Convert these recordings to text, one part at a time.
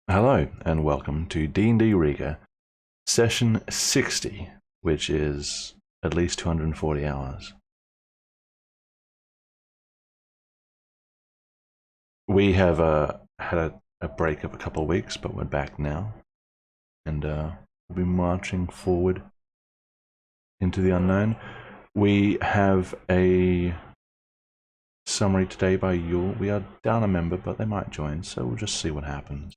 Hello and welcome to DnD Riiga, session 60, which is at least 240 hours. We have had a break of a couple of weeks, but we're back now, and we'll be marching forward into the unknown. We have a summary today by Yule. We are down a member, but they might join, so we'll just see what happens.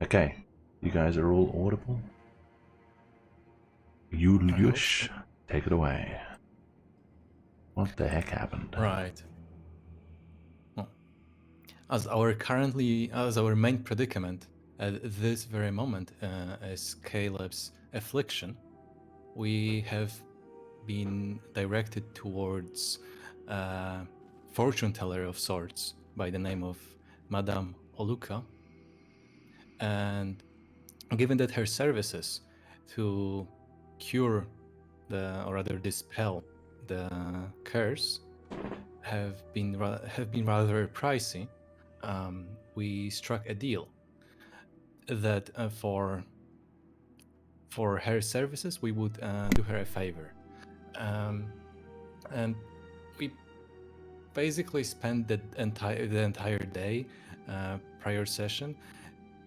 Okay, you guys are all audible. Yush, take it away. What the heck happened? Right. Well, as our main predicament at this very moment is Caleb's affliction, we have been directed towards a fortune teller of sorts by the name of Madame Oluka, and given that her services to cure or rather dispel the curse have been rather pricey, we struck a deal that for her services we would do her a favor, and we basically spent the entire day prior session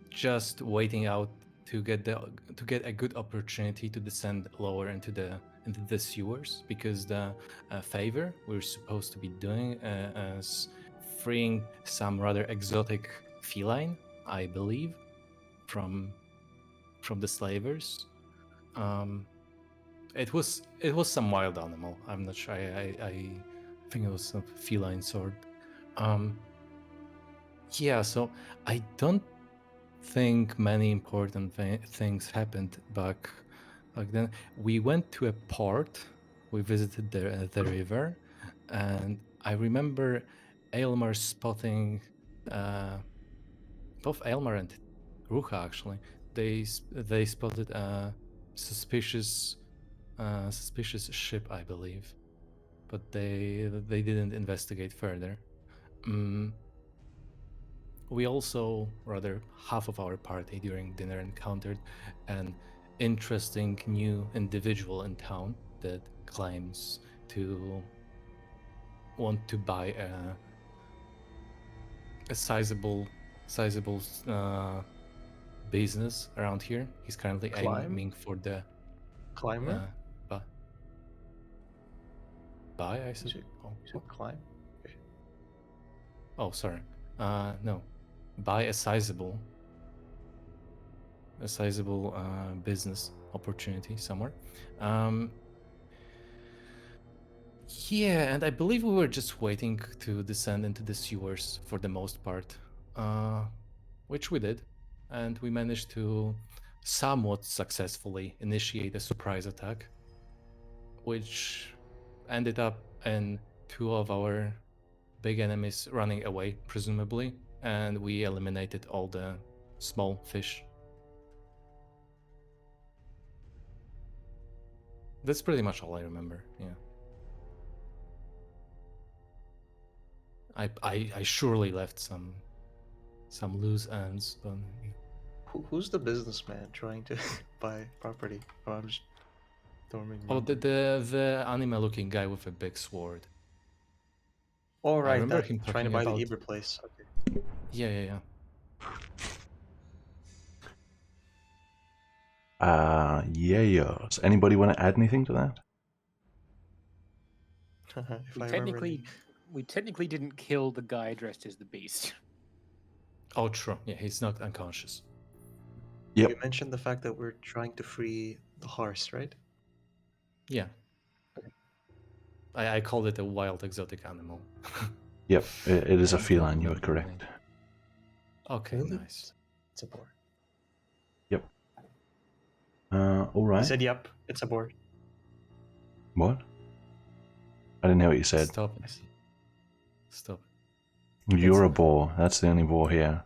just waiting out to get a good opportunity to descend lower into the sewers, because the favor we're supposed to be doing is freeing some rather exotic feline, I believe, from the slavers. It was some wild animal. I'm not sure. I think it was some feline sort. Yeah. So I don't think many important things happened back then. We went to a port. We visited the river, and I remember Aylmar spotting both Aylmar and Rucha actually. They spotted a suspicious ship, I believe, but they didn't investigate further. We also, rather half of our party during dinner, encountered an interesting new individual in town that claims to want to buy a sizable business around here. He's currently aiming for the Climber? bu- buy. I said. You Oh, should climb. oh, sorry. No, buy a sizable business opportunity somewhere. Yeah, and I believe we were just waiting to descend into the sewers for the most part, which we did, and we managed to somewhat successfully initiate a surprise attack, which ended up in two of our big enemies running away, presumably, and we eliminated all the small fish. That's pretty much all I remember. Yeah. I surely left some loose ends, but Who's the businessman trying to buy property? Oh, I'm just don't remember. oh, the anime-looking guy with a big sword. Oh, I right, remember that him trying to talking buy the about. Eber place. Okay. Yeah. Yes. Anybody want to add anything to that? If We I technically, we technically didn't kill the guy dressed as the beast. Oh, true. Yeah, he's not unconscious. Yep. You mentioned the fact that we're trying to free the horse, right? Yeah. I called it a wild exotic animal. Yep. It is I a don't feline. You are remember the correct. name. Okay, Really? nice. It's a boar. Yep. All He right. said, "Yep, it's a boar." What? I didn't hear what you said. Stop it. Stop. You're a boar. That's the only boar here.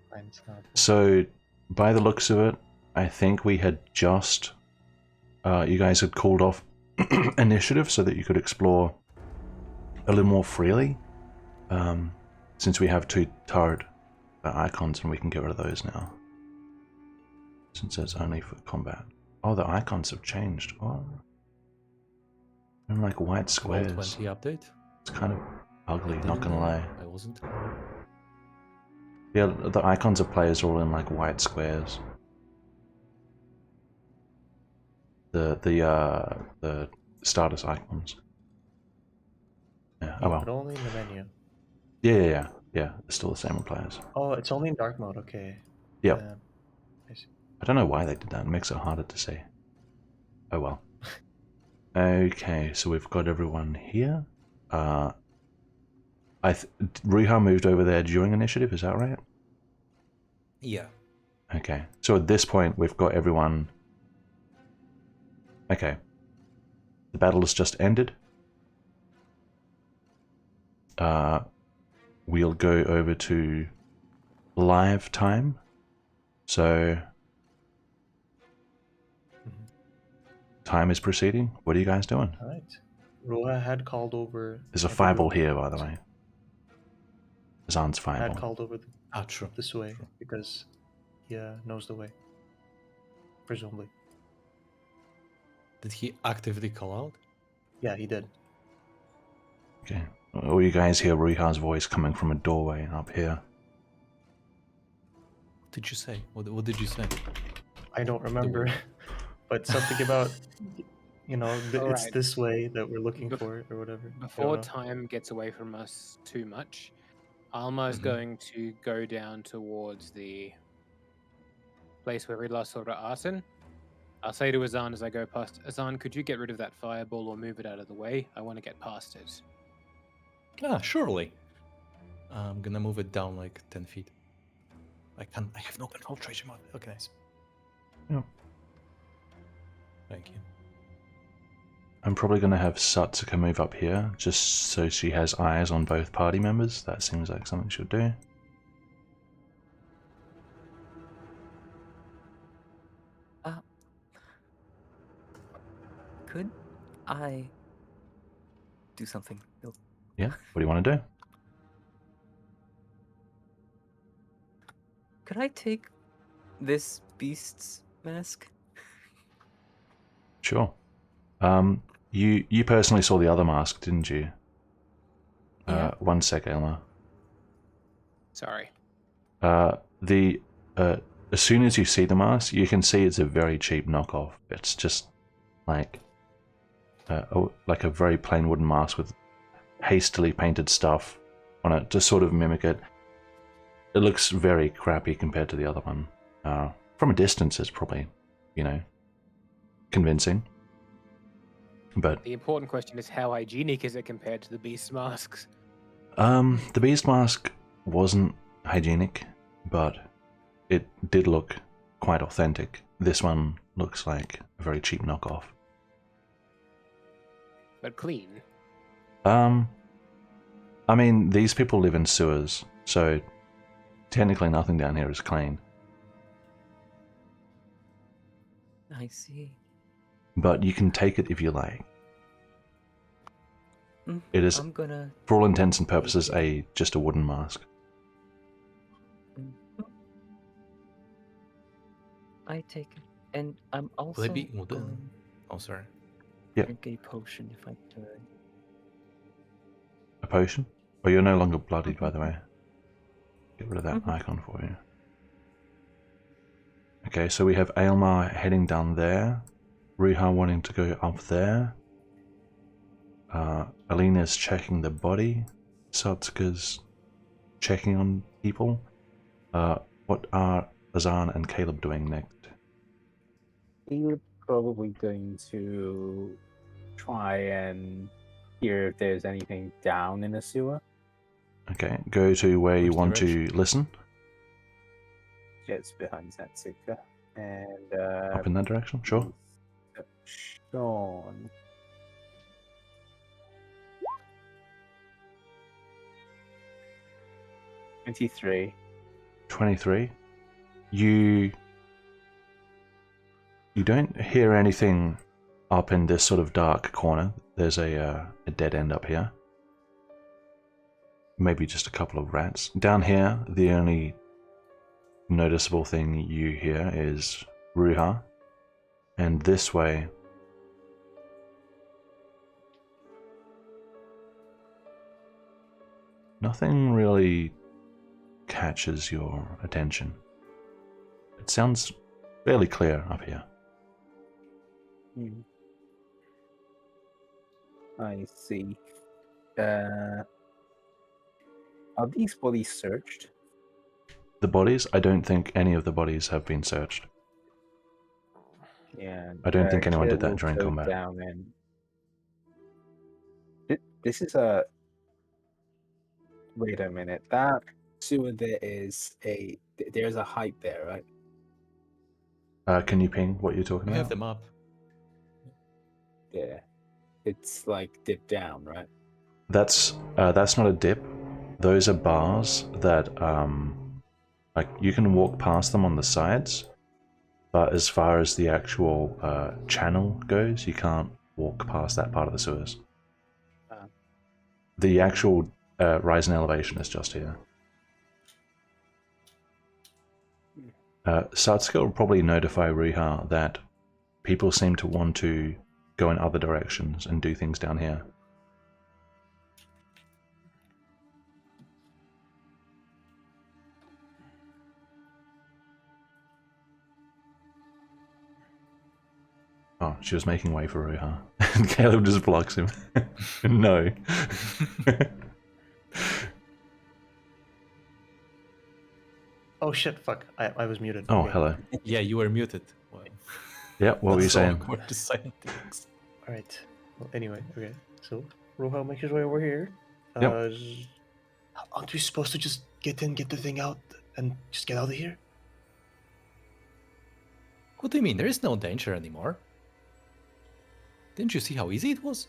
Fine, it's not a boar. So, by the looks of it, I think we had just... you guys had called off initiative so that you could explore a little more freely. Since we have two turret icons and we can get rid of those now. Since it's only for combat. Oh, the icons have changed. Oh. They're in like white Roll squares. 20 update. It's kind of ugly, I not didn't gonna know. lie. I wasn't. Yeah, the icons of players are all in like white squares. The status icons. Yeah. Oh Yeah, well. but only in the menu. Yeah. It's still the same on players. Oh, it's only in dark mode. Okay. Yep. I see. I don't know why they did that. It makes it harder to see. Oh well. Okay, so we've got everyone here. Riiga moved over there during initiative. Is that right? Yeah. Okay. So at this point, we've got everyone. Okay. The battle has just ended. We'll go over to live time. So time is proceeding. What are you guys doing? All right. Roa had called over. There's a everyone. fireball here, by the way. Zan's Had fireball. called over True. this way True. because he knows the way. Presumably. Did he actively call out? Yeah, he did. Okay. All you guys hear Riiga's voice coming from a doorway up here. What did you say? What did you say? I don't remember, but something about, it's Alright. this way that we're looking for or whatever. I don't Before know. time gets away from us too much, Alma's Mhm. going to go down towards the place where we last saw Asen. I'll say to Azan as I go past, Azan, could you get rid of that fireball or move it out of the way? I want to get past it. Surely. I'm gonna move it down like 10 feet. I have no concentration mode. Okay, nice. Yep. Thank you. I'm probably going to have Satsuka move up here, just so she has eyes on both party members. That seems like something she'll do. Could I do something? Yeah? What do you want to do? Could I take this beast's mask? Sure. You personally saw the other mask, didn't you? Yeah. 1 sec, Elmer. Sorry. The as soon as you see the mask, you can see it's a very cheap knockoff. It's just like a very plain wooden mask with hastily painted stuff on it to sort of mimic it. It looks very crappy compared to the other one. From a distance, it's probably, convincing. But The important question is how hygienic is it compared to the beast masks? the beast mask wasn't hygienic, but it did look quite authentic. This one looks like a very cheap knockoff. But clean. I mean, these people live in sewers, so technically nothing down here is clean. I see. But you can take it if you like. It is, I'm gonna. for all intents and purposes, just a wooden mask. I take it, and I'm also Will it be wooden? going Oh, sorry. Yeah. to drink a potion if I could. A potion? Oh, you're no longer bloodied, by the way. Get rid of that icon for you. Okay, so we have Aelmar heading down there. Riiga wanting to go up there. Alina's checking the body. Satsuka's checking on people. What are Azan and Caleb doing next? We're probably going to try and hear if there's anything down in the sewer. Okay, go to where you Which want direction? to listen. Just behind Satsuka. And Up in that direction, sure. Sean. $23. 23. You don't hear anything up in this sort of dark corner. There's a dead end up here. Maybe just a couple of rats. Down here, the only noticeable thing you hear is Riiga. And this way, nothing really catches your attention. It sounds fairly clear up here. I see. Are these bodies searched? The bodies? I don't think any of the bodies have been searched. Yeah. I don't think anyone did Caleb that during will go combat. Down and... This is a... Wait a minute. That sewer there is a... There's a height there, right? Can you ping what you're talking We about? have them up. Yeah. It's like dipped down, right? That's not a dip. Those are bars that like you can walk past them on the sides, but as far as the actual channel goes, you can't walk past that part of the sewers. The actual rise in elevation is just here. Satsuka will probably notify Riiga that people seem to want to go in other directions and do things down here. Oh, she was making way for Riiga. And Caleb just blocks him. No. Oh shit! Fuck! I was muted. Oh, Okay. hello. Yeah, you were muted. Wow. Yeah, what were you That's so saying? awkward to say things. All right. Well, anyway, okay. So Rohan makes his way over here. Yep. Aren't we supposed to just get in, get the thing out, and just get out of here? What do you mean? There is no danger anymore. Didn't you see how easy it was?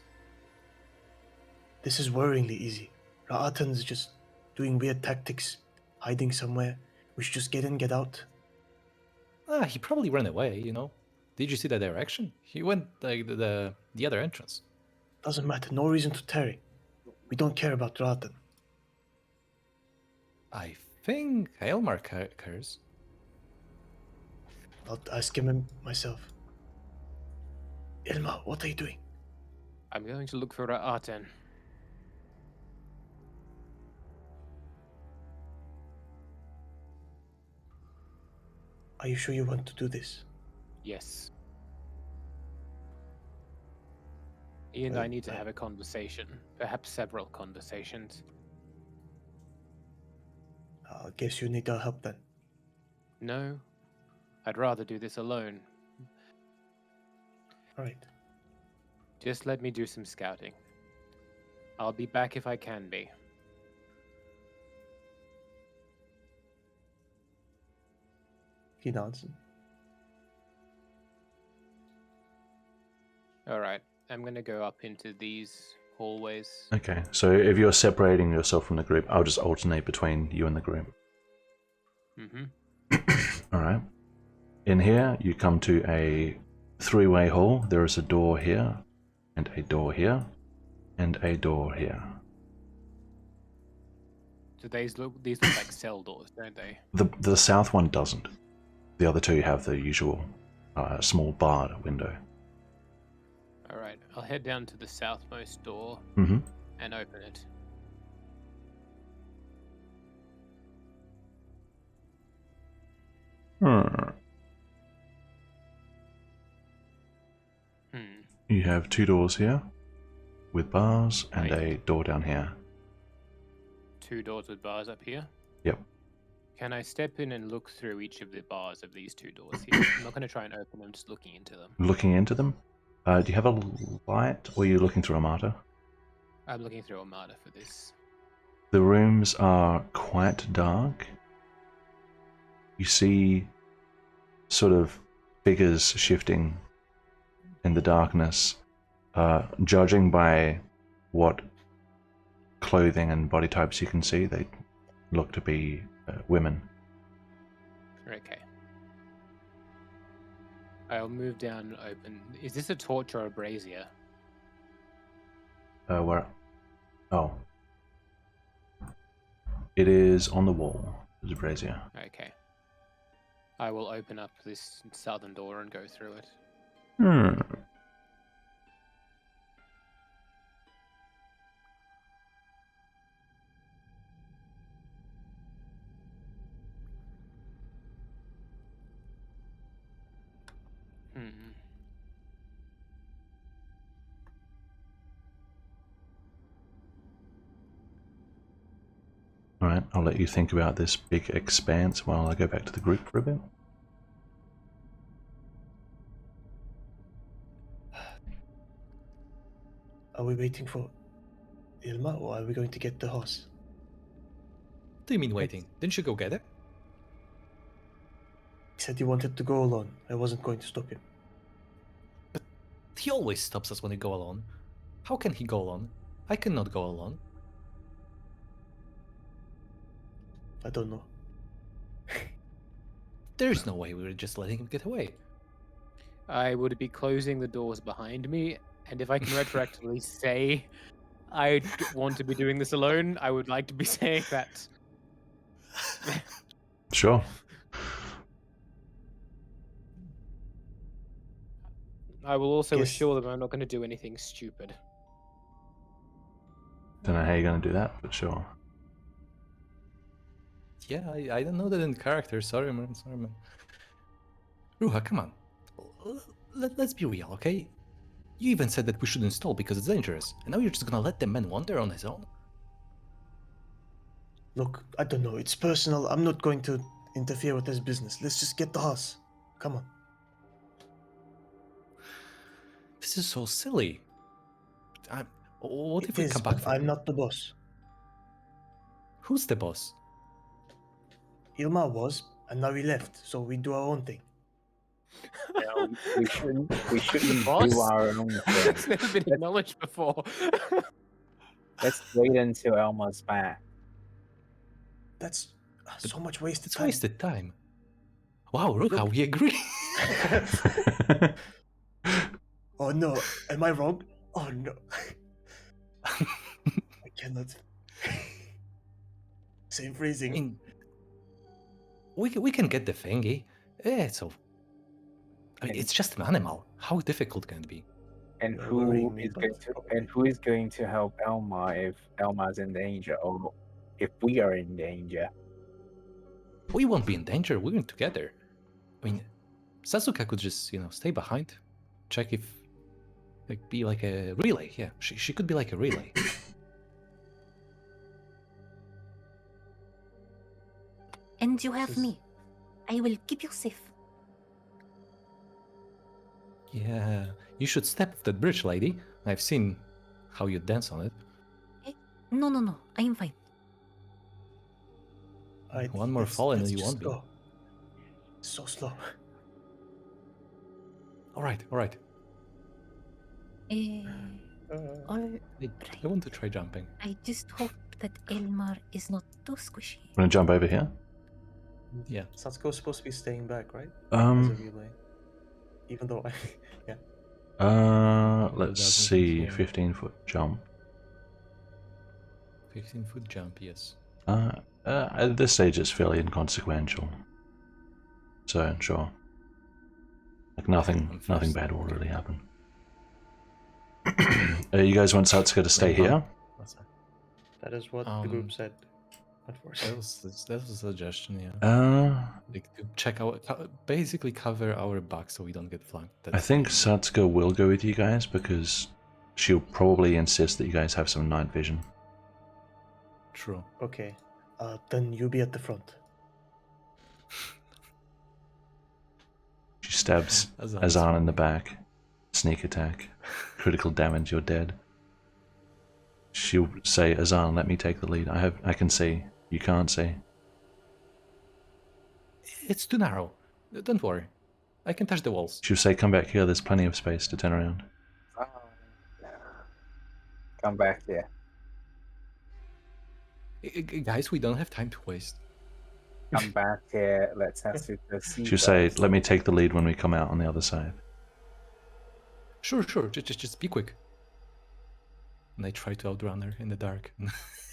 This is worryingly easy. Ra'atan's just doing weird tactics, hiding somewhere. We should just get in, get out. Ah, he probably ran away, you know. Did you see the direction? He went like the other entrance. Doesn't matter. No reason to tarry. We don't care about Ra'atan. I think Aelmar cares. I'll ask him myself. Ilma, what are you doing? I'm going to look for Ra'atan. Are you sure you want to do this? Yes. He and I Well, need to have a conversation. Perhaps several conversations. I guess you need our help then. No, I'd rather do this alone. Alright. Just let me do some scouting. I'll be back if I can be. He nods. Alright, I'm gonna go up into these hallways. Okay, so if you're separating yourself from the group, I'll just alternate between you and the group. Mm-hmm. Alright. In here, you come to a three-way hall. There is a door here, and a door here, and a door here. So these look like cell doors, don't they? The south one doesn't. The other two have the usual small barred window. Alright, I'll head down to the southmost door Mm-hmm. and open it. You have two doors here with bars and Right. a door down here. Two doors with bars up here. Yep. Can I step in and look through each of the bars of these two doors here? I'm not going to try and open them, just looking into them. Looking into them. Do you have a light, or are you looking through a martyr? I'm looking through a martyr for this. The rooms are quite dark. You see sort of figures shifting in the darkness. Judging by what clothing and body types you can see, they look to be women. Okay. I'll move down and open. Is this a torch or a brazier? Where? Oh. It is on the wall. There's a brazier. Okay. I will open up this southern door and go through it. Alright, I'll let you think about this big expanse while I go back to the group for a bit. Are we waiting for Ilma or are we going to get the horse? What do you mean waiting? Didn't you go get it? He said he wanted to go alone. I wasn't going to stop him. He always stops us when we go alone. How can he go alone? I cannot go alone. I don't know. There is no way we were just letting him get away. I would be closing the doors behind me, and if I can retroactively say I want to be doing this alone, I would like to be saying that. Sure. I will also Guess- assure them I'm not going to do anything stupid. Don't know how you're going to do that, but sure. Yeah, I don't know that in character. Sorry, man. Sorry, man. Ruha, come on. Let's be real, okay? You even said that we shouldn't stall because it's dangerous. And now you're just gonna let the man wander on his own? Look, I don't know. It's personal. I'm not going to interfere with his business. Let's just get the horse. Come on. This is so silly. What if It we is, come back but for I'm not the boss. Who's the boss? Ilma was, and now he left, so we do our own thing. We shouldn't Boss? do our own thing. It's never been acknowledged before. Let's wait until Elma's back. That's so much wasted It's time. wasted time. Wow, Ruha, we agree. Oh no, am I wrong? Oh no. I cannot. Same I phrasing. mean, we can get the thingy. It's I mean, it's just an animal. How difficult can it be? And You're who worrying me, is but going to okay. and who is going to help Elma if Elma's in danger, or if we are in danger? We won't be in danger. We're in together. I mean, Sasuke could just, stay behind, check if, be like a relay. Yeah, she could be like a relay. And you have This is- me. I will keep you safe. Yeah, you should step off that bridge, lady. I've seen how you dance on it. No, I am fine. One more fall and that's you just won't be. go. So slow. All right. Eh, all I want to try jumping. I just hope that Elmar is not too squishy. I'm gonna jump over here. Yeah. Satsuko's supposed to be staying back, right? As a Um. relay. Even though I, yeah. Let's doesn't see. seem- 15-foot jump. 15-foot jump, yes. At this stage, it's fairly inconsequential. So sure. Like nothing first. bad will really happen. You guys want Satsuka to stay here? What's that? That is what the Um, group said. Unfortunately. That was a suggestion, yeah. Like to check basically cover our back so we don't get flanked. I That's think the- Satsuka will go with you guys because she'll probably insist that you guys have some night vision. True. Okay. Then you be at the front. She stabs Azan. Azan in the back. Sneak attack. Critical damage, you're dead. She'll say, Azan, let me take the lead. I can see. You can't see. It's too narrow. Don't worry. I can touch the walls. She'll say, come back here, there's plenty of space to turn around. Come back here. Guys, we don't have time to waste. Come back here. Let's have to see. She'll say, let me take the lead when we come out on the other side. Sure. Just be quick. And I try to outrun her in the dark.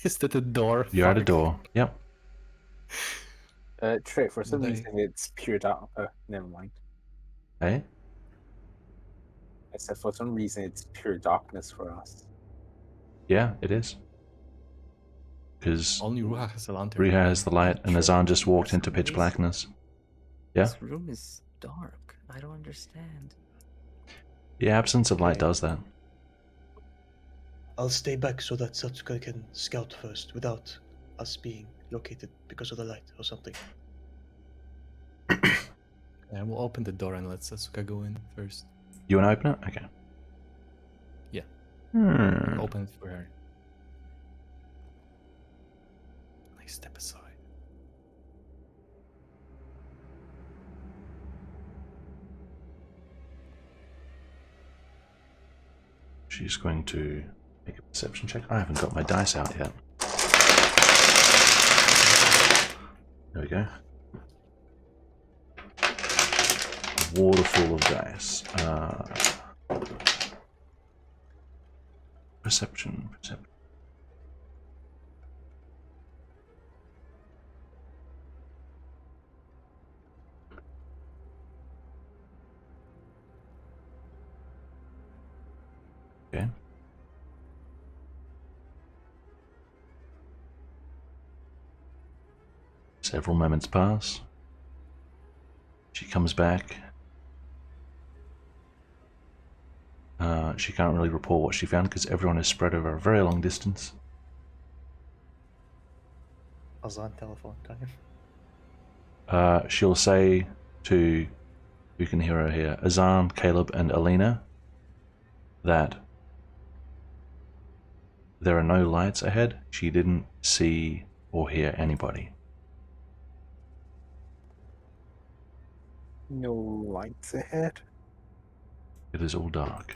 Is that a door? You're at a Fuck. door. Yep. Trick, for some They- reason it's pure dark. Never mind. Hey? I said for some reason it's pure darkness for us. Yeah, it is. Because Only Ruha has a lantern. Riha has the light and Azan just walked into pitch blackness. Yeah? This room is dark. I don't understand. The absence of light Okay. does that. I'll stay back so that Satsuka can scout first without us being located because of the light or something. And we'll open the door and let Sasuke go in first. You want to open it? Okay. Yeah. Hmm. Open it for her. I step aside. She's going to make a perception check. I haven't got my dice out yet. There we go. A water full of dice. Perception. Okay. Several moments pass. She comes back. She can't really report what she found because everyone is spread over a very long distance. Azan telephone time. She'll say to, who can hear her here, Azan, Caleb, and Alina, that there are no lights ahead. She didn't see or hear anybody. No lights ahead. It is all dark.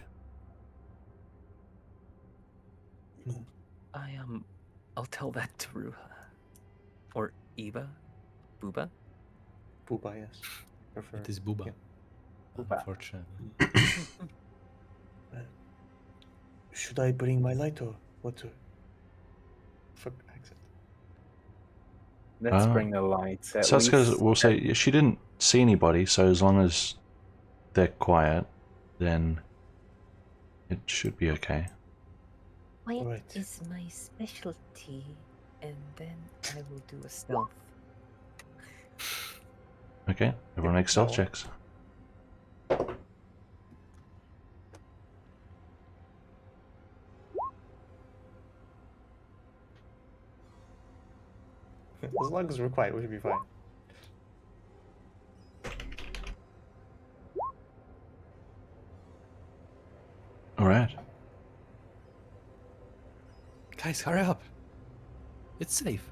I'll tell that to Ruha. Or Eva? Booba? Pupa, yes. Prefer. It is Booba. Yeah. Booba. Unfortunately. Should I bring my light or what to? Fuck accent. Let's bring the lights. At Sasuke least- will say she didn't see anybody, so as long as they're quiet, then it should be okay. Quiet Right. is my specialty, and then I will do a stealth. Okay, everyone make stealth No. checks. As long as we're quiet, we should be fine. Alright. Guys, hurry up. It's safe.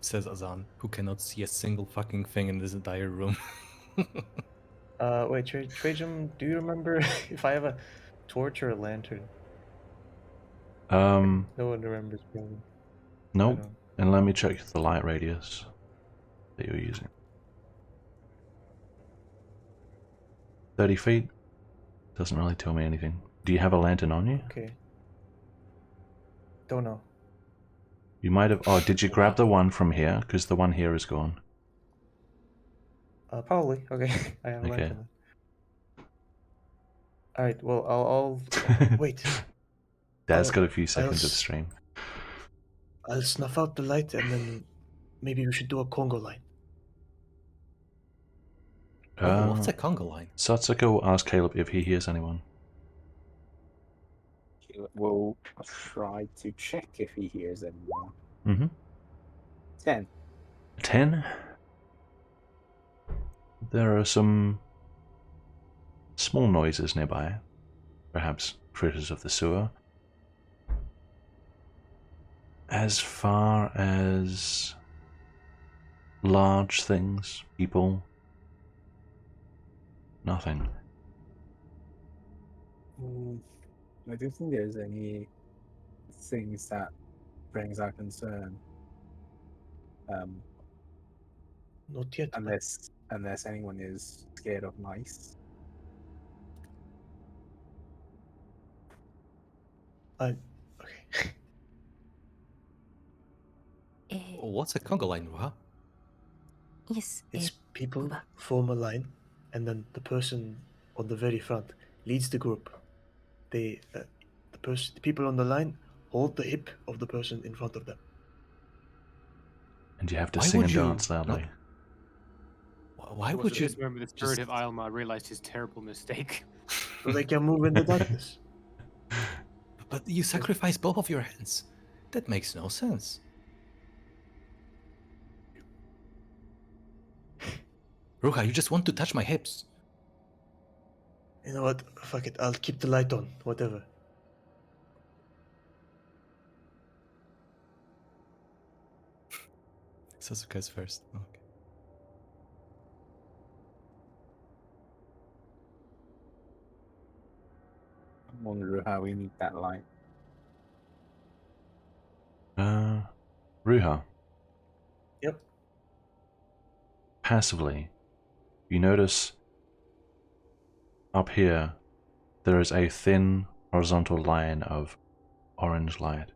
Says Azan, who cannot see a single fucking thing in this entire room. Wait, Trajan, do you remember if I have a torch or a lantern? No one remembers, probably. Nope. know. And let me check the light radius that you're using. 30 feet? Doesn't really tell me anything. Do you have a lantern on you? Okay. Don't know. You might have... Oh, did you grab the one from here? Because the one here is gone. Probably. Okay. I have a Okay. lantern. Alright, well, I'll... Wait. Dad's I'll- got a few seconds of s- stream. I'll snuff out the light and then maybe we should do a Congo line. Oh, what's a conga line? Satsuka will ask Caleb if he hears anyone. We'll try to check if he hears anyone. Mm-hmm. 10. 10. There are some small noises nearby. Perhaps critters of the sewer. As far as large things, people, nothing. I don't think there's any things that brings our concern. Not yet. Unless anyone is scared of mice. Okay. Oh, what's a conga line, Ruha? Yes, It's people Uba. form a line, and then the person on the very front leads the group. The people on the line hold the hip of the person in front of them. And you have to Why sing would and you dance loudly. Why It was would at you this moment the spirit of Alma realized his terrible mistake. So they can move in the darkness. But you sacrifice both of your hands. That makes no sense. Ruha, you just want to touch my hips. You know what? Fuck it. I'll keep the light on. Whatever. Sasuke's first. Okay. I wonder how we need that light. Ruha, Yep. passively, you notice up here there is a thin horizontal line of orange light.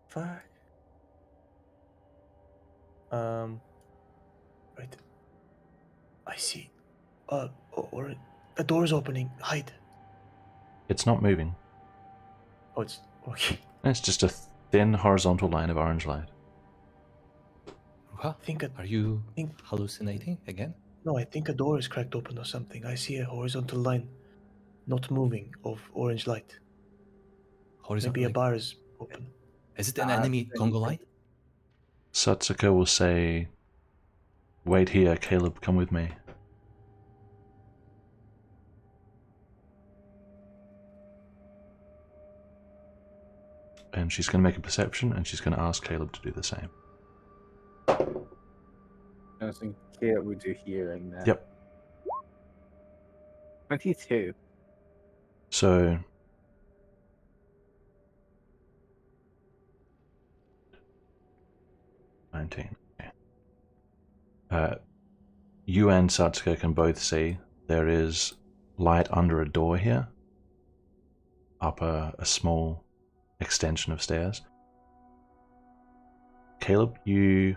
Fuck. Right. I see. Or a door is opening. Hide. It's not moving. Oh, it's okay. It's just a thin horizontal line of orange light. Ruha, Think a, are you think hallucinating again? no. I think a door is cracked open or something. I see a horizontal line, not moving, of orange light. Maybe a bar is open. Is it an enemy conga line? Satsuka will say, "Wait here, Caleb, come with me." And she's going to make a perception, and she's going to ask Caleb to do the same. I think Caleb would do hearing that. Yep. 22. So, $19. Okay. You and Satsuka can both see there is light under a door here, up a small extension of stairs. Caleb, you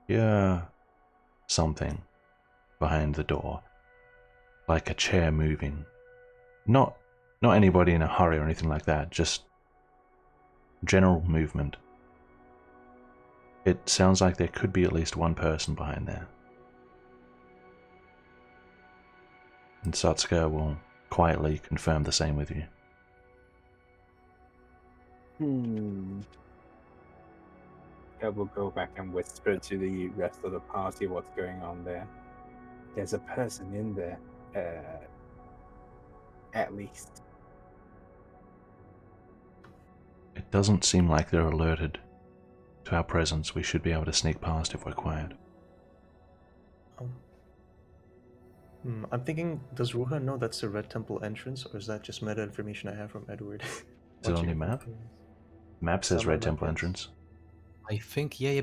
hear something behind the door, like a chair moving. Not anybody in a hurry or anything like that, just general movement. It sounds like there could be at least one person behind there. And Satsuka will quietly confirm the same with you. I will go back and whisper to the rest of the party what's going on there. There's a person in there, at least. It doesn't seem like they're alerted to our presence. We should be able to sneak past if we're quiet. I'm thinking, does Ruha know that's the Red Temple entrance, or is that just meta information I have from Edward? Is it on your map? Map says on my Red map, Temple yes. entrance. I think, yeah,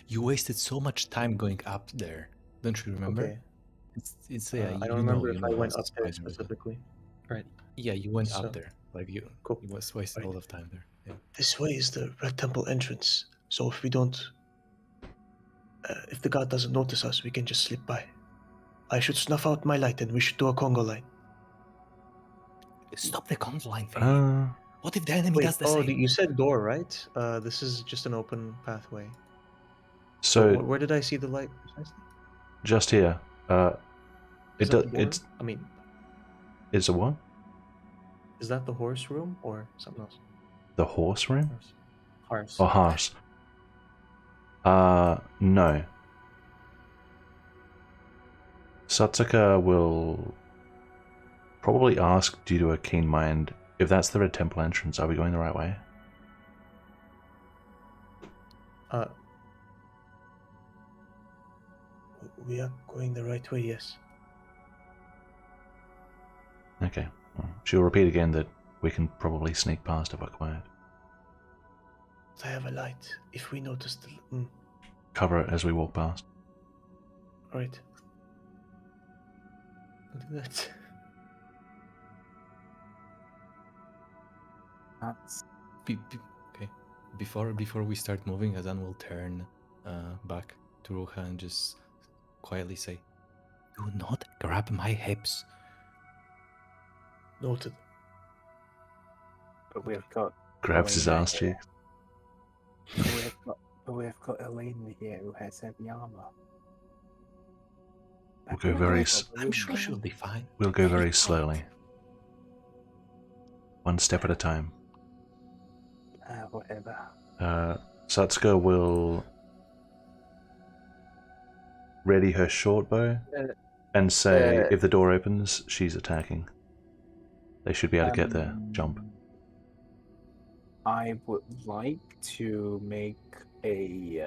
you wasted so much time going up there. Don't you remember? Okay. It's yeah, I you don't remember know if I how went up there spider is. specifically. Right. Yeah, you went So- up there. Like you Cool. wasted Right. all of time there. Yeah. This way is the Red Temple entrance. So if we don't, if the god doesn't notice us, we can just slip by. I should snuff out my light, and we should do a Congo line. Stop the comms line thing. Uh, What if the enemy does the same? You said door, right? This is just an open pathway. so Where did I see the light precisely? just here. Is It that does. the door? It's I mean, a what? is that the horse room or something else? The horse room? Horse. Or horse? No. Satsuka will probably ask, due to a keen mind, if that's the Red Temple entrance, are we going the right way? We are going the right way, yes. Okay. Well, she'll repeat again that we can probably sneak past if we're quiet. I have a light. If we notice the... Cover it as we walk past. Right. I'll do that. That's Okay. Before we start moving, Azan will turn back to Ruha and just quietly say, "Do not grab my hips." Noted. but we've got Grabs his Elena ass here. cheeks. We've got Elena here who has heavy armor. We'll go very I'm sure she'll be fine. We'll go very Very slowly. One step at a time. Whatever. Satsuka will ready her short bow and say, if the door opens, she's attacking. They should be able to get there. Jump. I would like to make a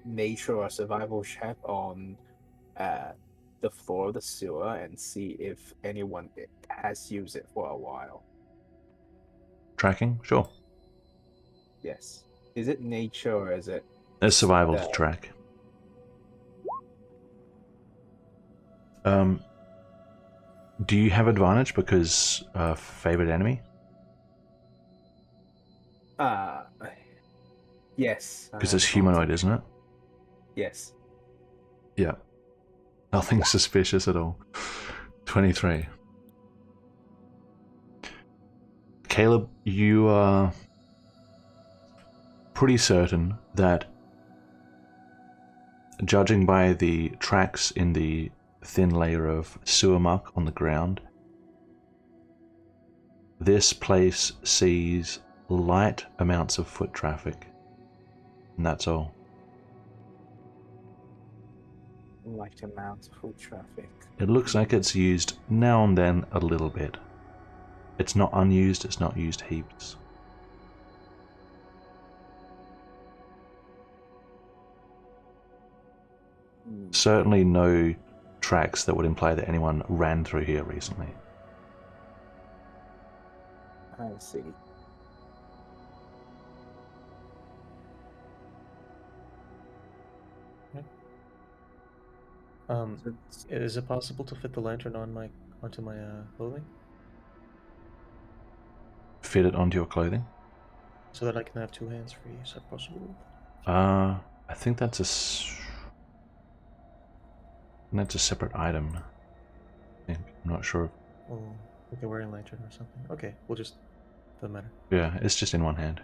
nature or survival check on the floor of the sewer and see if anyone has used it for a while. Tracking? Sure. Yes. Is it nature or is it... There's survival to track. Do you have advantage because favorite enemy? Yes. I Because have it's humanoid, advantage. isn't it? Yes. Yeah. Nothing suspicious at all. 23. Caleb, you are pretty certain that, judging by the tracks in the thin layer of sewer muck on the ground, this place sees light amounts of foot traffic. And that's all. Light amount of foot traffic. It looks like it's used now and then a little bit. It's not unused, it's not used heaps. Certainly no tracks that would imply that anyone ran through here recently. I see. Is it possible to fit the lantern onto my clothing? Fit it onto your clothing? so that I can have 2 hands free. Is that possible? I think that's that's a separate item. I think. I'm not sure. Oh, okay, wearing lantern or something. Okay, we'll just doesn't matter. Yeah, it's just in one hand.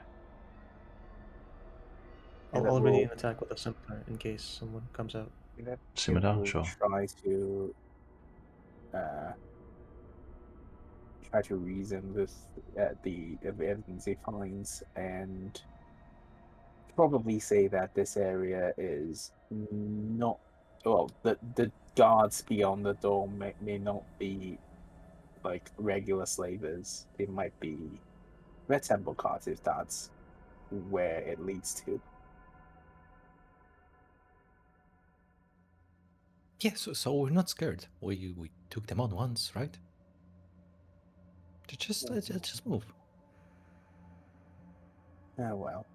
I'll And then already we'll, an attack with a scimitar in case someone comes out. and then Scimitar, we'll sure. uh, try to reason with the evidence he finds and probably say that this area is not well. The guards beyond the door may not be like regular slavers. They might be red temple guards if that's where it leads to. Yeah, so we're not scared. We took them on once, right? Let's just move. Oh well.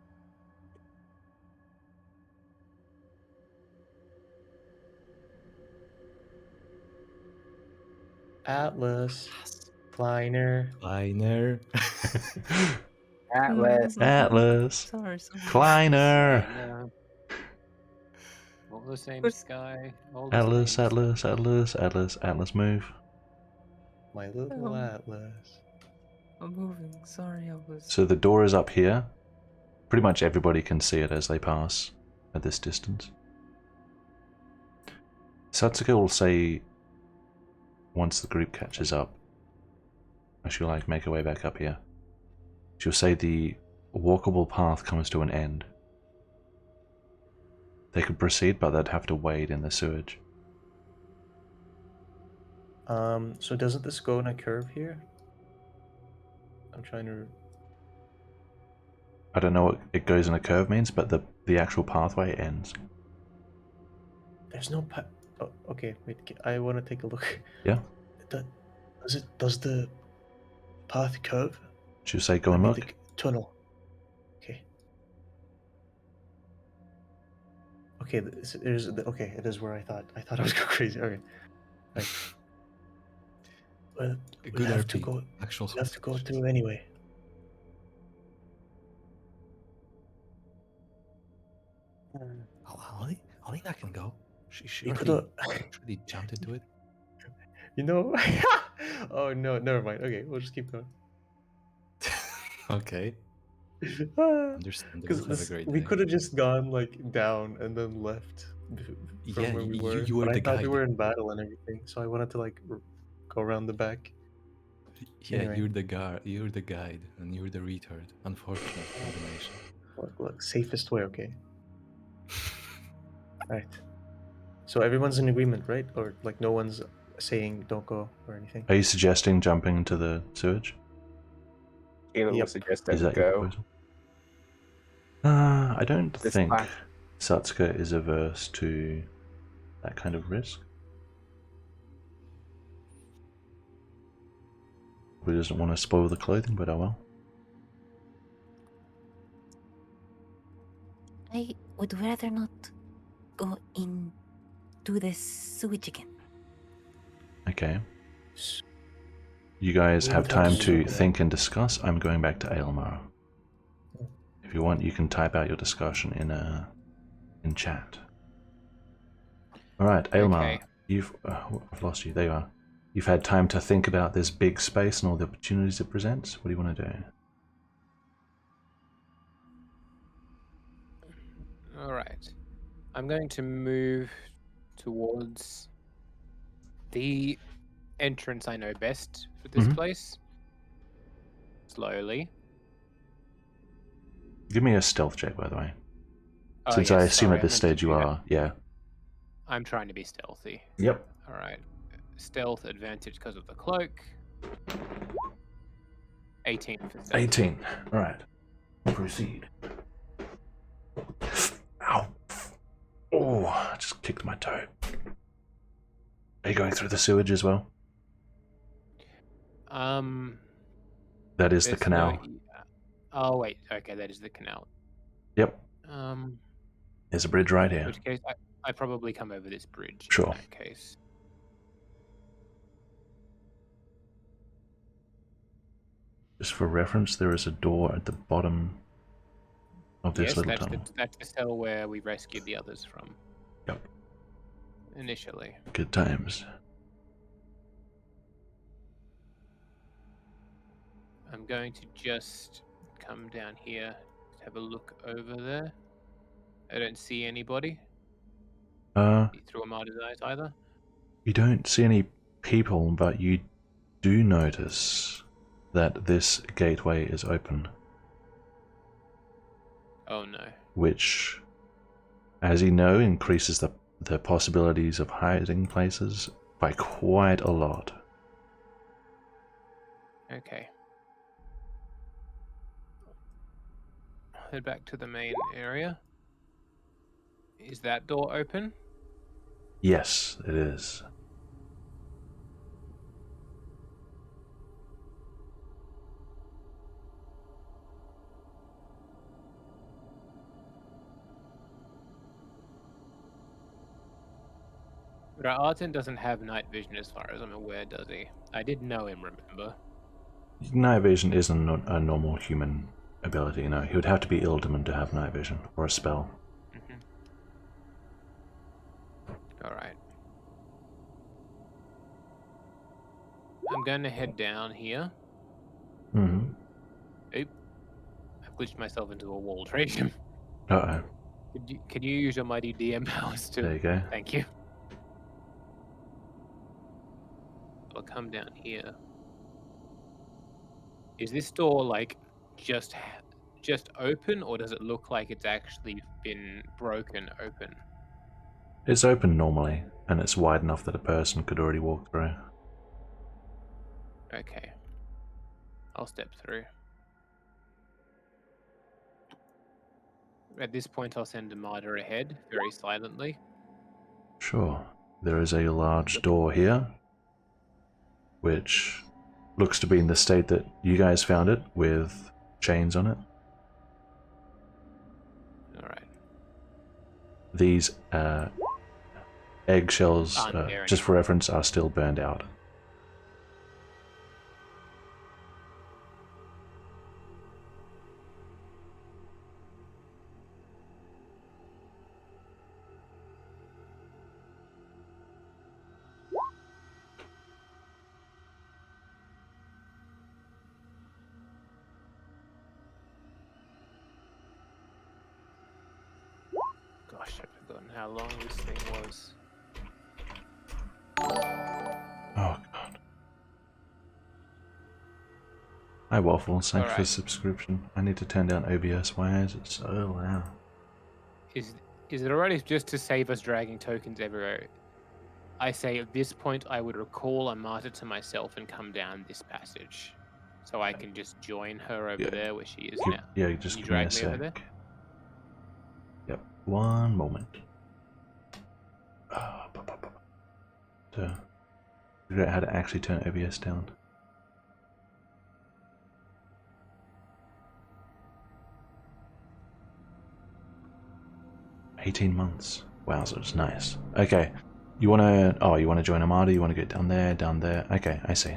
Atlas, Kleiner. Kleiner. Atlas. Atlas. Sorry. Kleiner. Yeah. All the same But- sky. All the Atlas, same Atlas, sky. Atlas, Atlas, Atlas, move. My little Um, Atlas. I'm moving. Sorry, I was. So the door is up here. Pretty much everybody can see it as they pass at this distance. Satsuka will say, once the group catches up, she'll like make her way back up here. She'll say the walkable path comes to an end. They could proceed, but they'd have to wade in the sewage. So doesn't this go in a curve here? I'm trying to. I don't know what it goes in a curve means, but the actual pathway ends. There's no oh, okay, wait. I want to take a look. Yeah? Does the path curve? She'll say, go I and mean, look. the tunnel. Okay. Okay, okay. It is where I thought. I thought I was going crazy. Okay. Right. Well, Good we'll have to RP. go. Actual We'll have to go hostage. through anyway. Oh, Alina can go. She We already could've- really jumped into it. You know? Oh no, never mind. Okay, we'll just keep going. Okay. Because Understandable. Have a great we day. could have just gone like down and then left from Yeah, where we you- were. you were but I the thought we guide. were in battle and everything, so I wanted to like go around the back. Yeah, Anyway. you're the guard. You're the guide, and you're the retard. Unfortunate combination. Look, safest way, okay. Right. So everyone's in agreement, right? Or like no one's saying don't go or anything. Are you suggesting jumping into the sewage? Caleb Yep. would suggest that Is we that your go. proposal? I don't This think plan- Satsuka is averse to that kind of risk. He doesn't want to spoil the clothing, but oh well. I would rather not go into the sewage again. Okay. You guys We have would have time to to look at think and discuss. I'm going back to Aylmar. If you want, you can type out your discussion in chat. All right, Aylmar, Okay. you've I've lost you. There you are. You've had time to think about this big space and all the opportunities it presents. What do you want to do? All right. I'm going to move towards the entrance I know best for this Mhm. place. Slowly. Give me a stealth check, by the way. Oh, Since I yes, assume sorry, at this meant to stage you do that. are, yeah. I'm trying to be stealthy. Yep. All right. Stealth advantage because of the cloak. 18 for stealth. 18. All right. Proceed. Ow. Oh, I just kicked my toe. Are you going through the sewage as well? That is the There's no canal. Oh wait, okay, that is the canal. Yep. In There's a bridge right here. which case I probably come over this bridge. Sure. In that case. Just for reference, there is a door at the bottom of this Yes, little that's tunnel. that's the cell where we rescued the others from. Yep. Initially. Good times. I'm going to just come down here, have a look over there. I don't see anybody through Amada's eyes either. You don't see any people, but you do notice that this gateway is open, Oh no. which, as you know, increases the possibilities of hiding places by quite a lot. Okay. Head back to the main area. Is that door open? Yes, it is. Ra'atin doesn't have night vision as far as I'm aware, does he? I did know him, remember? Night vision isn't a normal human ability, no. He would have to be Ildaman to have night vision, or a spell. Alright. I'm going to head down here. Mm-hmm. Oop. I've glitched myself into a wall, Trajan. Uh-oh. Could you use your mighty DM powers to... There you go. Thank you. I'll come down here. Is this door, like, just open, or does it look like it's actually been broken open? It's open normally, and it's wide enough that a person could already walk through. Okay. I'll step through. At this point, I'll send Amada ahead, very silently. Sure. There is a large door here, which looks to be in the state that you guys found it, with chains on it. Alright. These eggshells, Aren't there just for reference, are still burned out. Gosh, I've forgotten how long this thing was. Oh god. Hi Waffle, thanks for the Alright. subscription. I need to turn down OBS. Why is it so loud? Is it alright just to save us dragging tokens everywhere? I say at this point I would recall Amata to myself and come down this passage. So I can just join her over there where she is now. Yeah, just Can you give me a drag me over there? sec. Yep, one moment. To figure out how to actually turn OBS down. $18 months. Wowzers, nice. Okay. You wanna join Armada, you wanna get down there. Okay, I see.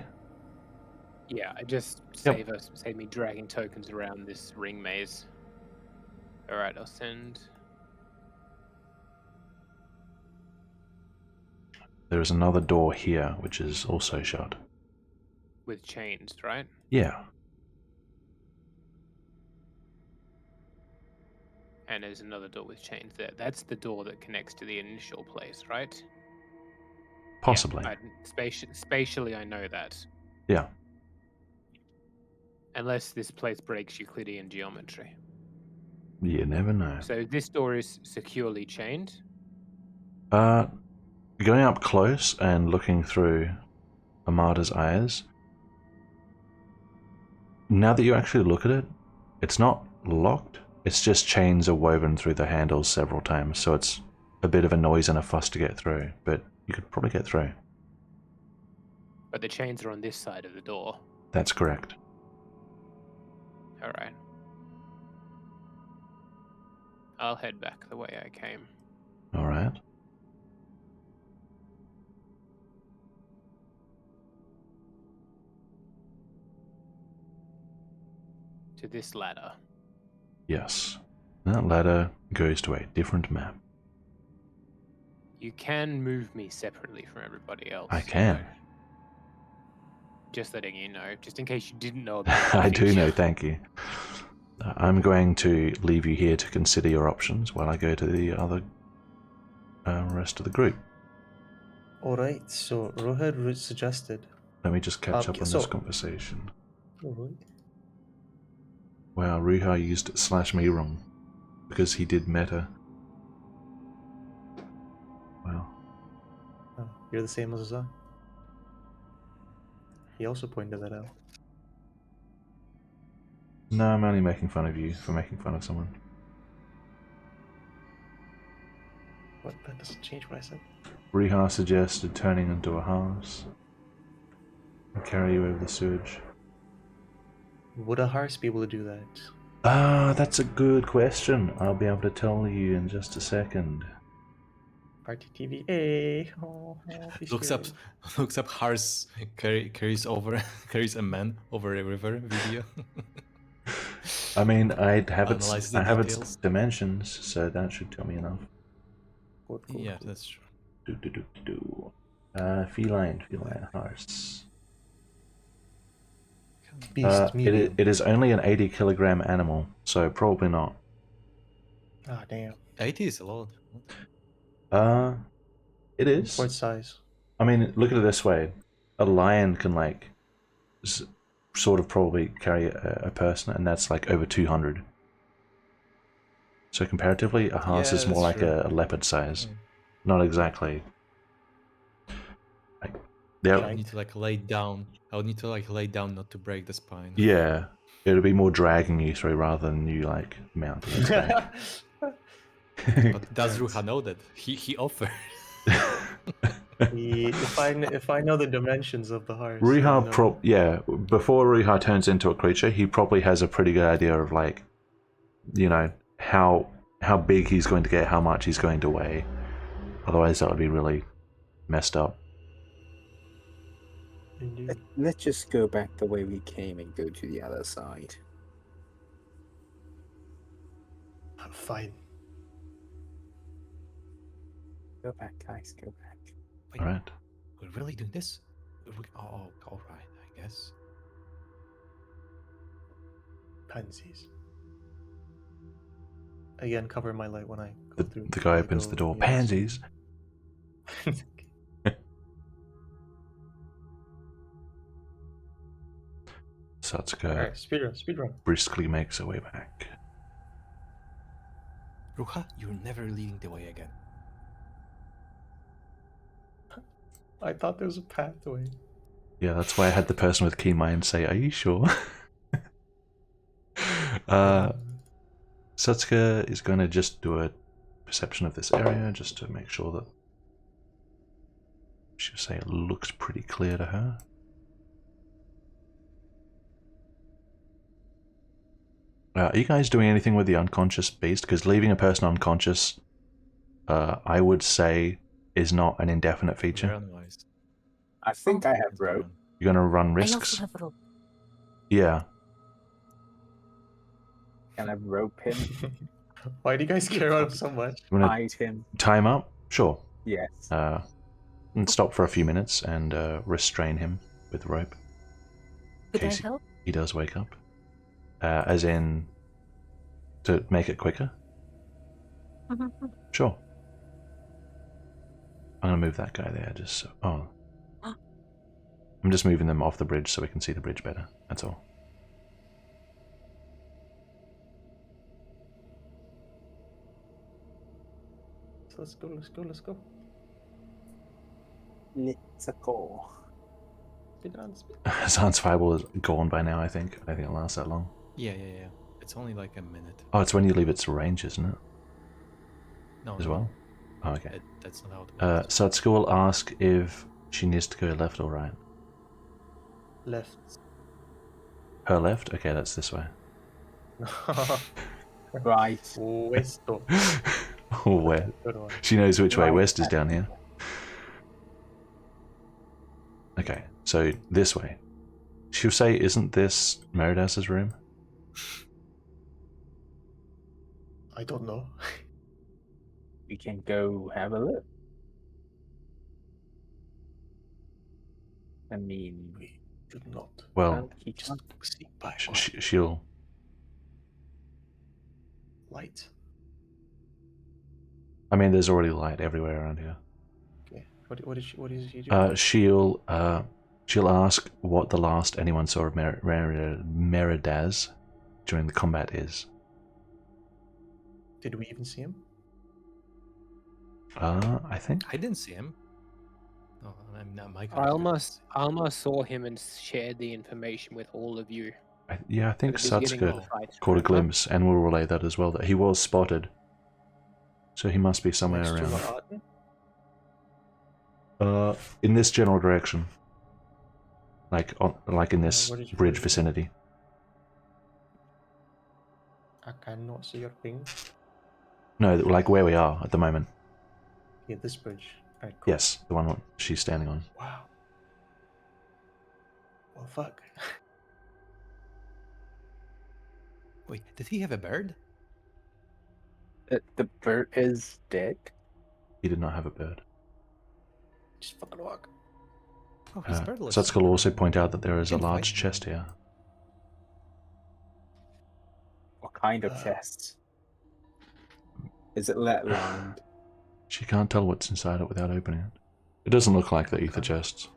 Yeah, I just save me dragging tokens around this ring maze. Alright, I'll send. There is another door here, which is also shut. With chains, right? Yeah. And there's another door with chains there. That's the door that connects to the initial place, right? Possibly. Yeah, spatially, I know that. Yeah. Unless this place breaks Euclidean geometry. You never know. So this door is securely chained? Going up close and looking through Amada's eyes, now that you actually look at it, it's not locked, it's just chains are woven through the handles several times, so it's a bit of a noise and a fuss to get through, but you could probably get through. But the chains are on this side of the door. That's correct. Alright. I'll head back the way I came. Alright. To this ladder. Yes. That ladder goes to a different map. You can move me separately from everybody else. I can. Just letting you know, just in case you didn't know about that I do feature. know, thank you. I'm going to leave you here to consider your options while I go to the other rest of the group. Alright, so Rohad suggested. Let me just catch up on so- this conversation. Alright. Wow, Ruha used /me wrong because he did meta. Wow. Oh, you're the same as Azan. He also pointed that out. No, I'm only making fun of you for making fun of someone. What? That doesn't change what I said. Ruha suggested turning into a horse and carry you over the sewage. Would a horse be able to do that? Ah, that's a good question. I'll be able to tell you in just a second. Party TV. Hey. Oh, be Looks up Hars carries a man over a river video. I mean, I have Analyze the its details. dimensions, so that should tell me enough. Cool. Yeah, that's true. Feline horse. Beast, medium. It is only an 80-kilogram animal, so probably not. Ah, damn. 80 is a lot. It is. What size? I mean, look at it this way: a lion can sort of probably carry a person, and that's like over 200. So comparatively, a horse Yeah, is more that's like true. a leopard size. Yeah. Not exactly. I There, would need to lay down. I would need to lay down not to break the spine. yeah, it'll be more dragging you through rather than you mounting its back. But does Ruha know that? He offered. If I know the dimensions of the horse. Ruha, before Ruha turns into a creature, he probably has a pretty good idea of how big he's going to get, how much he's going to weigh. Otherwise, that would be really messed up. Indeed. Let's just go back the way we came and go to the other side. Fine. Go back, guys, go back. Wait, All right. we're really doing this? Oh, all right, I guess. Pansies. Again, cover my light when I go through. The guy opens the door. Yes. Pansies. Satsuka Alright, speedrun. briskly makes her way back. Ruha, you're never leading the way again. I thought there was a pathway. Yeah, that's why I had the person with keen mind say, "Are you sure?" Satsuka is going to just do a perception of this area just to make sure that she'll say it looks pretty clear to her. Are you guys doing anything with the unconscious beast? Because leaving a person unconscious, I would say, is not an indefinite feature. Run-wise. I think I have rope. You're going to run I risks? also have a rope. Yeah. Can I rope him? Why do you guys care about him so much? You want to Hide him? time up? Sure. Yes. And stop for a few minutes and restrain him with rope. Could I Casey. help? He does wake up. As in, to make it quicker? Mhm. Sure. I'm going to move that guy there just so... Oh. I'm just moving them off the bridge so we can see the bridge better. That's all. So let's go. Let's go. Speedrun. Hassan's fireball is gone by now, I think. I don't think it lasts that long. Yeah. It's only like a minute. Oh, it's when you leave its range, isn't it? No, As no, well? Oh, okay. that's not how it works. Satsuka will ask if she needs to go left or right. Left. Her left? Okay, that's this way. Right. Westo. Oh, where? Good one. She knows which way Right. west is down here. Okay, so this way. She'll say, isn't this Meridas's room? I don't know. We can go have a look. I mean, We should not. Well, he can't. Sneak by. she'll. Light. I mean, there's already light everywhere around here. Okay. What is she doing? She'll ask what the last anyone saw of Meridaz during the combat is. Did we even see him? I think. I didn't see him. No, I'm not my I character. almost saw him and shared the information with all of you. I at think the beginning of Satsuka the fight. caught a Remember? glimpse, and we'll relay that as well. That he was spotted, so he must be somewhere Next to around. Arden? In this general direction, like in this What did you- bridge what did you- vicinity. I cannot see your ping. No, like where we are at the moment. Yeah, this bridge. Alright, cool. Yes, the one she's standing on. Wow. Well, fuck. Wait, did he have a bird? The bird is dead. He did not have a bird. Just fucking walk. Oh, he's birdless. Satsuka will also point out that there is a Can fight large him. chest here. What kind of chest? Is it lead lined? She can't tell what's inside it without opening it. It doesn't look like the ether chests.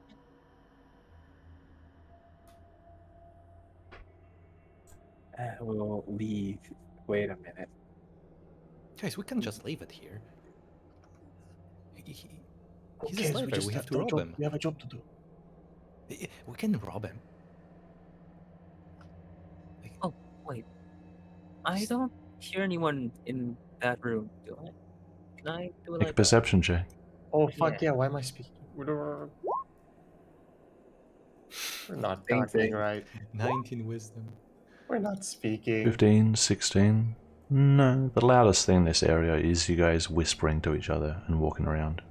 We'll leave. Wait a minute. Guys, we can just leave it here. He's Okay, a so slaver. We have to rob him. We have a job to do. We can rob him. Oh, wait. I don't hear anyone in that room, do I? Can I do it Make a like perception check. Oh, fuck Yeah. yeah, why am I speaking? We're not Same talking, thing. right? 19 wisdom. We're not speaking. 15, 16. No, the loudest thing in this area is you guys whispering to each other and walking around.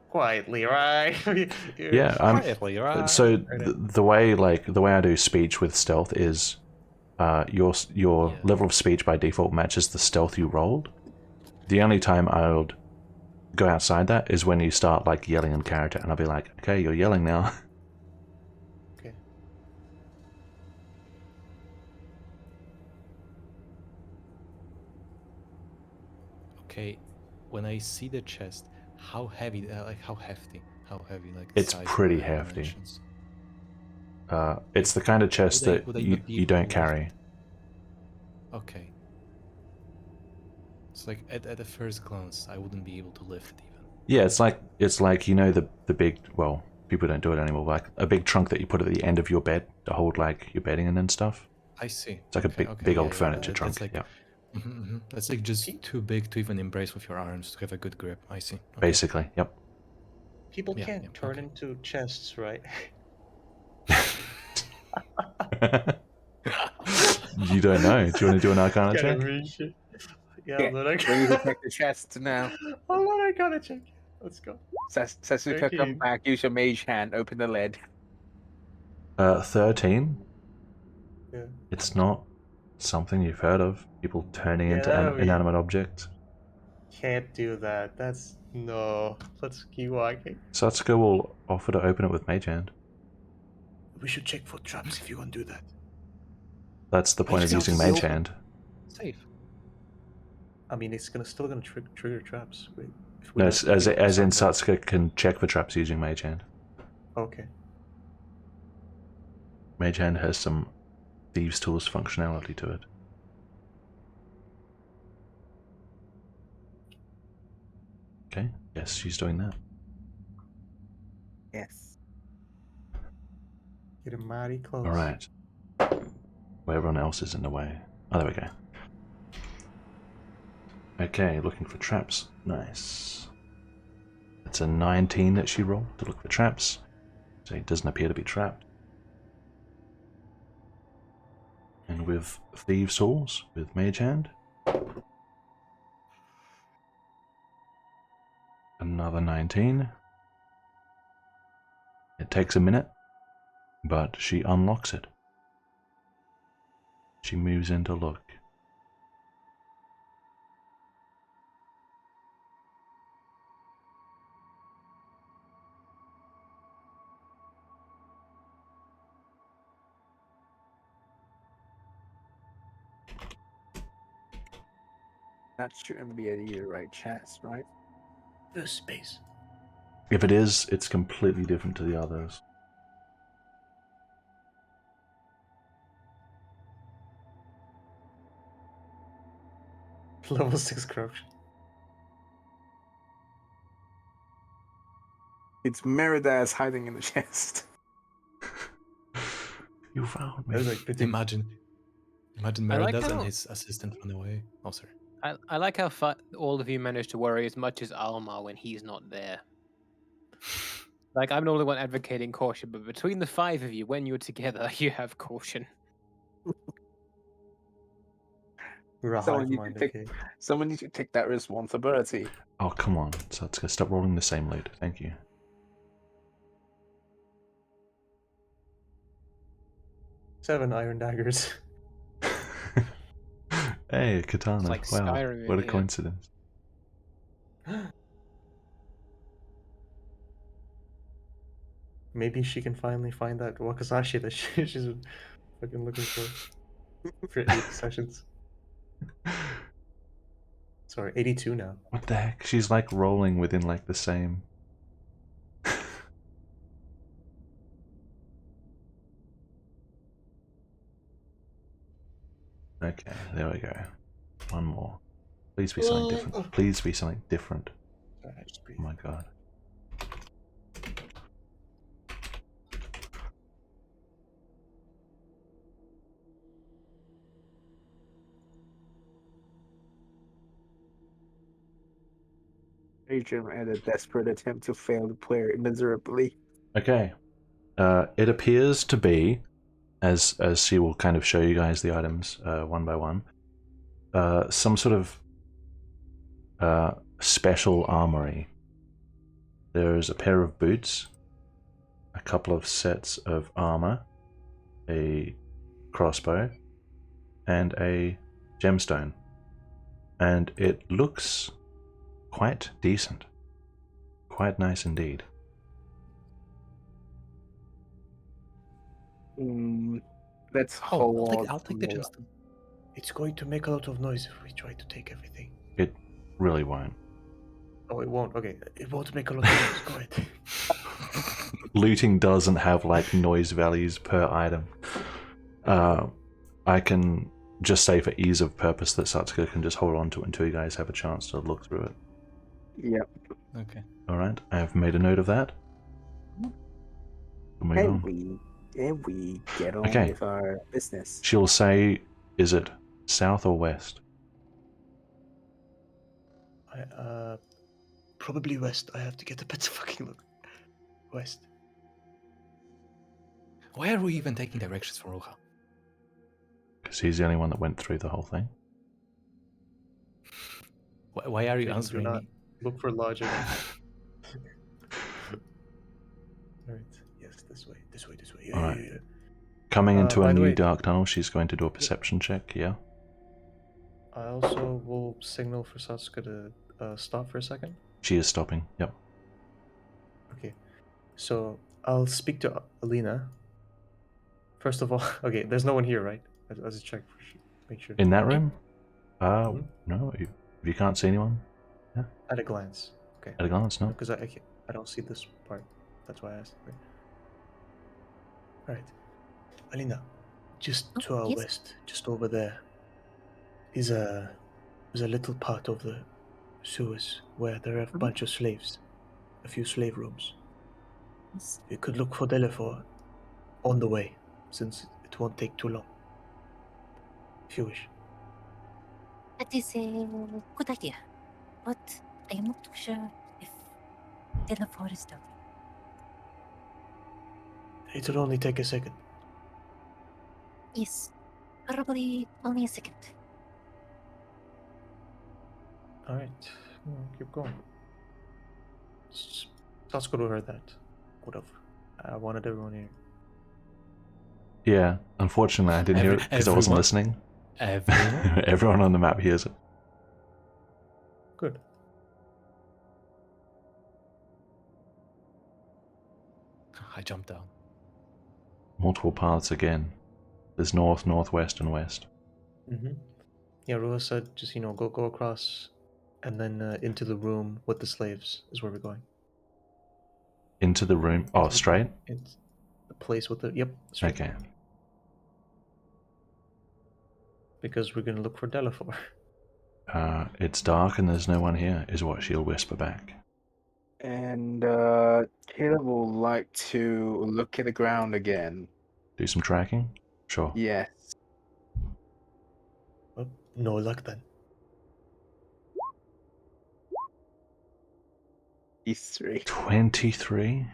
Quietly, right? Yeah, Quietly, right? so the way I do speech with stealth is your Yeah. level of speech by default matches the stealth you rolled. The only time I would go outside that is when you start like yelling in character, and I'll be like, okay, you're yelling now. Okay. Okay, when I see the chest, how heavy, like how hefty, like It's size, pretty hefty. dimensions? It's the kind of chest Would I- that would I you, not be you able to don't lift carry. it? Okay. It's like at the first glance, I wouldn't be able to lift it even. Yeah, it's like you know the big, well, people don't do it anymore, like a big trunk that you put at the end of your bed to hold like your bedding and stuff. I see. It's like a big yeah, old yeah, furniture that- trunk. That's like, Yeah, That's like just too big to even embrace with your arms to have a good grip. I see. Okay. basically. Yep. People Yeah, can't yeah, turn okay. into chests, right? You don't know. Do you want to do an Arcana Gotta check? reach it. Yeah, Yeah, but I we need to check the chest now. Oh, what I gotta check. Let's go. Sasuke, 13. come back. Use your mage hand. Open the lid. 13. Yeah. It's not something you've heard of. People turning into Yeah, we- inanimate objects. Can't do that. That's no. Let's keep walking. Satsuka will offer to open it with Mage Hand. We should check for traps if you want to do that. That's the point of Mage using Hand is Mage open. Hand. Safe. I mean, it's still gonna trigger traps. Wait, if No, don't it's, as trigger in something- Satsuka can check for traps using Mage Hand. Okay. Mage Hand has some Thieves' Tools functionality to it. Okay, yes, she's doing that. Yes. Get mighty close. Alright. Where everyone else is in the way. Oh, there we go. Okay, looking for traps. Nice. It's a 19 that she rolled to look for traps. So it doesn't appear to be trapped. And with Thieves' Tools, with Mage Hand. Another 19. It takes a minute, but she unlocks it. She moves in to look. That shouldn't be a right chest, right? There's space. If it is, it's completely different to the others. Level 6 corruption. It's Meridas hiding in the chest. You found That me. was like pretty. Imagine I like Meridas and how- his assistant run away. Oh, sorry. I like how all of you managed to worry as much as Alma when he's not there. Like, I'm the only one advocating caution, but between the 5 of you, when you're together, you have caution. We're a Someone hive needs mind, to take- okay? Someone needs to take that responsibility. Oh, come on. Satsuka, stop rolling the same loot. Thank you. 7 iron daggers. Hey, a katana. It's like Wow, Skyrim in what a here. coincidence. Maybe she can finally find that Wakasashi that she's been fucking looking for 8 sessions. Sorry, 82 now. What the heck? She's like rolling within like the same. Okay, there we go. One more. Please be something different. Please be something different. Sorry, I just breathe. Oh my god. Adrian made a desperate attempt to fail the player miserably. Okay. It appears to be, as she will kind of show you guys the items one by one, some sort of special armory. There's a pair of boots, a couple of sets of armor, a crossbow, and a gemstone. And it looks quite decent. Quite nice indeed. Let's Oh, hold. I'll take the gemstone. It's going to make a lot of noise if we try to take everything. It really won't. Oh, it won't. Okay, it won't make a lot of noise. Go ahead. Looting doesn't have like noise values per item. I can just say for ease of purpose that Satsuka can just hold on to it until you guys have a chance to look through it. Yep. Okay. Alright, I have made a note of that. We'll move on. And we get on Okay. with our business. She'll say, is it south or west? Probably west. I have to get a better fucking look. West. Why are we even taking directions from Ruha? Because he's the only one that went through the whole thing. Why are you Do answering not me? look for logic. Alright. Yes, this way. This way. This way. Yeah, Alright. yeah, yeah. Coming into by a the new way- dark tunnel, she's going to do a perception check, yeah? I also will signal for Satsuka to stop for a second. She is stopping, yep. Okay. So I'll speak to Alina. First of all, okay, there's no one here, right? I'll just check for sure. Make sure. In that room? Mhm. No, if you can't see anyone, At a glance. Okay. at a glance, no. Because I don't see this part. That's why I asked. Alright. Alina, just Oh, to our yes. west, just over there, is a little part of the sewers where there are a bunch of slaves. A few slave rooms. Yes. You could look for Delafor on the way, since it won't take too long. If you wish. That is a good idea, but I am not too sure if Delafor is down. It'll only take a second. Yes, probably only a second. Alright. Keep going. Satsuko heard that. Whatever. I wanted everyone here. Yeah, unfortunately, I didn't hear it because I wasn't listening. Everyone? Everyone on the map hears it. Good. I jumped down. Multiple paths again. There's north, northwest, and west. Mm-hmm. Yeah, Rua said just, go across and then into the room with the slaves is where we're going. Into the room. Oh, straight? It's the place with the... Yep, straight. Okay. Because we're going to look for Delafor. It's dark and there's no one here, is what she'll whisper back. And Caleb will like to look at the ground again. Do some tracking? Sure. Yes. Well, no luck then. He's 3. 23?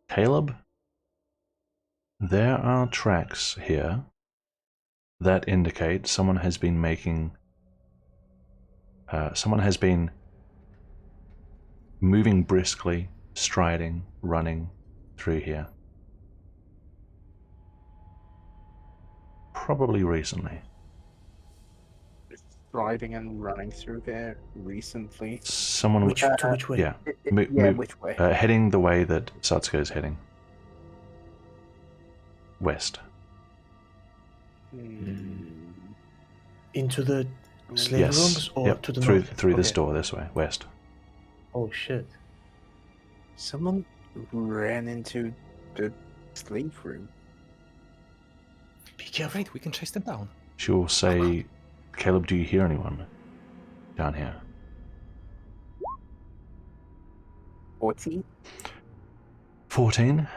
Caleb? There are tracks here that indicate someone has been making... someone has been moving briskly, striding, running through here. Probably recently. Striding and running through there recently. Someone... To which way? Yeah. Which way? Heading the way that Satsuko is heading. West. Into the slave Yes. rooms or Yep. to the through north? through this Okay. door this way, west. Oh shit. Someone ran into the slave room. Be careful. Great, we can chase them down. She will say, Caleb, do you hear anyone down here? 14? 14?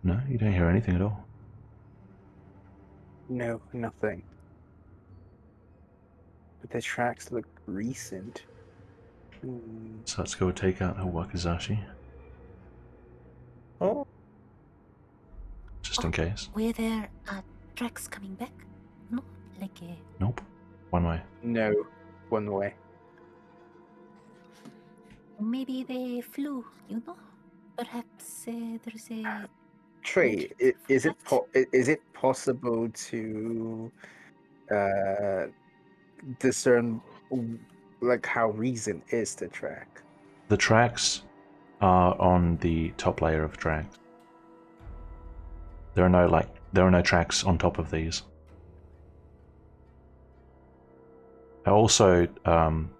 No, you don't hear anything at all. No, nothing. But the tracks look recent. Satsuko will take out her wakizashi, Oh. just in case. Were there tracks coming back? No, like Nope. One way. No, one way. maybe they flew. Perhaps there's a Trey, Magic is for is it possible to discern like how recent is the track? The tracks are on the top layer of tracks. There are no tracks on top of these. Also,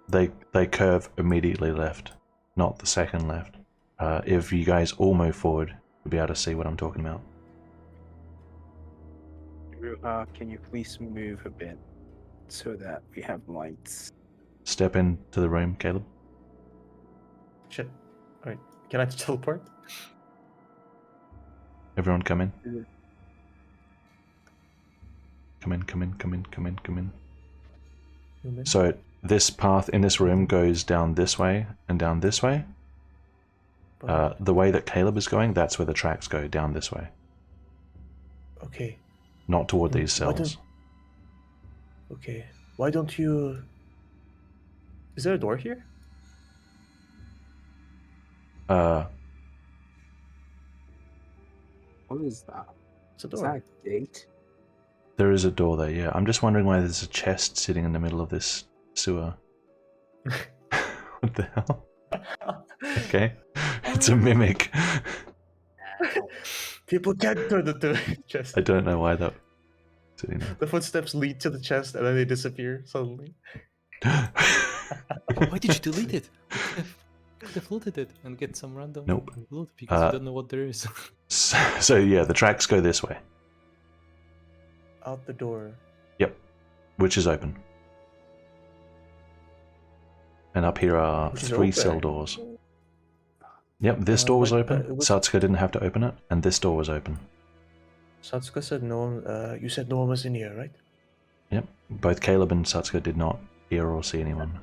they curve immediately left, not the second left. If you guys all move forward, you'll be able to see what I'm talking about. Can you please move a bit so that we have lights? Step into the room, Caleb. Shit. Alright. Can I teleport? Everyone come in. Mhm. Come in, come in, come in, come in, come in. Human? So this path in this room goes down this way and down this way. The way that Caleb is going, that's where the tracks go, down this way. Okay. Not toward these Why cells. Okay. Why don't you... Is there a door here? What is that? It's a Is door. that a gate? There is a door there, yeah. I'm just wondering why there's a chest sitting in the middle of this sewer. What the hell? Okay. It's a mimic. People can't turn the chest. I don't know why that... Sitting there. The footsteps lead to the chest and then they disappear suddenly. Why did you delete it? You could have looted it and get some random Nope. loot because you don't know what there is. So yeah, the tracks go this way. Out the door. Yep. Which is open. And up here are Which is 3 cell open. doors. Yep, this door was but, open. it was- Satsuko didn't have to open it, and this door was open. Satsuka said no one... you said no one was in here, right? Yep. Both Caleb and Satsuko did not hear or see anyone.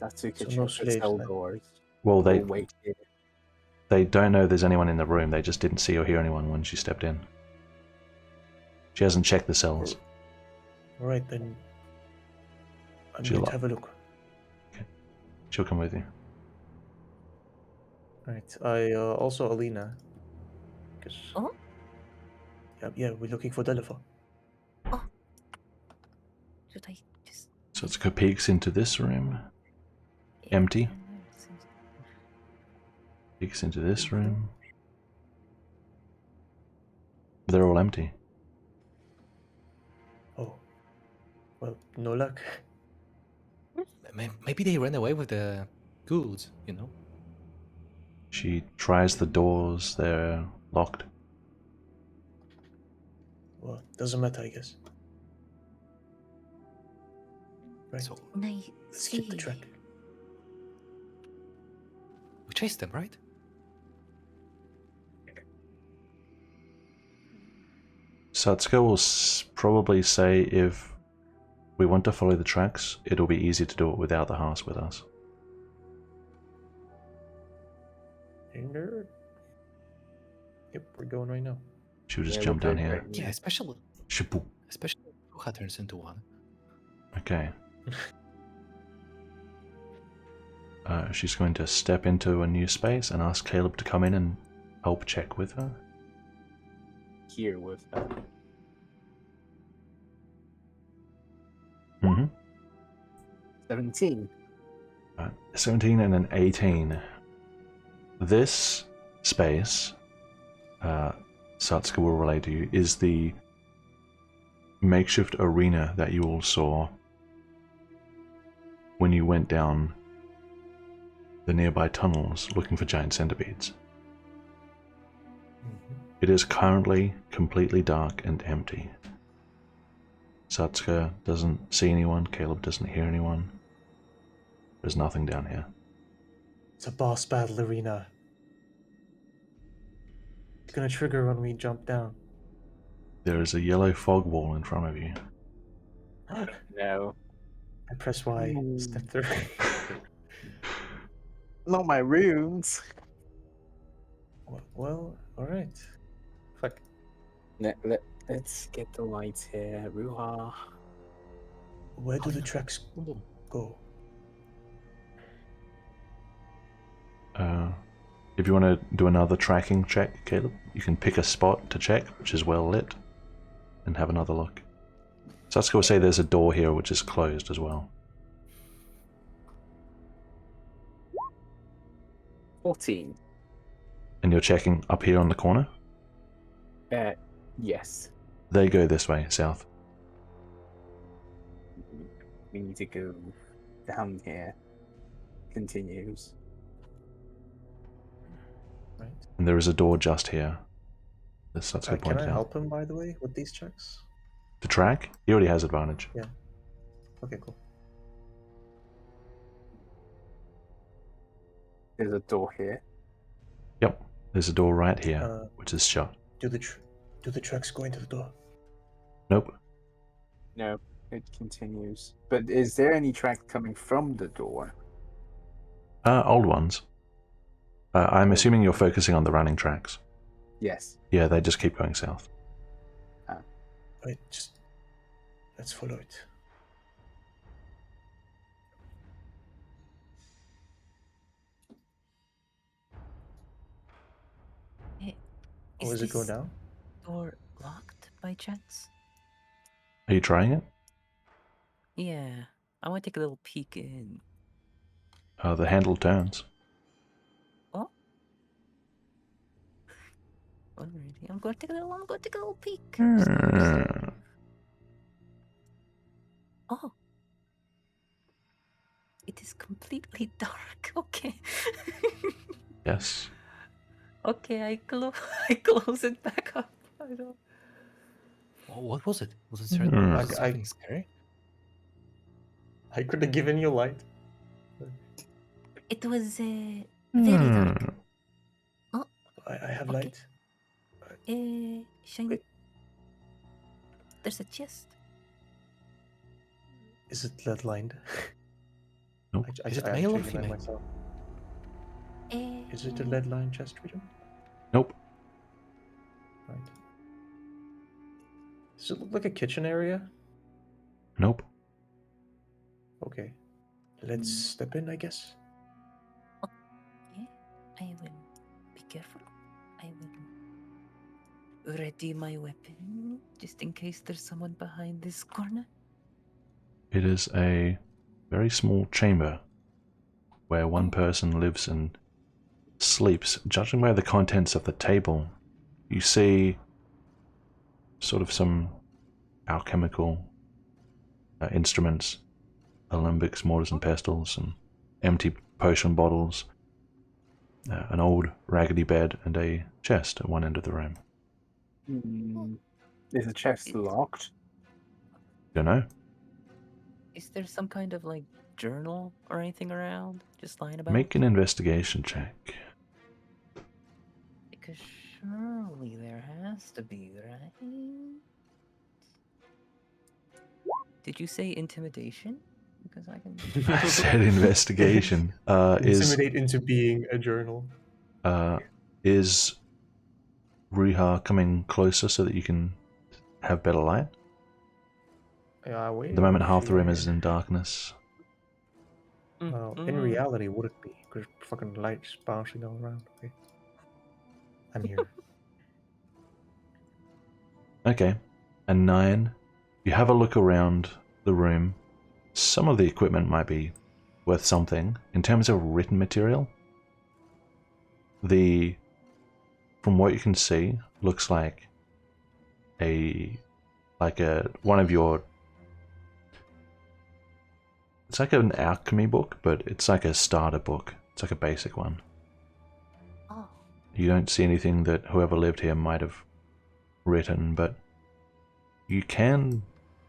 Satsuka So checked no the slaves cell then. doors. Well, Oh, they wait here. they don't know there's anyone in the room. They just didn't see or hear anyone when she stepped in. She hasn't checked the cells. Alright, then... I'm She'll going to have a look. She'll come with you. Alright, I also Alina. 'Cause- Oh? Yeah, we're looking for Delafor. Should I just... Satsuko peeks into this room. yeah, Empty. I know, it seems- Peeks into this room. They're all empty. Oh. Well, no luck. Maybe they ran away with the goods, you know? She tries the doors. They're locked. Well, doesn't matter, I guess. Right. So Can I Let's keep the see? track. we chased them, right? Satsuko will probably say if we want to follow the tracks, it'll be easy to do it without the house with us. Nerd. Yep, we're going right now. She'll just Yeah, jump we're down good here. right Yeah, now. especially Shaboop. Ruha turns into one. Okay. She's going to step into a new space and ask Caleb to come in and help check with her. Here with her. Mm-hmm. 17. 17 and an 18. This space, Satsuko will relay to you, is the makeshift arena that you all saw when you went down the nearby tunnels looking for giant centipedes. It is currently completely dark and empty. Satsuko doesn't see anyone, Caleb doesn't hear anyone. There's nothing down here. It's a boss battle arena. It's gonna trigger when we jump down. There is a yellow fog wall in front of you. No. I press Y, step through. Not my rooms. Well, alright. Fuck. Let's get the lights here. Ruha. Where do Oh, the yeah. tracks Boom, boom. go? If you want to do another tracking check, Caleb, you can pick a spot to check, which is well lit, and have another look. Satsuko will say there's a door here which is closed as well. 14. And you're checking up here on the corner? Yes. They go this way, south. We need to go down here. Continues. Right. And there is a door just here. This Satsuko Can pointed I out. help him, by the way, with these checks? To track, he already has advantage. Okay, cool. There's a door here. Yep, there's a door right here, which is shut. Do the tracks go into the door? Nope. No, it continues. But is there any track coming from the door? Old ones. I'm assuming you're focusing on the running tracks. Yes. Yeah, they just keep going south. Right, just let's follow it. Is Where does it go this now? door locked by chance? Are you trying it? Yeah, I want to take a little peek in. The handle turns. Oh, alrighty. I'm going to take a little peek. Oh, it is completely dark. Okay. Yes. Okay, I close it back up. I don't. Oh, what was it? Was it something scary? I could have given you light. It was very dark. I have Okay. light. Shine. Wait. There's a chest. Is it lead lined? Nope. Is it male or checking that female? myself. Is it a lead lined chest, Peter? Nope. Right. Does it look like a kitchen area? Nope. Okay. Let's step in, I guess. Yeah, I will be careful. I will ready my weapon just in case there's someone behind this corner? It is a very small chamber where one person lives and sleeps. Judging by the contents of the table, you see sort of some alchemical instruments, alembics, mortars and pestles, and empty potion bottles, an old raggedy bed, and a chest at one end of the room. Is the chest locked? Don't know. Is there some kind of like journal or anything around just lying about? Make an investigation check. Because surely there has to be, right? Did you say intimidation? Because I can. I said investigation. Intimidate into being a journal. Is Riiga coming closer so that you can have better light? Yeah, wait. At the moment, half the room is in darkness. Well, in reality, would it be? Because fucking lights bouncing all around. Okay. I'm here. Okay. A 9. You have a look around the room. Some of the equipment might be worth something. In terms of written material, from what you can see, looks like one of your. It's like an alchemy book, but it's like a starter book. It's like a basic one. Oh, You don't see anything that whoever lived here might have written, but you can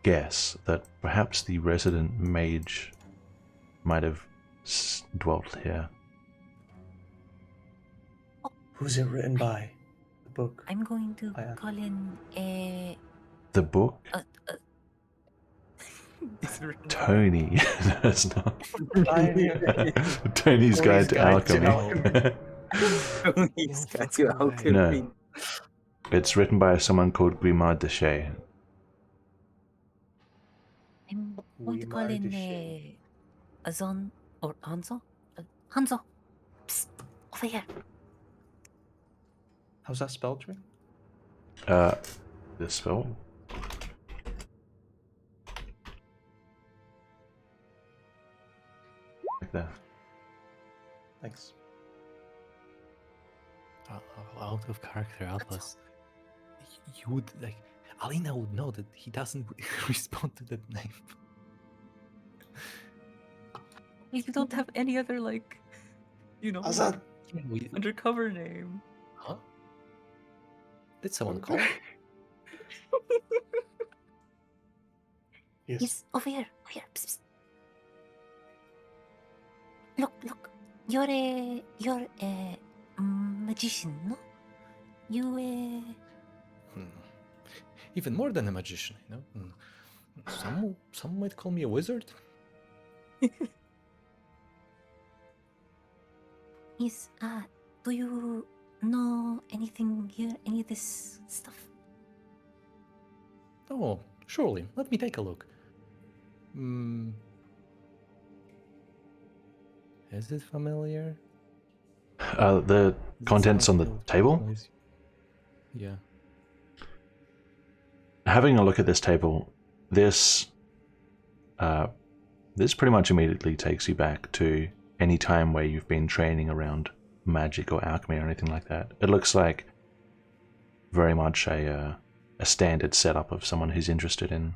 guess that perhaps the resident mage might have dwelt here. Who's it written by? The book. I'm going to I am. call in a. The book? Tony. That's not. Tony's Guide to Alchemy. He's got to alchemy. No. It's written by someone called Grimard de Shea. I'm going to call Guimard de in Shea. a Azon or Hanzo. Hanzo, psst, over here. How's that spelled, Trey? The spell? Like that. Thanks. Out of character, Alphas. You would like. Alina would know that he doesn't respond to that name. You don't have any other like, Azad! undercover name. Huh? Did someone call? Yes. Yes, over here. Psst, psst. Look. You're a magician, no? You Even more than a magician, you know. Some might call me a wizard. Yes. Do you know anything here? Any of this stuff? Oh, surely. Let me take a look. Is it familiar? The contents on the table? Yeah. Having a look at this table, this pretty much immediately takes you back to any time where you've been training around magic or alchemy or anything like that. It looks like very much a standard setup of someone who's interested in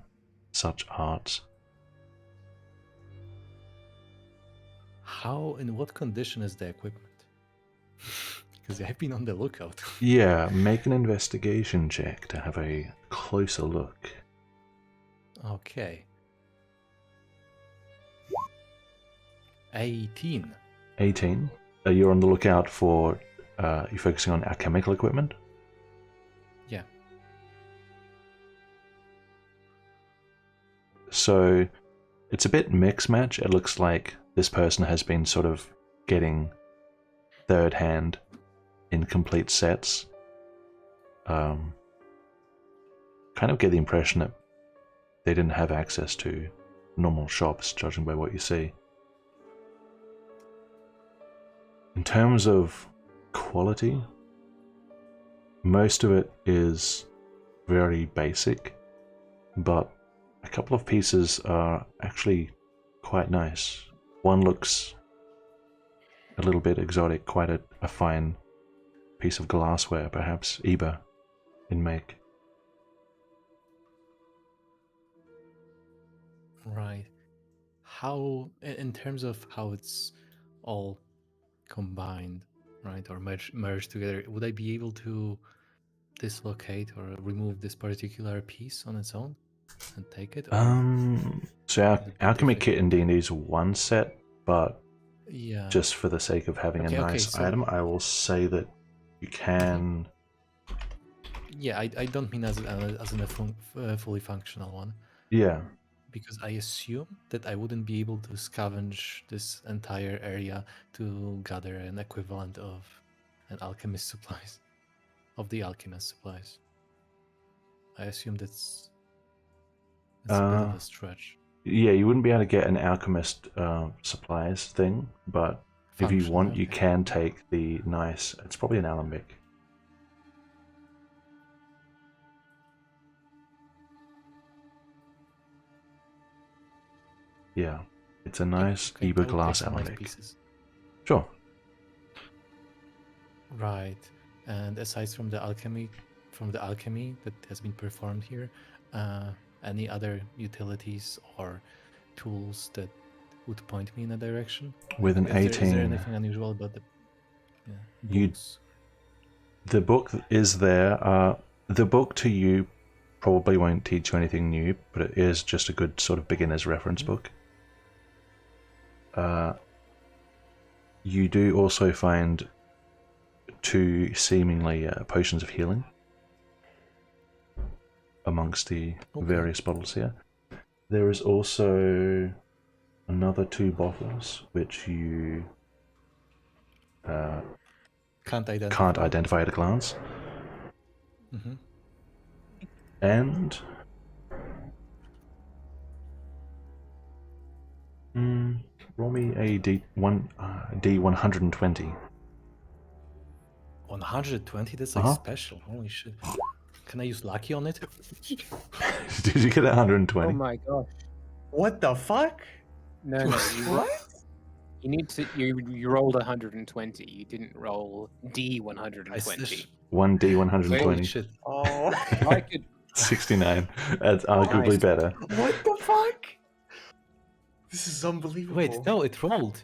such arts. How, in what condition is the equipment? Because I've been on the lookout. Yeah, make an investigation check to have a closer look. Okay. 18. 18. You're on the lookout for, you're focusing on alchemical equipment? Yeah. So it's a bit mix match. It looks like this person has been sort of getting third hand incomplete sets. Kind of get the impression that they didn't have access to normal shops, judging by what you see. In terms of quality, most of it is very basic, but a couple of pieces are actually quite nice. One looks a little bit exotic, quite a fine piece of glassware, perhaps Iba in make. Right. How, in terms of how it's all combined, right, or merged together, would I be able to dislocate or remove this particular piece on its own and take it? Or So our would it be alchemy kit in difficult? D&D is one set, but Yeah. just for the sake of having a Okay, nice so item, I will say that you can. yeah, I don't mean as in a fully functional one, Yeah. because I assume that I wouldn't be able to scavenge this entire area to gather an equivalent of an alchemist supplies, of the alchemist supplies. I assume that's a bit of a stretch. Yeah, you wouldn't be able to get an alchemist supplies thing, but if you Function, want, you okay. can take the nice. It's probably an alembic. Yeah, it's a nice Okay, I Iba will take glass some nice alembic. pieces. Sure. Right. And aside from the alchemy that has been performed here, any other utilities or tools that would point me in a direction? With an Is there 18, anything unusual about the you books? the book is there. The book to you probably won't teach you anything new, but it is just a good sort of beginner's reference book. You do also find two seemingly potions of healing amongst the various bottles here. There is also another 2 bottles which you Can't identify. can't identify at a glance. Mm-hmm. And roll me a D120. 120? That's like special. Holy shit. Can I use lucky on it? Did you get 120? Oh my gosh. What the fuck? No, you need to. You rolled 120. You didn't roll D120. 1 D120. Holy shit. Oh. I could. 69. That's arguably Nice. better. What the fuck? This is unbelievable. Wait, no, it rolled.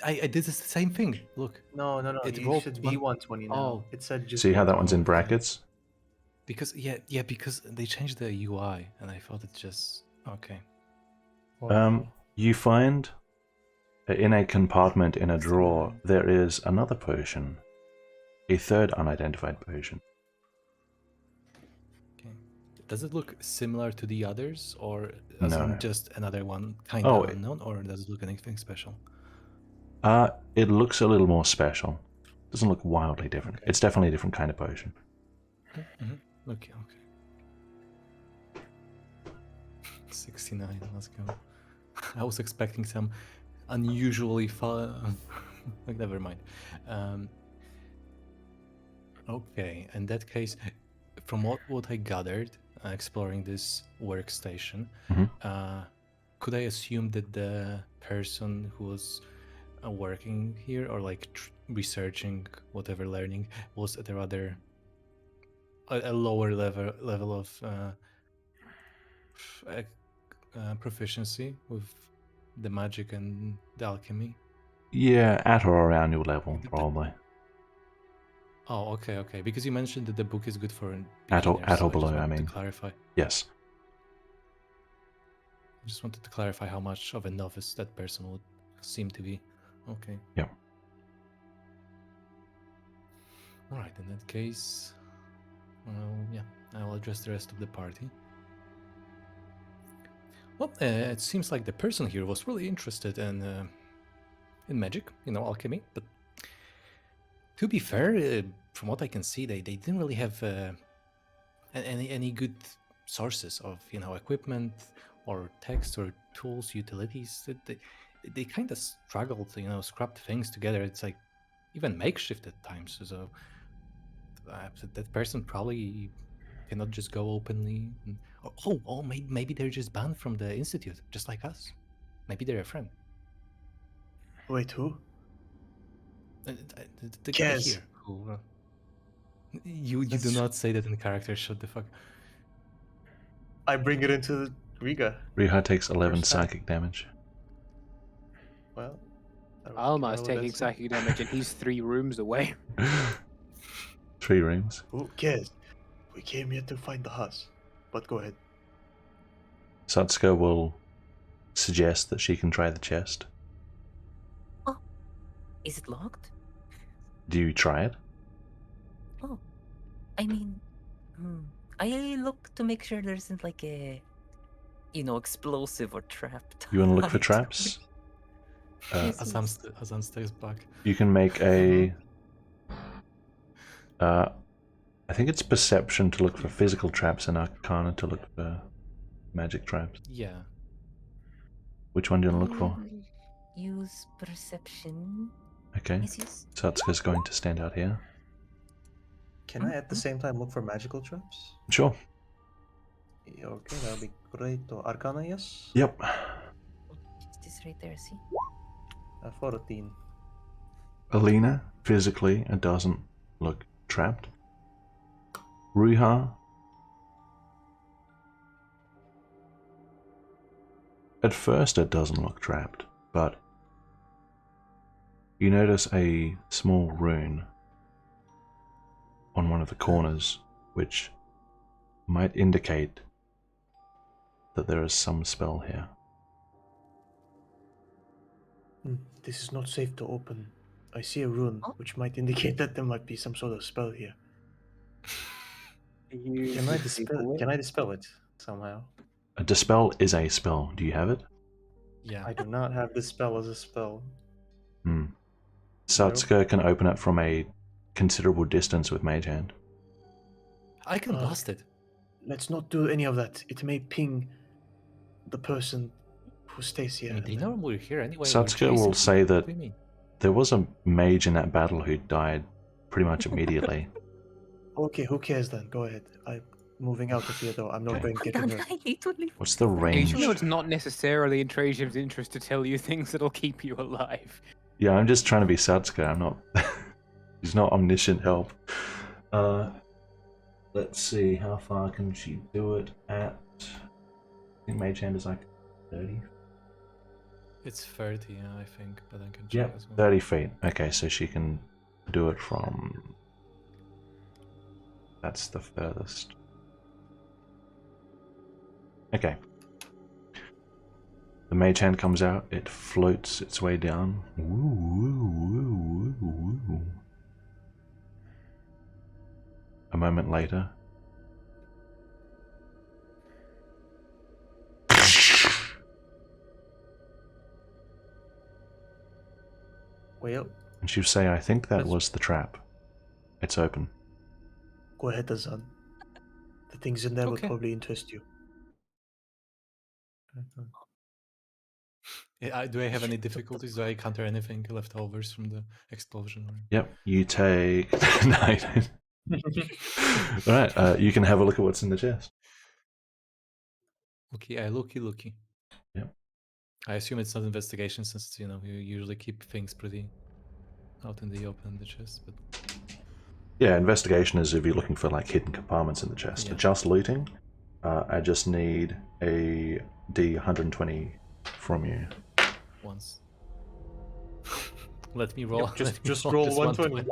I did the same thing. Look. No. It You rolled should one- be 120 now. Oh. It said just. See how that one's in okay. brackets? Because because they changed the UI and I thought it just okay. You find in a compartment in a drawer there is another potion, a third unidentified potion. Okay. Does it look similar to the others, or No. just another one kind Oh, of unknown, or does it look anything special? It looks a little more special. Doesn't look wildly different. Okay. It's definitely a different kind of potion. Mm-hmm. Okay. 69. Let's go. I was expecting some unusually fun. Like, never mind. Okay. In that case, from what I gathered, exploring this workstation, could I assume that the person who was working here or like researching whatever learning was at a rather a lower level of proficiency with the magic and the alchemy? Yeah, at or around your level, probably. Oh, okay. Because you mentioned that the book is good for At or beginners, so below, just I wanted mean. to clarify. Yes. I just wanted to clarify how much of a novice that person would seem to be. Okay. Yeah. All right. In that case, I'll address the rest of the party. Well, it seems like the person here was really interested in magic, alchemy. But to be fair, from what I can see, they didn't really have any good sources of equipment or text or tools, utilities. They kind of struggled to scrap things together. It's like even makeshift at times. So that person probably cannot just go openly. Maybe they're just banned from the institute, just like us. Maybe they're a friend. Wait, who? The guy Kez. here who. You do That's- not say that in character. Shut the fuck. I bring it into Riiga. Riiga takes 11 First time. psychic damage. Well, Alma's taking psychic damage and he's 3 rooms away. 3 rooms. Who cares? We came here to find the house. But go ahead. Satsuka will suggest that she can try the chest. Is it locked? Do you try it? Oh, I mean, I look to make sure there isn't like a, explosive or trap. You want to look for tied. traps? Yes, Azan stays back. You can make a... I think it's perception to look for physical traps and arcana to look for magic traps. Yeah. Which one do you want to look for? Use perception. Okay, Yes. Satsuka's going to stand out here. Can I at the same time look for magical traps? Sure. Yeah, okay, that'll be great. Arcana, yes? Yep. Is this right there? See? 14. Alina, physically, it doesn't look trapped. Riiga, at first it doesn't look trapped, but you notice a small rune on one of the corners, which might indicate that there is some spell here. This is not safe to open. I see a rune, Oh. which might indicate that there might be some sort of spell here. Can I dispel it somehow? A dispel is a spell. Do you have it? Yeah. I do not have dispel as a spell. Satsuka can open it from a considerable distance with Mage Hand. I can blast it. Let's not do any of that. It may ping the person who stays here. I mean, they and know then- we're here anyway. Satsuka will say that What do you mean? there was a mage in that battle who died pretty much immediately. Okay, who cares then? Go ahead. I'm moving out of here though. I'm not going to get in here. What's the You range? know it's not necessarily in Trajan's interest to tell you things that'll keep you alive. Yeah, I'm just trying to be Satsuka. I'm not. He's not omniscient help. Let's see, how far can she do it at? I think Mage Hand is like 30. It's 30, yeah, I think, but I can check Yep, as well. 30 feet. Okay, so she can do it from. That's the furthest. Okay. The Mage Hand comes out, it floats its way down. Woo, woo, woo, woo, woo. A moment later. Well, And she'll say, I think that That's- was the trap. It's open. go ahead, Azan. The things in there will Okay. probably interest you. Do I have any difficulties? Do I encounter anything leftovers from the explosion? Or... Yep, you take. No, you don't. Alright, you can have a look at what's in the chest. Looky. Yep. I assume it's not investigation since, you usually keep things pretty out in the open in the chest, but... Yeah, investigation is if you're looking for like hidden compartments in the chest. Yeah. Just looting, I just need a D120 from you. Once. Let me roll. Yep, just- let me just roll this 120.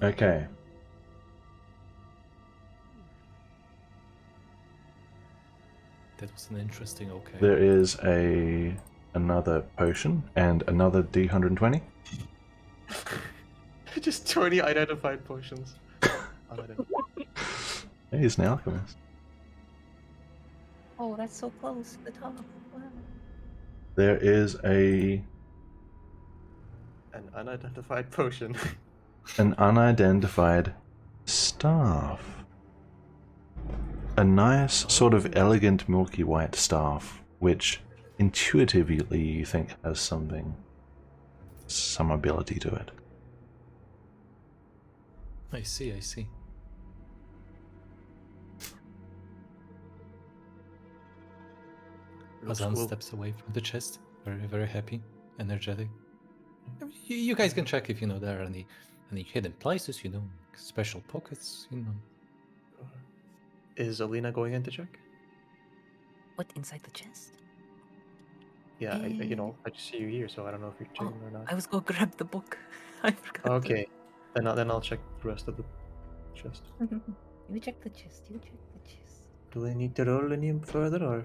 Okay. That was an interesting okay. There is another potion and another D120. Just 20 identified potions. Hey, he's an alchemist. Oh, that's so close to the top. Wow. There is An unidentified potion. an unidentified staff. A nice, sort of elegant, milky white staff, which intuitively you think has something some ability to it. I see, I see. Looks Hazan cool. steps away from the chest, very, very happy, energetic. You guys can check if there are any hidden places, special pockets, Is Alina going in to check? What, inside the chest? Yeah, Eh. I just see you here, so I don't know if you're Oh, checking or not. I was gonna grab the book. I forgot. Okay, then I'll check the rest of the chest. You check the chest. You check the chest. Do I need to roll any further, or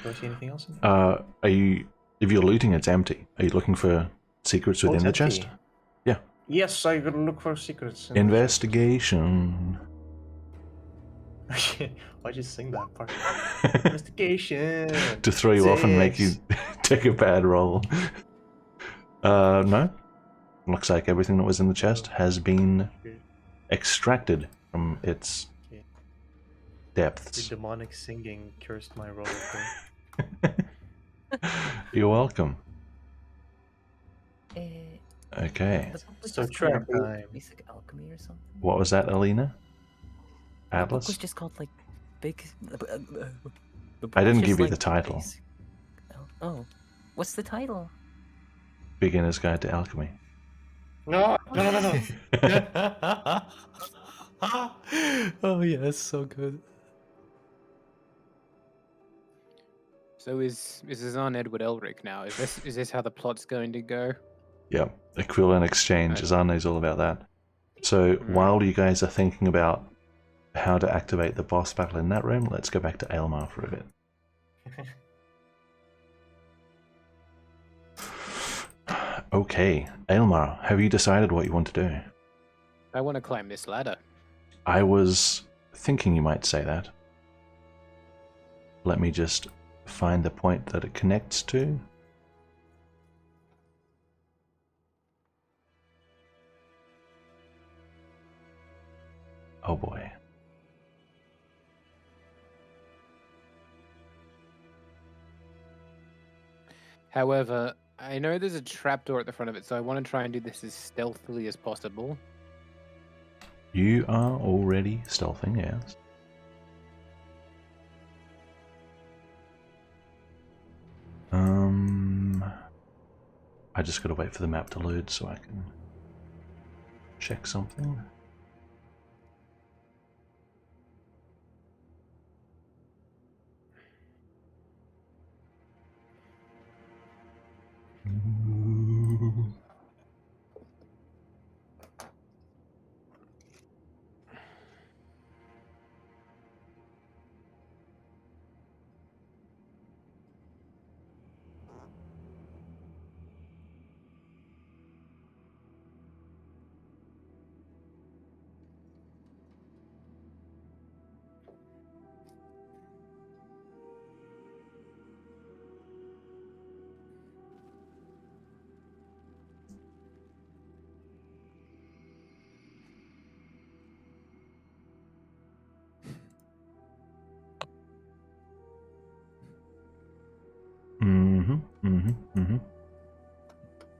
do I see anything else in there? Are you? If you're looting, it's empty. Are you looking for secrets Oh, within it's the chest? empty. Yeah. Yes, I gotta look for secrets. In the Investigation. chest. Why'd you sing that part? Investigation. To throw you off and make you 6. take a bad roll. No. Looks like everything that was in the chest has been extracted from its Okay. Your depths. demonic singing cursed my roll. You're welcome. Okay. The book was So just trap called time. Basic Alchemy or something. What was that, Alina? The book Atlas? was just called like big. The book I was didn't just, give you like, the title. basic- Oh, what's the title? Beginner's Guide to Alchemy. No. Oh yes, so good. So is Azan Edward Elric now? Is this how the plot's going to go? Yep. Equivalent exchange. Okay. Azan knows all about that. So while you guys are thinking about how to activate the boss battle in that room, let's go back to Aelmar for a bit. Okay, Aelmar, have you decided what you want to do? I want to climb this ladder. I was thinking you might say that. Let me just find the point that it connects to. Oh boy. However, I know there's a trapdoor at the front of it, so I want to try and do this as stealthily as possible. You are already stealthing, yes. I just gotta wait for the map to load so I can check something.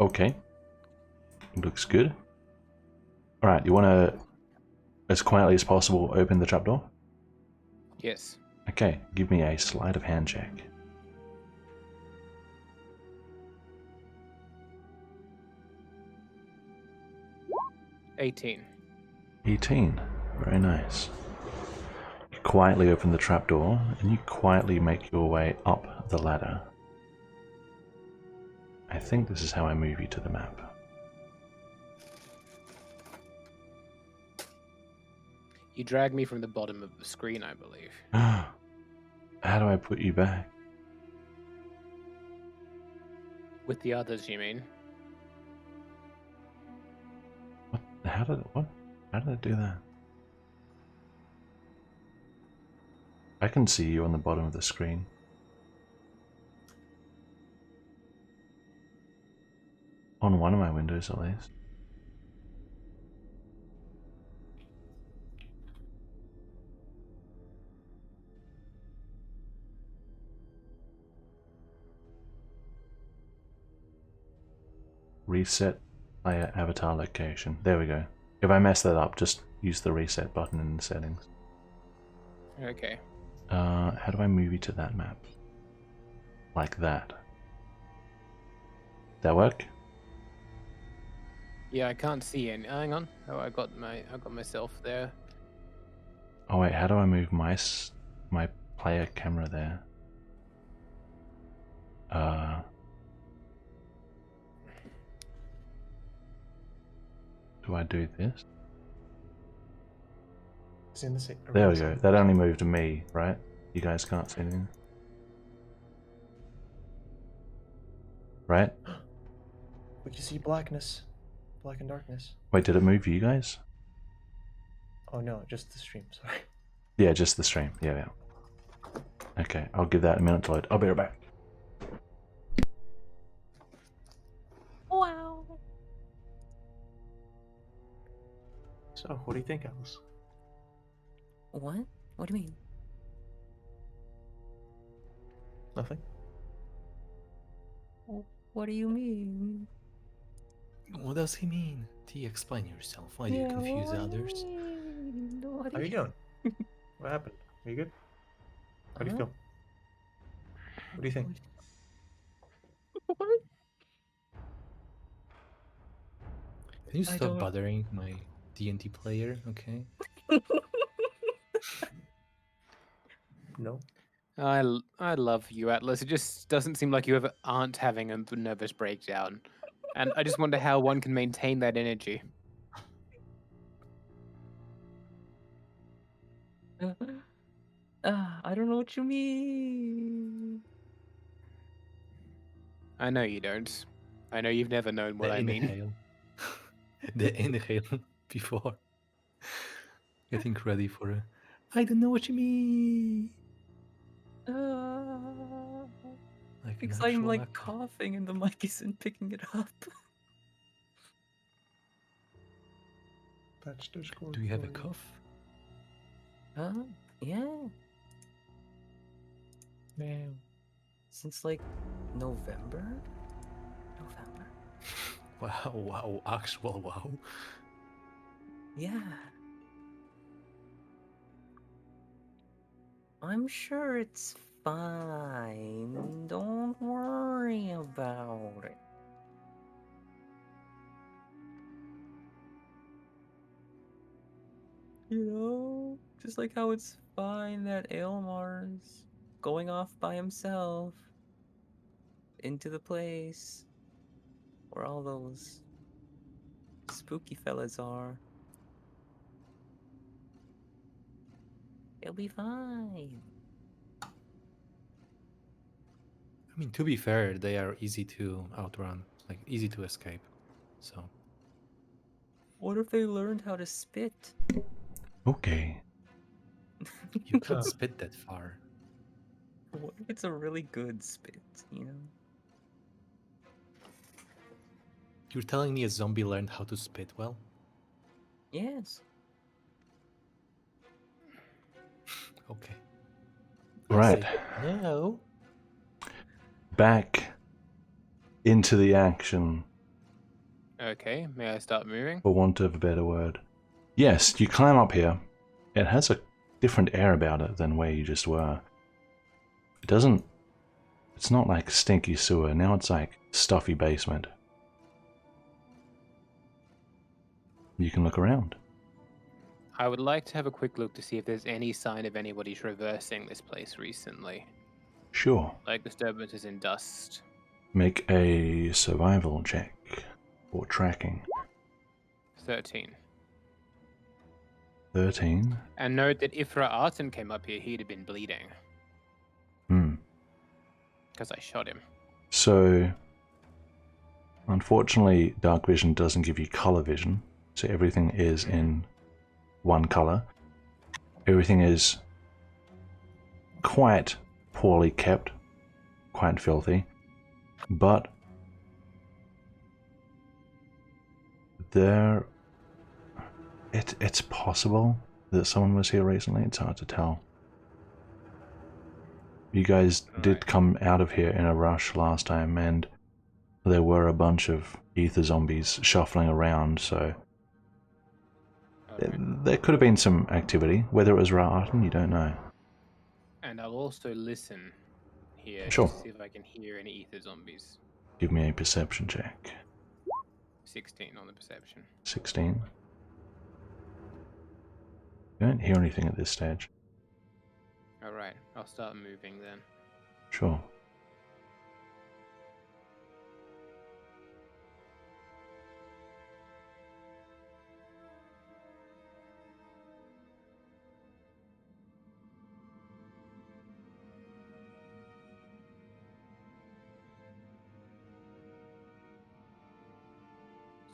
Okay. Looks good. Alright, you want to, as quietly as possible, open the trapdoor? Yes. Okay, give me a sleight of hand check. $18. 18. Very nice. You quietly open the trapdoor, and you quietly make your way up the ladder. I think this is how I move you to the map. You drag me from the bottom of the screen, I believe. How do I put you back? With the others, you mean? How did I do that? I can see you on the bottom of the screen. On one of my windows, at least. reset player avatar location. There we go. If I mess that up, just use the reset button in the settings. Okay. How do I move you to that map? Like that. That work? Yeah, I can't see any. Hang on. Oh, I got myself there. Oh wait, how do I move my player camera there? Do I do this? It's in the same. There we go. That only moved me, right? You guys can't see anything. Right? We can see blackness, black and darkness. Wait, did it move you guys? Oh no, just the stream. Sorry. Yeah, just the stream. Yeah. Okay, I'll give that a minute to load. I'll be right back. Wow. So, what do you think, Alice? What? What do you mean? Nothing. What do you mean? What does he mean? T, explain yourself. Why do you confuse others? How are you doing? What happened? Are you good? How do you feel? What do you think? Can you I stop don't- bothering my D&D player, okay? No. I love you, Atlas. It just doesn't seem like you ever aren't having a nervous breakdown, and I just wonder how one can maintain that energy. I don't know what you mean. I know you don't. I know you've never known what The I mean. inhale. The inhale before getting ready for a... I don't know what you mean. Like an Because I'm actual like actor. coughing and the mic isn't picking it up. That's Discord. Do you have a for you. cough? Yeah. No. Since like November? November. Wow, actual wow. Yeah. I'm sure it's fine. Don't worry about it. You know, just like how it's fine that Aylmar's going off by himself into the place where all those spooky fellas are. He'll be fine. I mean, to be fair, they are easy to outrun, like easy to escape. So, What if they learned how to spit? Okay. you can't spit that far. What if it's a really good spit, you know? You're telling me a zombie learned how to spit well? Yes. Okay. Right. No. Back into the action, Okay, may I start moving? for want of a better word. Yes, you climb up here. It has a different air about it than where you just were. It doesn't... It's not like stinky sewer. Now it's like stuffy basement. You can look around. I would like to have a quick look to see if there's any sign of anybody traversing this place recently, Sure. like disturbances in dust. Make a survival check. Or tracking. 13. 13. And note that if Ra'atan came up here, he'd have been bleeding. Hmm. Because I shot him. So, unfortunately, dark vision doesn't give you color vision, so everything is in one color. Everything is quite poorly kept, quite filthy, but it's possible that someone was here recently. It's hard to tell. You guys did come out of here in a rush last time, and there were a bunch of ether zombies shuffling around, so Alright. there could have been some activity. Whether it was Ra'atan, you don't know. And I'll also listen here Sure. just to see if I can hear any ether zombies. Give me a perception check. 16 on the perception. 16. You don't hear anything at this stage. Alright, I'll start moving then. Sure.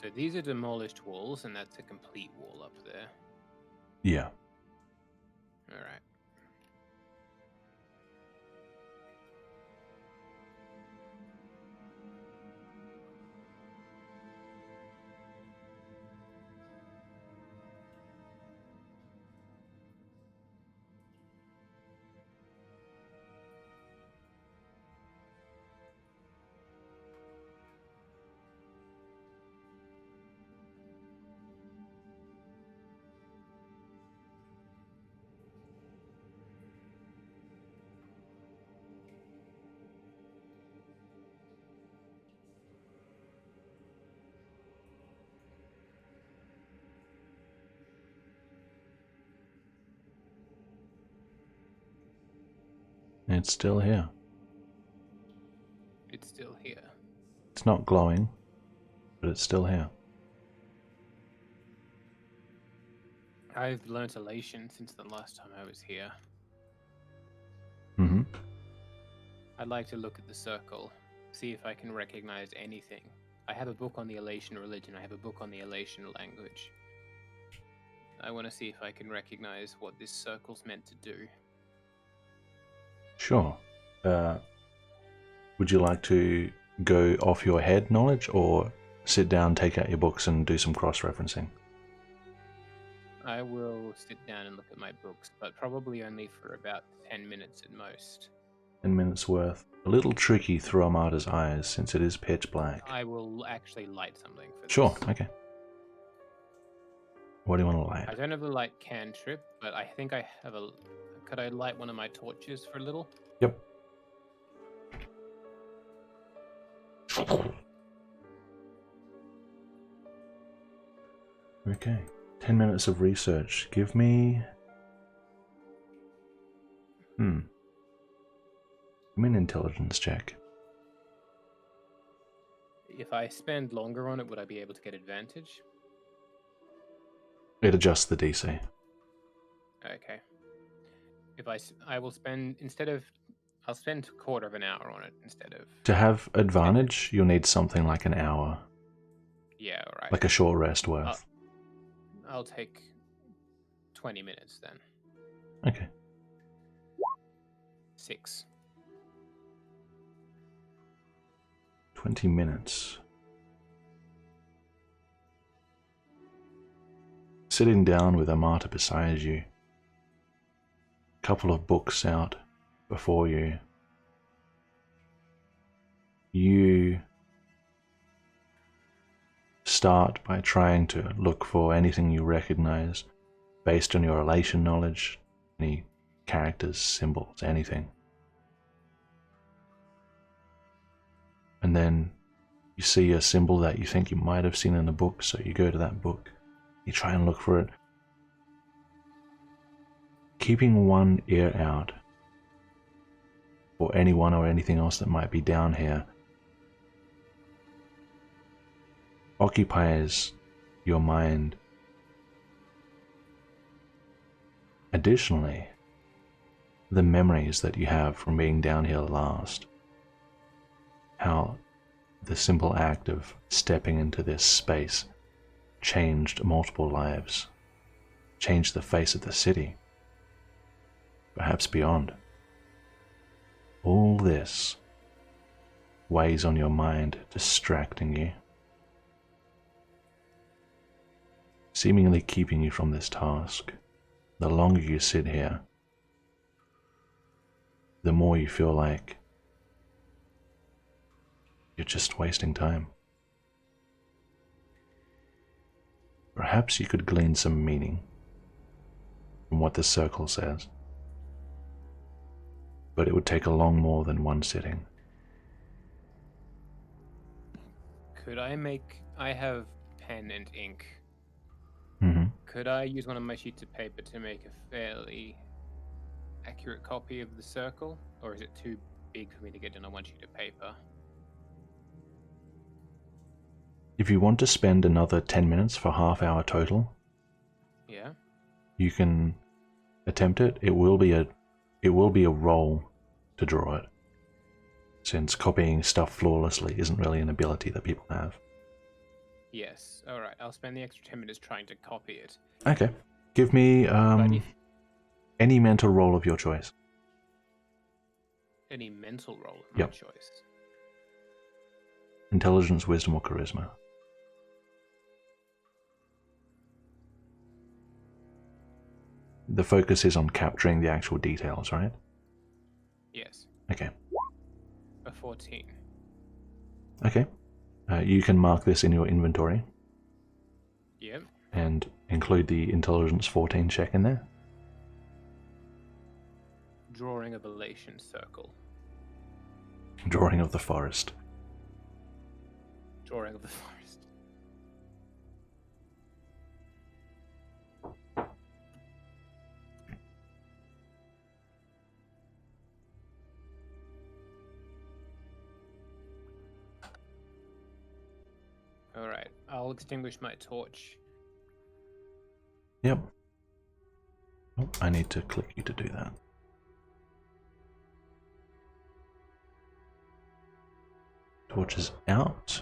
So these are demolished walls, and that's a complete wall up there. Yeah. Alright. It's still here. It's still here. It's not glowing, but it's still here. I've learnt elation since the last time I was here. Mm-hmm. I'd like to look at the circle, see if I can recognize anything. I have a book on the elation religion, I have a book on the elation language. I want to see if I can recognize what this circle's meant to do. Sure. Would you like to go off your head knowledge, or sit down, take out your books, and do some cross-referencing? I will sit down and look at my books, but probably only for about 10 minutes at most. 10 minutes worth. A little tricky through Armada's eyes, since it is pitch black. I will actually light something for Sure, this. okay. What do you want to light? I don't have the light cantrip, but I think I have a... Could I light one of my torches for a little? Yep. Okay. 10 minutes of research. Give me... Give me an intelligence check. If I spend longer on it, would I be able to get advantage? It adjusts the DC. Okay. I will spend, I'll spend a quarter of an hour on it instead of... To have advantage, you'll need something like an hour. Yeah, alright. Like a short rest worth. I'll take 20 minutes then. Okay. 6. 20 minutes. Sitting down with Amata beside you. Couple of books out before you. You start by trying to look for anything you recognize based on your relation knowledge, any characters, symbols, anything. And then you see a symbol that you think you might have seen in a book, so you go to that book. You try and look for it. Keeping one ear out for anyone or anything else that might be down here occupies your mind. Additionally, the memories that you have from being down here last. How the simple act of stepping into this space changed multiple lives, changed the face of the city, perhaps beyond. All this weighs on your mind, distracting you, seemingly keeping you from this task. The longer you sit here, the more you feel like you're just wasting time. perhaps you could glean some meaning from what the circle says. But it would take a long more than one sitting. Could I make... I have pen and ink. Mm-hmm. Could I use one of my sheets of paper to make a fairly accurate copy of the circle? Or is it too big for me to get done on one sheet of paper? If you want to spend another 10 minutes for half hour total, Yeah? you can attempt it. It will be a roll to draw it, since copying stuff flawlessly isn't really an ability that people have. Yes. Alright, I'll spend the extra 10 minutes trying to copy it. Okay. Give me But if any mental roll of your choice. any mental roll of my Yep. choice. Intelligence, wisdom, or charisma. The focus is on capturing the actual details, right? Yes. Okay. A 14. Okay. You can mark this in your inventory Yep. and include the intelligence 14 check in there. Drawing of elation circle. Drawing of the forest. Drawing of the forest. Alright, I'll extinguish my torch. Yep. Oh, I need to click you to do that. Torch is out.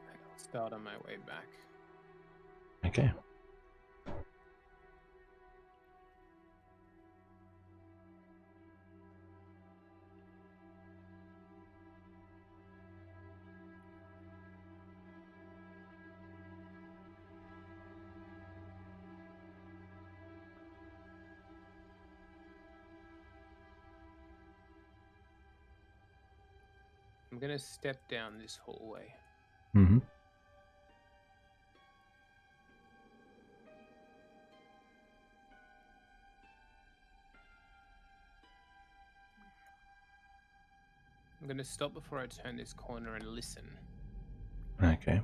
And I'll start on my way back. Okay. I'm gonna step down this hallway. Mm-hmm. I'm gonna stop before I turn this corner and listen. Okay.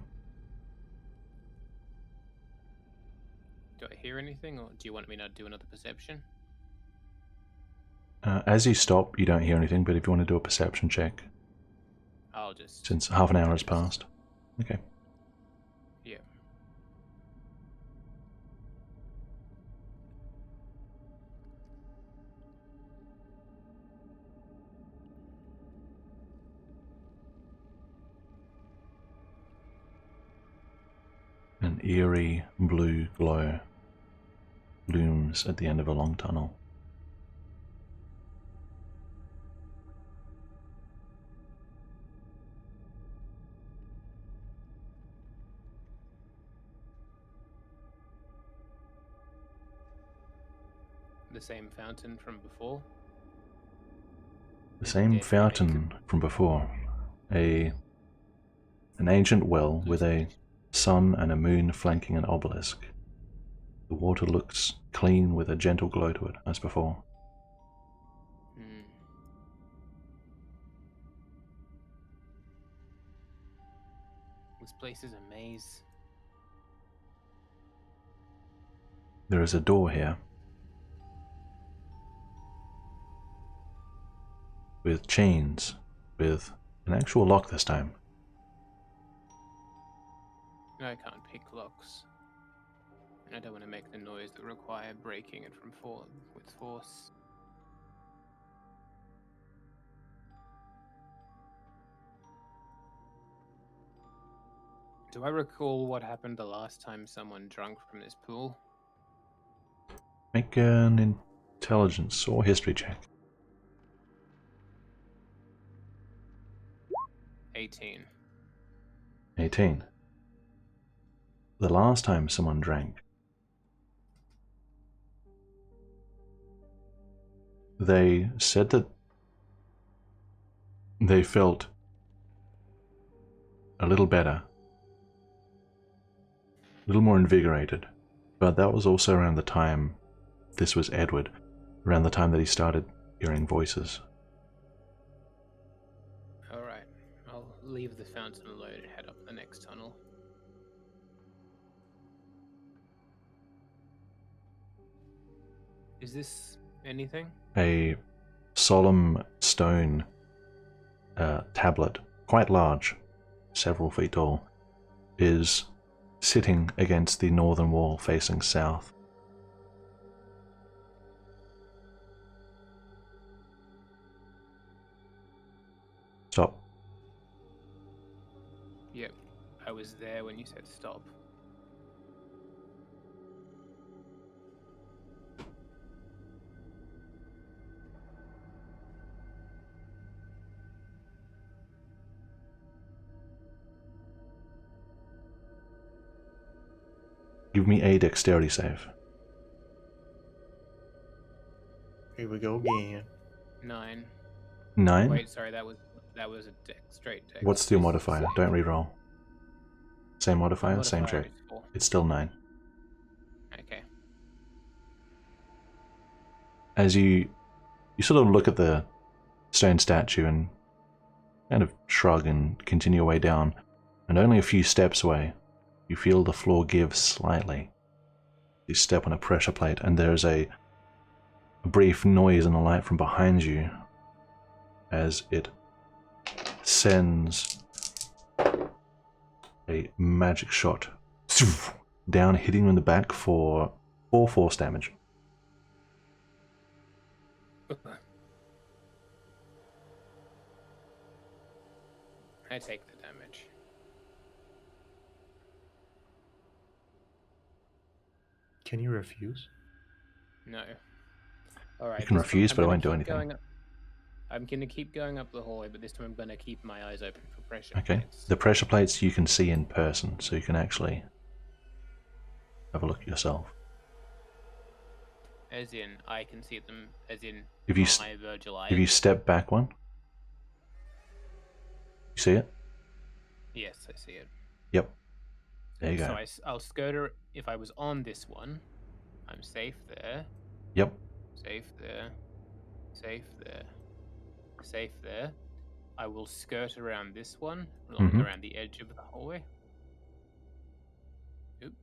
Do I hear anything, or do you want me to do another perception? As you stop, you don't hear anything, but if you want to do a perception check, I'll just... since half an hour has passed. Okay. Yeah. An eerie blue glow looms at the end of a long tunnel. The same fountain from before? The same Dead fountain from before. An ancient well with a sun and a moon flanking an obelisk. The water looks clean with a gentle glow to it, as before. Hmm. This place is a maze. There is a door here. With chains, with an actual lock this time. I can't pick locks. And I don't want to make the noise that require breaking it from with force. Do I recall what happened the last time someone drank from this pool? Make an intelligence or history check. 18. 18. The last time someone drank, they said that they felt a little better little more invigorated. But that was also around the time, this was Edward, around the time that he started hearing voices. Alright, I'll leave the fountain alone and head up the next tunnel. Is this anything? A solemn stone tablet, quite large, several feet tall, is sitting against the northern wall facing south. Stop. Yep, I was there when you said stop. Give me a dexterity save. Here we go again. 9. 9? Wait, sorry, that was a straight dex. What's your This is modifier? save. Don't reroll. Same modifier, same Modifier check. is 4. It's still 9. Okay. As you sort of look at the stone statue and kind of shrug and continue your way down, and only a few steps away, you feel the floor give slightly. You step on a pressure plate, and there's a brief noise in the light from behind you as it sends a magic shot down, hitting you in the back for 4 force damage. I take the damage. Can you refuse? No. Alright. You can refuse, but it won't do anything. I'm gonna keep going up the hallway, but this time I'm gonna keep my eyes open for pressure. Okay. plates. The pressure plates you can see in person, so you can actually have a look yourself. As in, I can see them. As in, If you my Virgil eye. if you step back one, you see it? Yes, I see it. Yep. There you go. So I'll skirt her. If I was on this one, I'm safe there. Yep. Safe there. Safe there. Safe there. I will skirt around this one, around the edge of the hallway. Oop.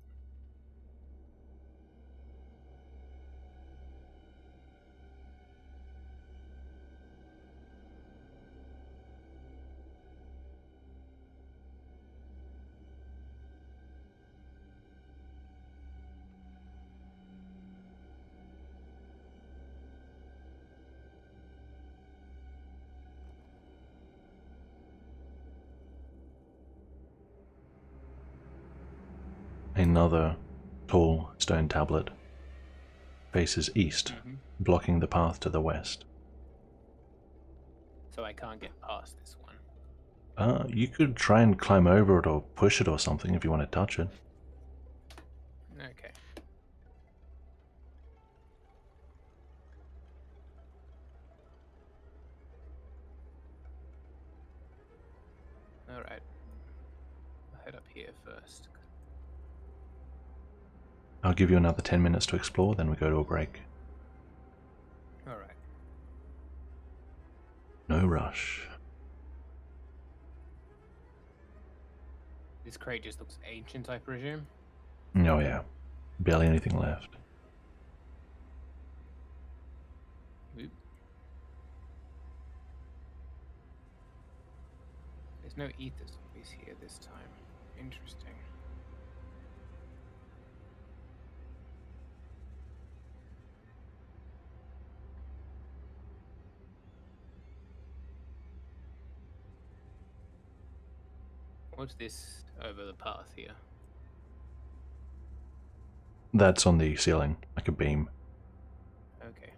Another tall stone tablet faces east, blocking the path to the west. So I can't get past this one. You could try and climb over it or push it or something if you want to touch it. Okay. Alright. I'll head up here first. I'll give you another 10 minutes to explore, then we go to a break. Alright. No rush. This crate just looks ancient, I presume. Oh yeah. Barely anything left. Oop. There's no ether zombies here this time. Interesting. What's this over the path here? That's on the ceiling, like a beam. Okay.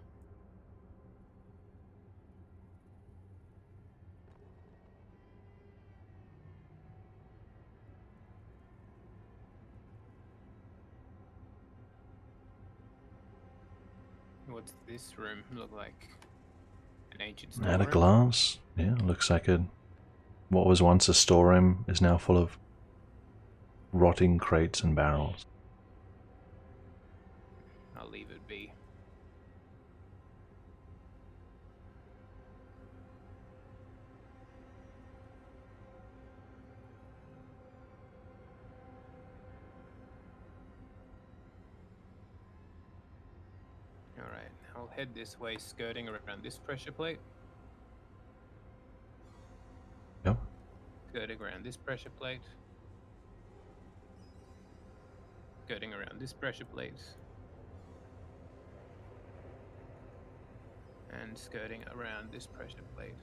What's this room look like? An ancient storeroom? Out of glass. Yeah, looks like what was once a storeroom is now full of rotting crates and barrels. I'll leave it be. Alright, I'll head this way, skirting around this pressure plate. Yep. Skirting around this pressure plate. Skirting around this pressure plate. And skirting around this pressure plate.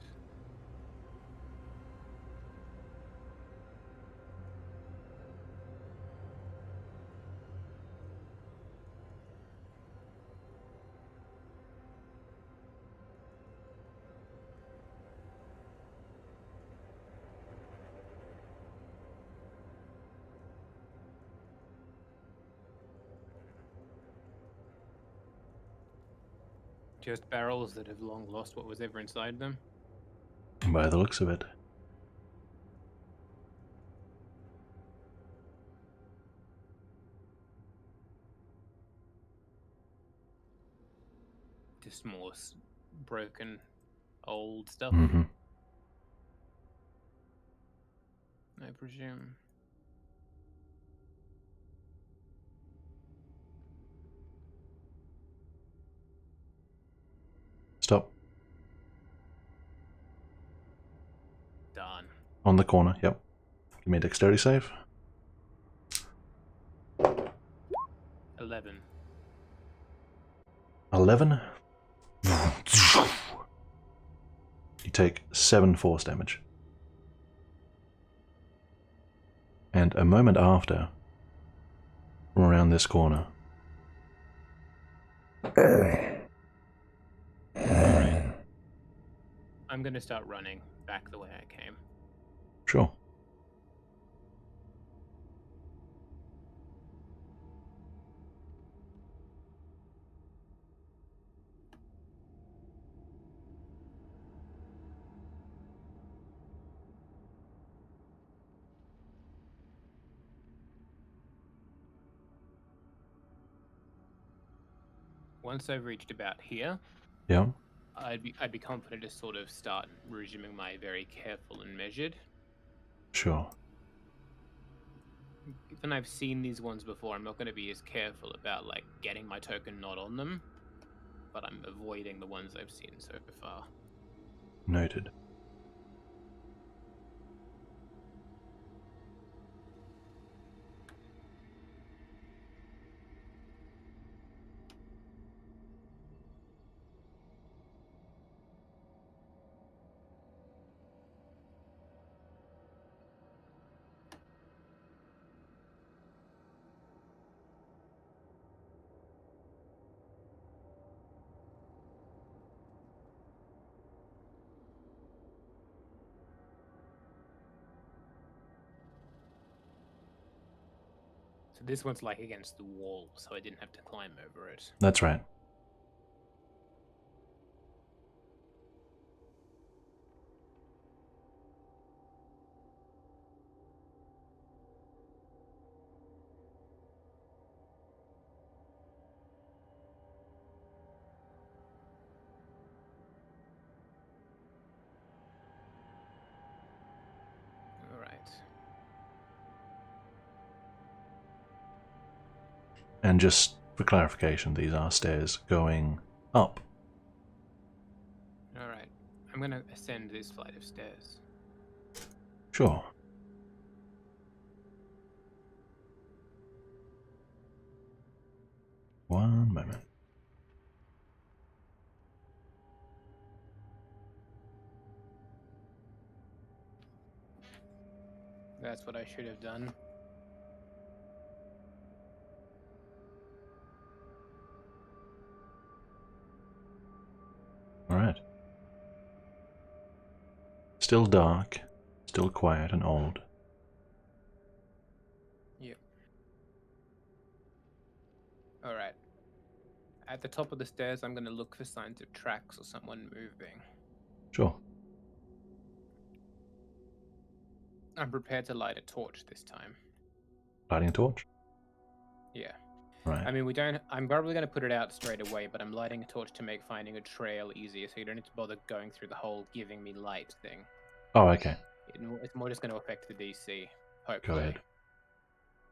Just barrels that have long lost what was ever inside them. By the looks of it. Just more broken, old stuff, Mm-hmm. I presume. Stop. Done. On the corner, yep. Give me a dexterity save. 11. 11. You take 7 force damage. And a moment after, from around this corner, I'm gonna start running back the way I came. sure. Once I've reached about here, Yeah, I'd be confident to sort of start resuming my very careful and measured. sure. Even I've seen these ones before, I'm not going to be as careful about like getting my token not on them, but I'm avoiding the ones I've seen so far. Noted. So this one's like against the wall, so I didn't have to climb over it. That's right. All right. And just for clarification, these are stairs going up. All right. I'm gonna ascend this flight of stairs. Sure. One moment. That's what I should have done. Alright. Still dark, still quiet and old. Yep. All right. At the top of the stairs, I'm gonna look for signs of tracks or someone moving. Sure. I'm prepared to light a torch this time. lighting a torch? Yeah. Right. I mean, we don't. I'm probably going to put it out straight away, but I'm lighting a torch to make finding a trail easier, so you don't need to bother going through the whole giving me light thing. Oh, okay. It's more just going to affect the DC. Go Hopefully. ahead.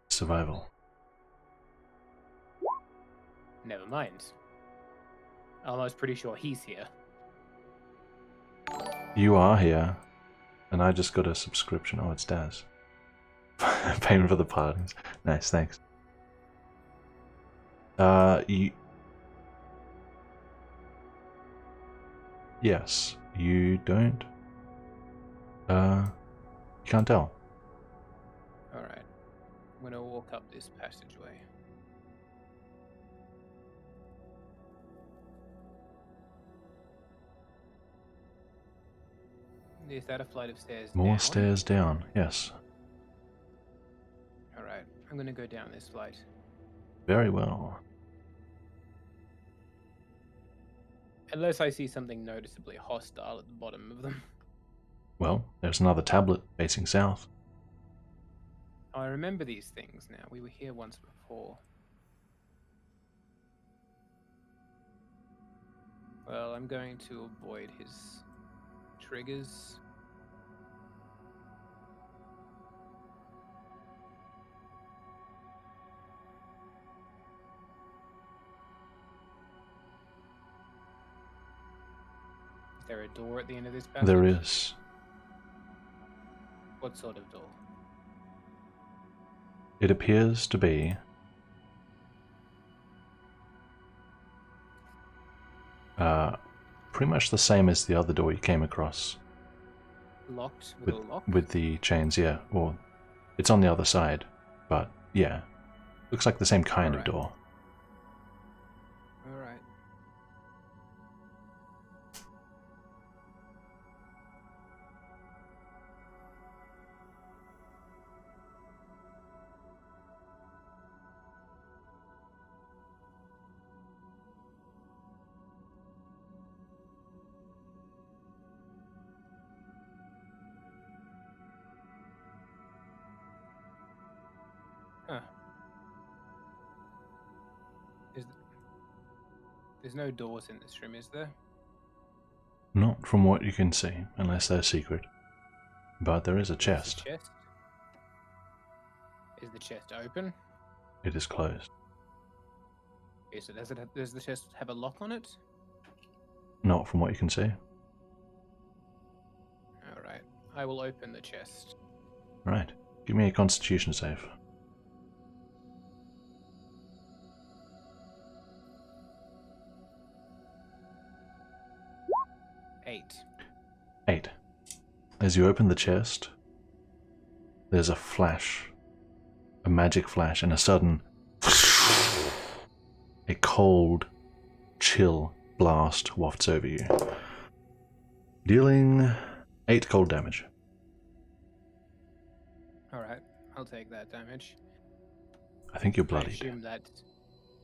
Survival. Never mind. Almost pretty sure he's here. You are here, and I just got a subscription. Oh, it's Daz. Payment for the parties. Nice, thanks. You... Yes, you don't. You can't tell. Alright. I'm going to walk up this passageway. Is that a flight of stairs More down? stairs down, yes. Alright, I'm going to go down this flight. Very well. Unless I see something noticeably hostile at the bottom of them. Well, there's another tablet facing south. I remember these things now. We were here once before. Well, I'm going to avoid his triggers. Is there a door at the end of this passage? There is. What sort of door? It appears to be pretty much the same as the other door you came across. Locked with a lock? With the chains, yeah. Or it's on the other side, but yeah. Looks like the same kind of Alright. door. Alright. Huh. There's no doors in this room, is there? Not from what you can see, unless they're secret. But there is a Is the chest. chest? Is the chest open? It is closed. Is it? Does the chest have a lock on it? Not from what you can see. Alright. I will open the chest. Right. Give me a constitution save. Eight. 8. As you open the chest, there's a flash. A magic flash, and a sudden... a cold, chill blast wafts over you. Dealing 8 cold damage. Alright. I'll take that damage. I think you're I bloodied. assume that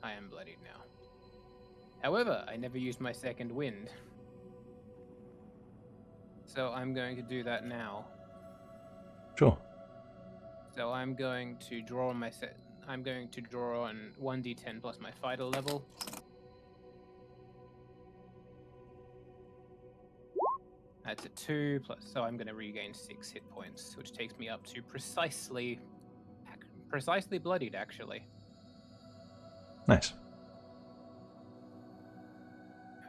I am bloodied now. However, I never used my second wind. So I'm going to do that now. Sure. So I'm going to draw on my set. I'm going to draw on 1d10 plus my fighter level. That's a 2 plus, so I'm going to regain 6 hit points, which takes me up to precisely bloodied, actually. Nice.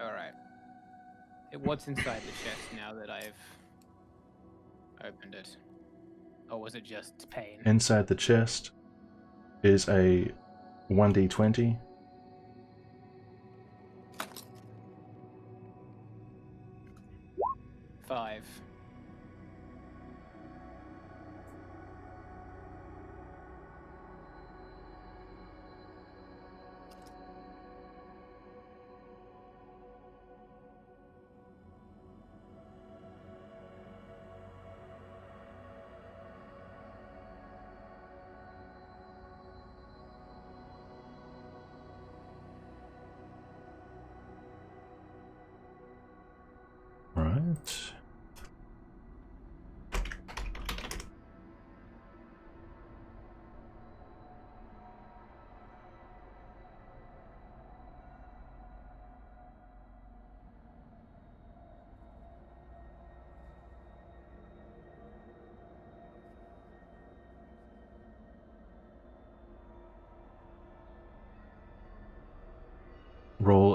All right. What's inside the chest now that I've opened it? Or was it just pain? Inside the chest is a 1d20. Five. Right.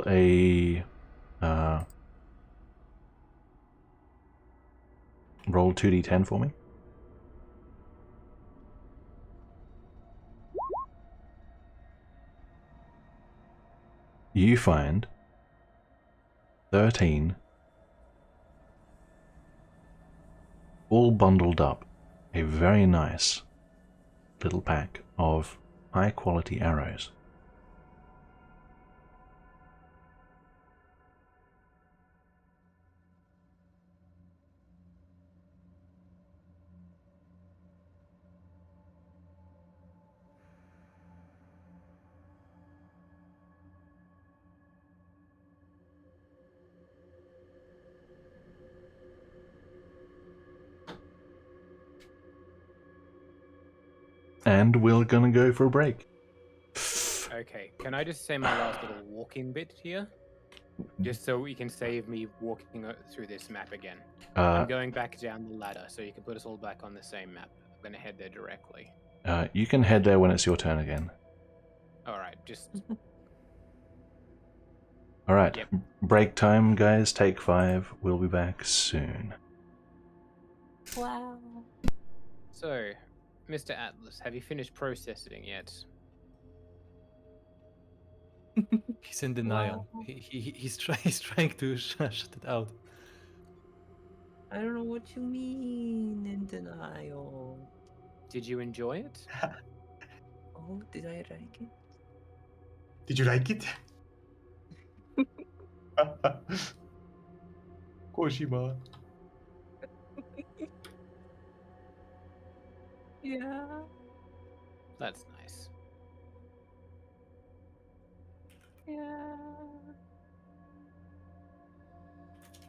roll a roll 2d10 for me. You find 13 all bundled up, a very nice little pack of high quality arrows. And we're gonna go for a break. Okay, can I just say my last little walking bit here? Just so we can save me walking through this map again. I'm going back down the ladder, so you can put us all back on the same map. I'm gonna head there directly. You can head there when it's your turn again. Alright, just... Alright, Yep. break time, guys. Take 5. We'll be back soon. Wow. So, Mr. Atlas, have you finished processing yet? He's in denial. Wow. He's trying to shut it out. I don't know what you mean in denial. Did you enjoy it? Oh, did I like it? Did you like it? Kojima. Yeah. That's nice. Yeah.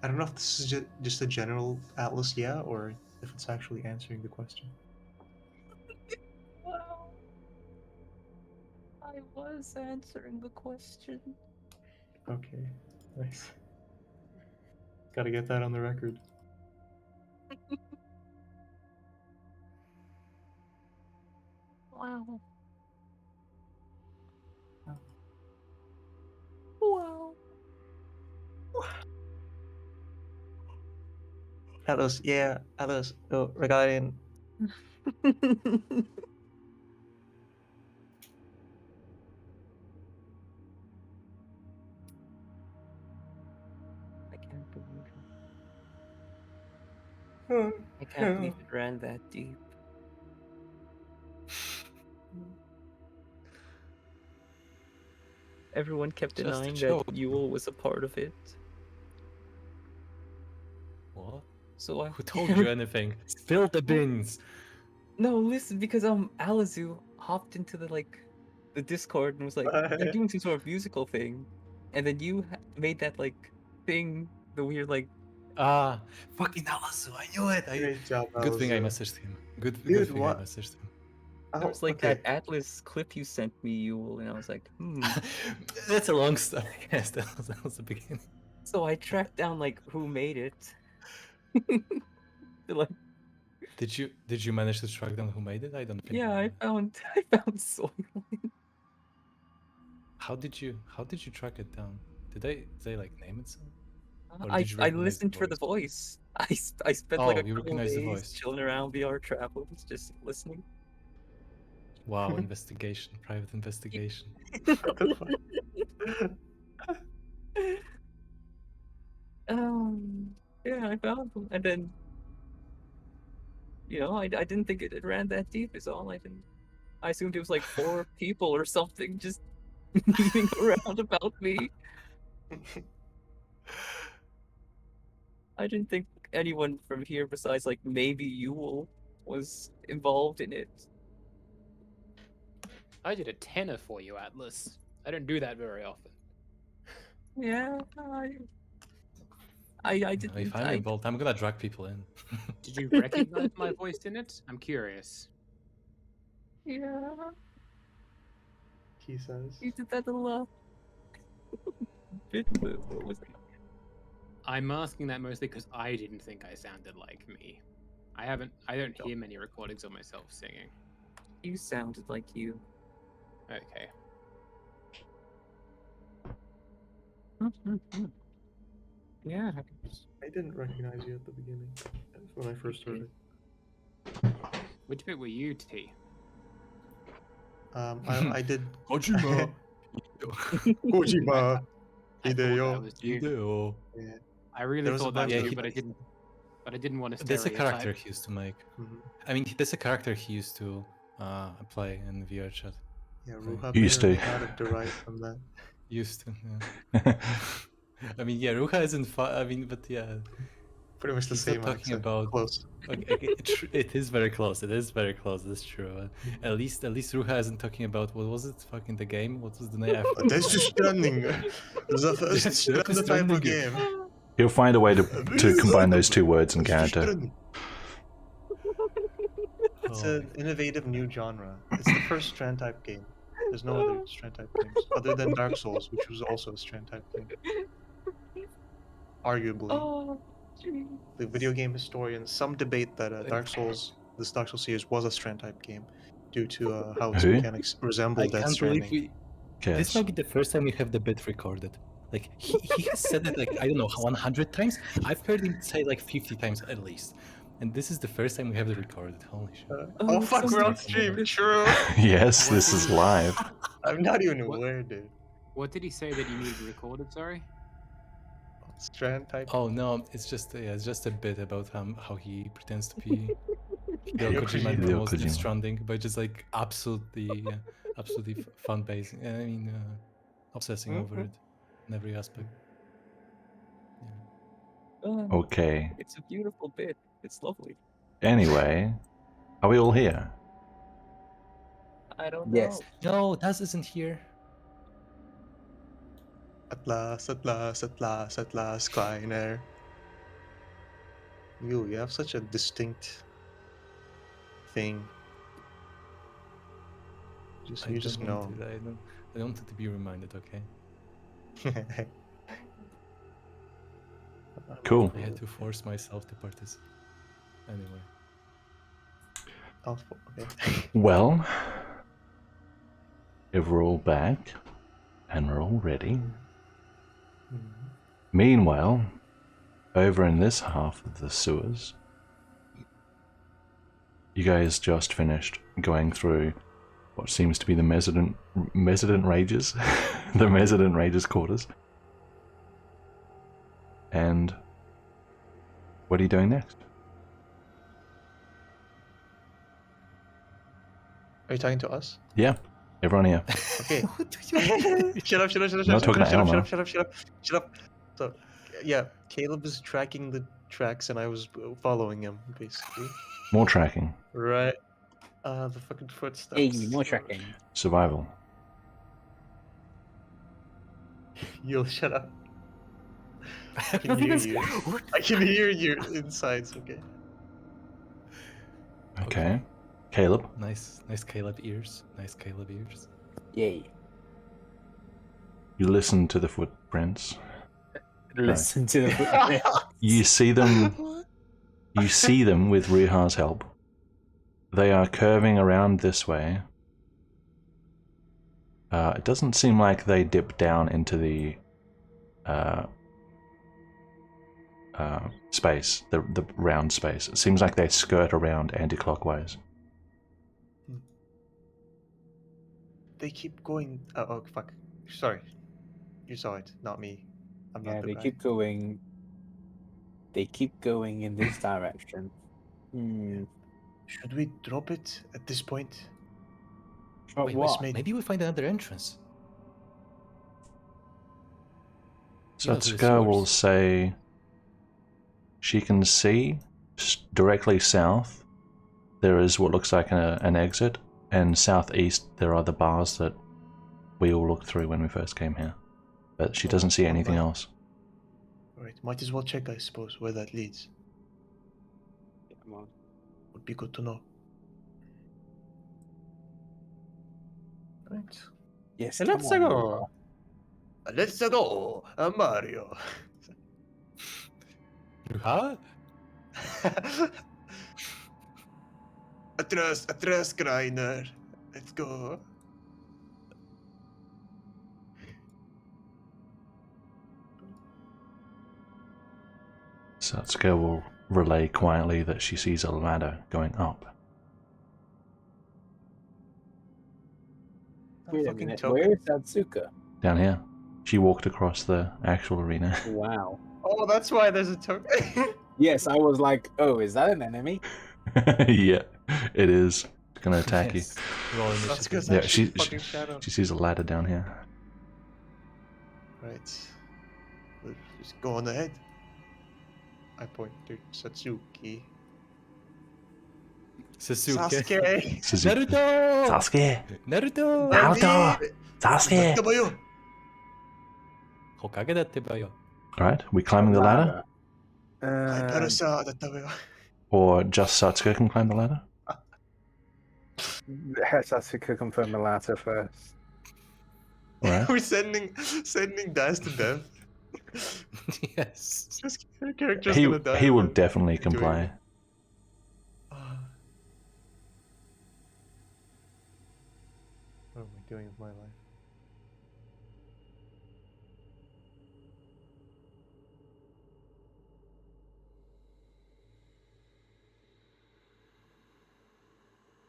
I don't know if this is just a general Atlas yeah, or if it's actually answering the question. Wow. I was answering the question. Okay, nice. Gotta get that on the record. Wow. Wow. Atlas, yeah, Atlas. Oh, regarding I can't believe it. I can't believe it ran that deep. Everyone kept Just a denying that joke. Yule was a part of it. What? So I Who told you anything? Spill the beans. No, listen, because Alizu hopped into the Discord and was like, they're doing some sort of musical thing, and then you made that thing, the weird Ah, fucking Alasu, I knew it. Great job, Good thing I Alizu. messaged him. Good Dude, thing what? I messaged him. there was that Atlas clip you sent me, Yule, and I was like, That's a long story. Yes, that was the beginning. So I tracked down who made it. To, Did you manage to track down who made it? I don't think. yeah, I found Soil. How did you track it down? Did they name it something? Or I did you recognize listened for the voice. I spent Oh, a you couple recognized the days voice. chilling around VR Travels, just listening. Wow, investigation, private investigation. What the fuck? Yeah, I found them, and then I didn't think it ran that deep. Is all. I assumed it was 4 people or something just memeing around about me. I didn't think anyone from here besides maybe Yule was involved in it. I did a tenner for you, Atlas. I don't do that very often. Yeah, I didn't. If I'm involved, I'm gonna drag people in. Did you recognize my voice in it? I'm curious. Yeah, He says. you did that a lot. What was it? I'm asking that mostly because I didn't think I sounded like me. I don't hear many recordings of myself singing. You sounded like you. Okay. Yeah. I didn't recognize you at the beginning. That's when I first heard it. Which bit were you, T? I did. Kojima. Kojima. I thought Hideo. that was you. Hideo. Yeah. I really There was a thought that bunch was of- you, Yeah, but I didn't. But I didn't want to That's a stereotype. character he used to make. Mhm. I mean, that's a character he used to play in VR chat. Yeah, Ruha Used may or to. may not have derived from that. Used to. Yeah. I mean, yeah, Ruha isn't fun. I mean, but yeah, Pretty much the he's not same talking accent. about. Close. It is very close. It is very close. That's true. At least Ruha isn't talking about what was it? Fucking the game. What was the name? Death Stranding. The first Death Stranding type of Stranding. game. He'll find a way to combine those two words in Death character. Stranding. It's Oh, an innovative new genre. It's the first Strand type game. There's no other Strand type games other than Dark Souls, which was also a Strand type game. Arguably, Oh, jeez. the video game historians some debate that this Dark Souls series was a Strand type game due to how its Who? mechanics I resemble Death can't believe Stranding. This Yes. might be the first time we have the bit recorded. Like he has said it like I don't know 100 times. I've heard him say like 50 times at least. And this is the first time we have it recorded. Holy shit. Oh it's fuck, so we're on nice. stream. True. Yes, this is live. I'm not even What? aware, dude. What did he say that you needed recorded? Sorry. Strand type. Oh no, it's just a bit about how he pretends to be Hideo Hideo Kojima and Kojima. promotes Hideo Death Kojima. Stranding, but just like absolutely fun based. I mean, obsessing over Mhm. it in every aspect. Okay. It's a beautiful bit. It's lovely. Anyway, are we all here? I don't Yes. know. No, Daz isn't here. At last, Kleiner. You have such a distinct thing. You just know. I don't want it to be reminded. Okay, Cool. I had to force myself to participate. Anyway, Okay. Well, if we're all back and we're all ready. Mhm. Meanwhile, over in this half of the sewers, you guys just finished going through what seems to be the Mesident Rages, the Mesident Rages quarters. And what are you doing next? Are you talking to us? Yeah, everyone here. Okay. Shut up. Not talking to Elmo. Shut up. So, yeah, Caleb is tracking the tracks and I was following him, basically. More tracking. Right. The fucking footsteps. Hey, more tracking. Survival. You'll shut up. I can hear you. I can hear your insides, okay? Okay. Caleb. nice Caleb ears. Nice Caleb ears. Yay. You listen to the footprints. Listen to the You see them. You see them with Riha's help. They are curving around this way. It doesn't seem like they dip down into the space, the round space. It seems like they skirt around anti-clockwise. They keep going. Oh, fuck. Sorry. You saw it, not me. I'm Yeah, not the they guy. keep going. They keep going in this direction. Should we drop it at this point? But Wait, what? maybe we find another entrance. Yeah, to the Satsuka will sewers. say she can see directly south. There is what looks like an exit, and southeast there are the bars that we all looked through when we first came here. But she doesn't see anything else. Alright, might as well check, I suppose, where that leads. Come on. Would be good to know. Right. Yes, Let's come on, go. Let's go, Mario. Huh? Atras, Greiner. Let's go. Satsuka will relay quietly that she sees a ladder going up. Wait a Fucking minute, token. where is Satsuka? Down here. She walked across the actual arena. Wow. Oh, that's why there's a token. Yes, I was like, oh, is that an enemy? Yeah, it is. It's gonna attack Yes. Roll That's initiative. good. you. Yeah, Actually, she fucking shadow. she sees a ladder down here. Right. We'll just go on ahead. I point to Satsuki. Sasuke. Sasuke! Suzuki. Naruto! Sasuke! Naruto! Naruto! Sasuke! Sasuke! Hokage datte ba yo. Alright, we climbing the ladder? Or just Satsuka can climb the ladder? Satsuka confirm the latter first. Alright. We're sending Daz to death. Yes. Just character's He, gonna die. he will without definitely doing comply. it. What am I doing with my life?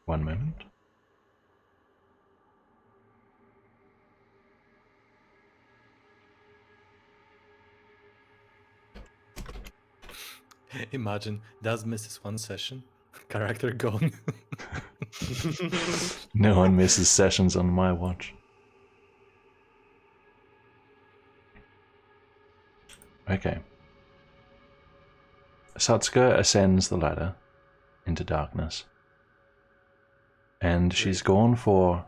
One moment. Imagine, Daz misses one session. Character gone. No one misses sessions on my watch. Okay. Satsuka ascends the ladder into darkness. And she's gone for...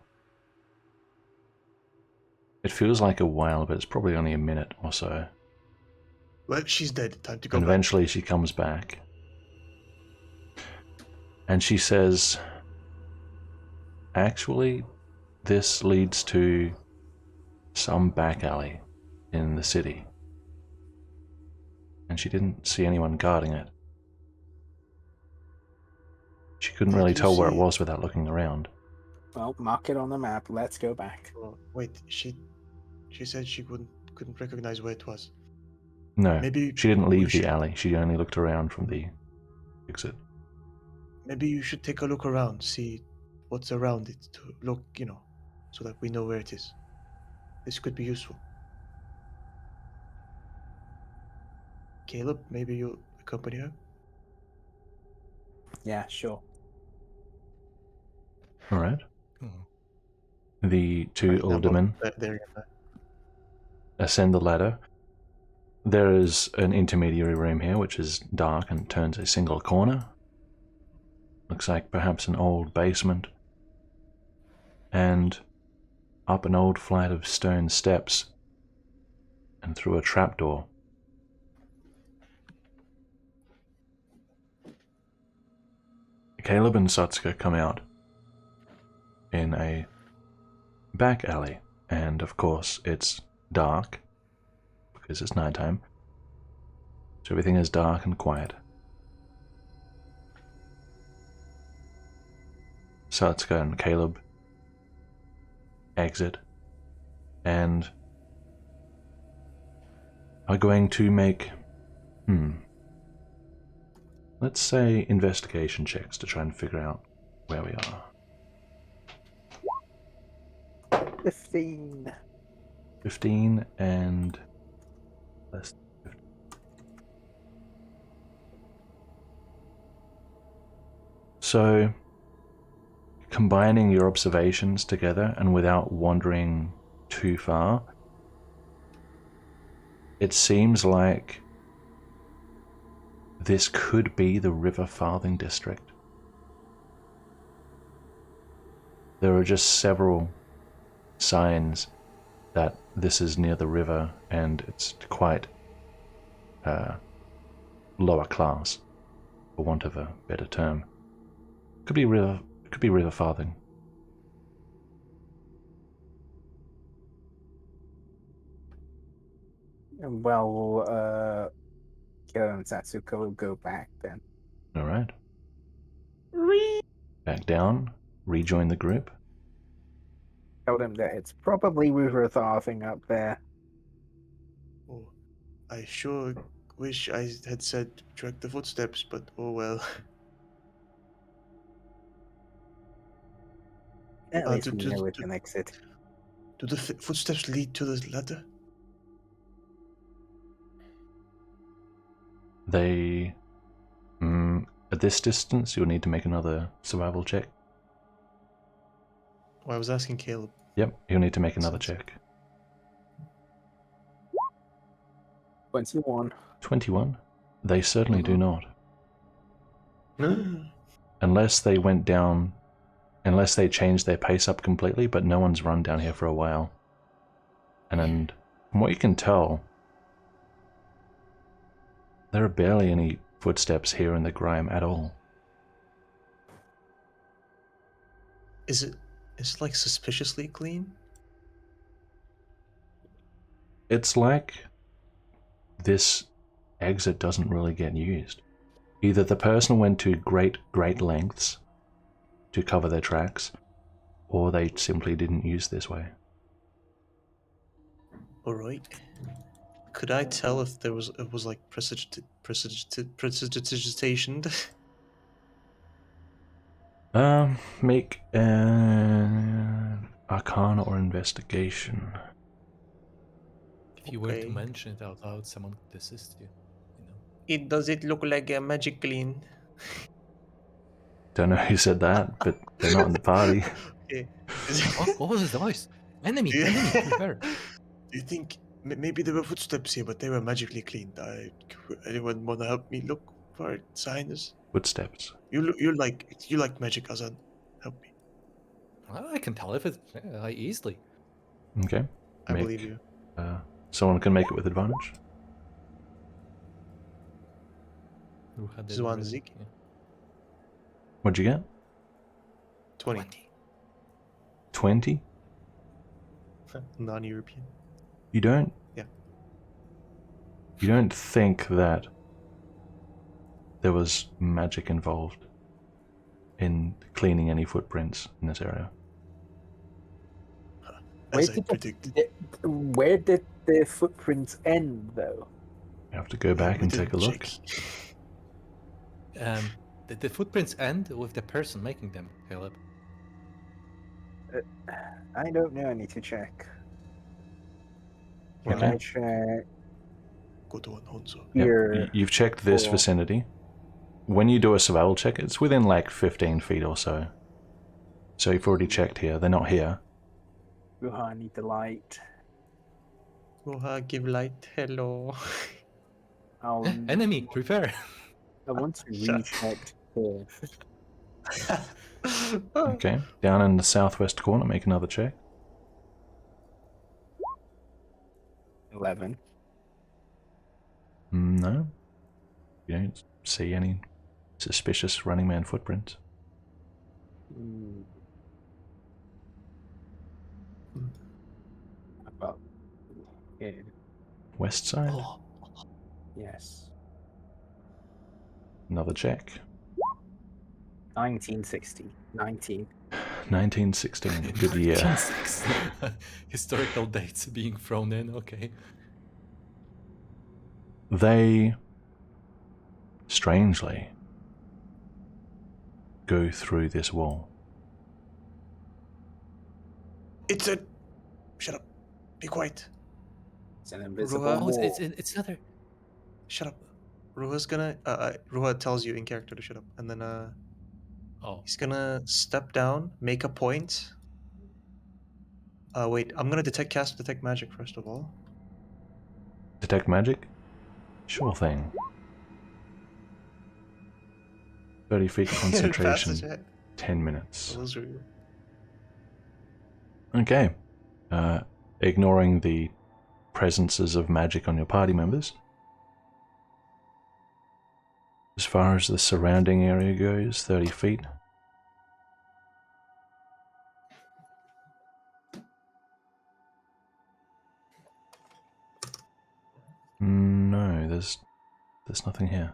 It feels like a while, but it's probably only a minute or so. Well, she's dead. Time to go And back. eventually she comes back. And she says, actually, this leads to some back alley in the city. And she didn't see anyone guarding it. She couldn't really Did you tell where it see- was without looking around. Well, mark it on the map. Let's go back. Oh, wait, she said she couldn't recognize where it was. No, Maybe she didn't we leave the should- alley. She only looked around from the exit. Maybe you should take a look around, see what's around it, to look, so that we know where it is. This could be useful. Caleb, maybe you'll accompany her? Yeah, sure. All right. Oh. The two Right, now, aldermen there you go. ascend the ladder. There is an intermediary room here, which is dark and turns a single corner. Looks like perhaps an old basement. And up an old flight of stone steps and through a trapdoor. Caleb and Satsuka come out in a back alley, and of course it's dark because it's nighttime, so everything is dark and quiet. Satsuka and Caleb exit and are going to make, let's say investigation checks to try and figure out where we are. 15. 15 and less. So, combining your observations together and without wandering too far, it seems like this could be the River Farthing district. There are just several signs that this is near the river and it's quite lower class, for want of a better term. Could be River Farthing. Well, Kira and Satsuka will go back then. All right. Back down. Rejoin the group. Tell them that it's probably River Farthing up there. Oh, I sure wish I had said track the footsteps, but oh well. At least do- we do- know we do- can exit. Do the footsteps lead to the ladder? They, at this distance, you'll need to make another survival check. Well, I was asking Caleb. Yep, you'll need to make another Sense. check. 21. 21. They certainly do not. No. Unless they went down, unless they changed their pace up completely, but no one's run down here for a while. And from what you can tell, there are barely any footsteps here in the grime at all. Is it like suspiciously clean? It's like this exit doesn't really get used. Either the person went to great lengths to cover their tracks, or they simply didn't use this way. Alright. Could I tell if it was like prestidigitation? Make an Arcana or Investigation. If you were to Okay. mention it out loud, someone could assist you. Does it look like a magic clean? Don't know who said that, but they're not in the party. Okay. What was the voice? Enemy, Do you- enemy, prepare. Do you think maybe there were footsteps here, but they were magically cleaned? Anyone want to help me look for signs? Footsteps. You like magic, Azan? Help me. Well, I can tell if it's easily. Okay. I believe you. Someone can make it with advantage. Who had it Zwan already? Zik. Yeah. What'd you get? 20. 20? Non-European. You don't? Yeah. You don't think that there was magic involved in cleaning any footprints in this area? As I predicted. Where did the footprints end, though? You have to go back We and take a didn't look. check. The footprints end with the person making them, Caleb. I don't know. I need to check. Can Okay. I check Good one, Honzo. Yep. here? You've checked this for- vicinity. When you do a survival check, it's within like 15 feet or so. So you've already checked here. They're not here. Oh, I need the light. Roha, give light. Hello. I'll, Enemy, prepare. I want to Shut- recheck here. Okay. Down in the southwest corner, make another check. 11. No. You don't see any suspicious running man footprints. Hmm. About here. West side, Oh, Yes. another check. 1960. 19. 1916, good year. 1906. Historical dates being thrown in, okay. They, strangely, go through this wall. it's a. Shut up. Be quiet. It's an invisible Ruha? Oh, wall. it's another. Shut up. Ruha's gonna. Ruha tells you in character to shut up, and then Oh, he's gonna step down, make a point. Wait. I'm gonna detect magic first of all. Detect magic? Sure thing. 30 feet concentration, Fast as heck. 10 minutes. Those are you. Okay. Ignoring the presences of magic on your party members. As far as the surrounding area goes, 30 feet. No, there's nothing here.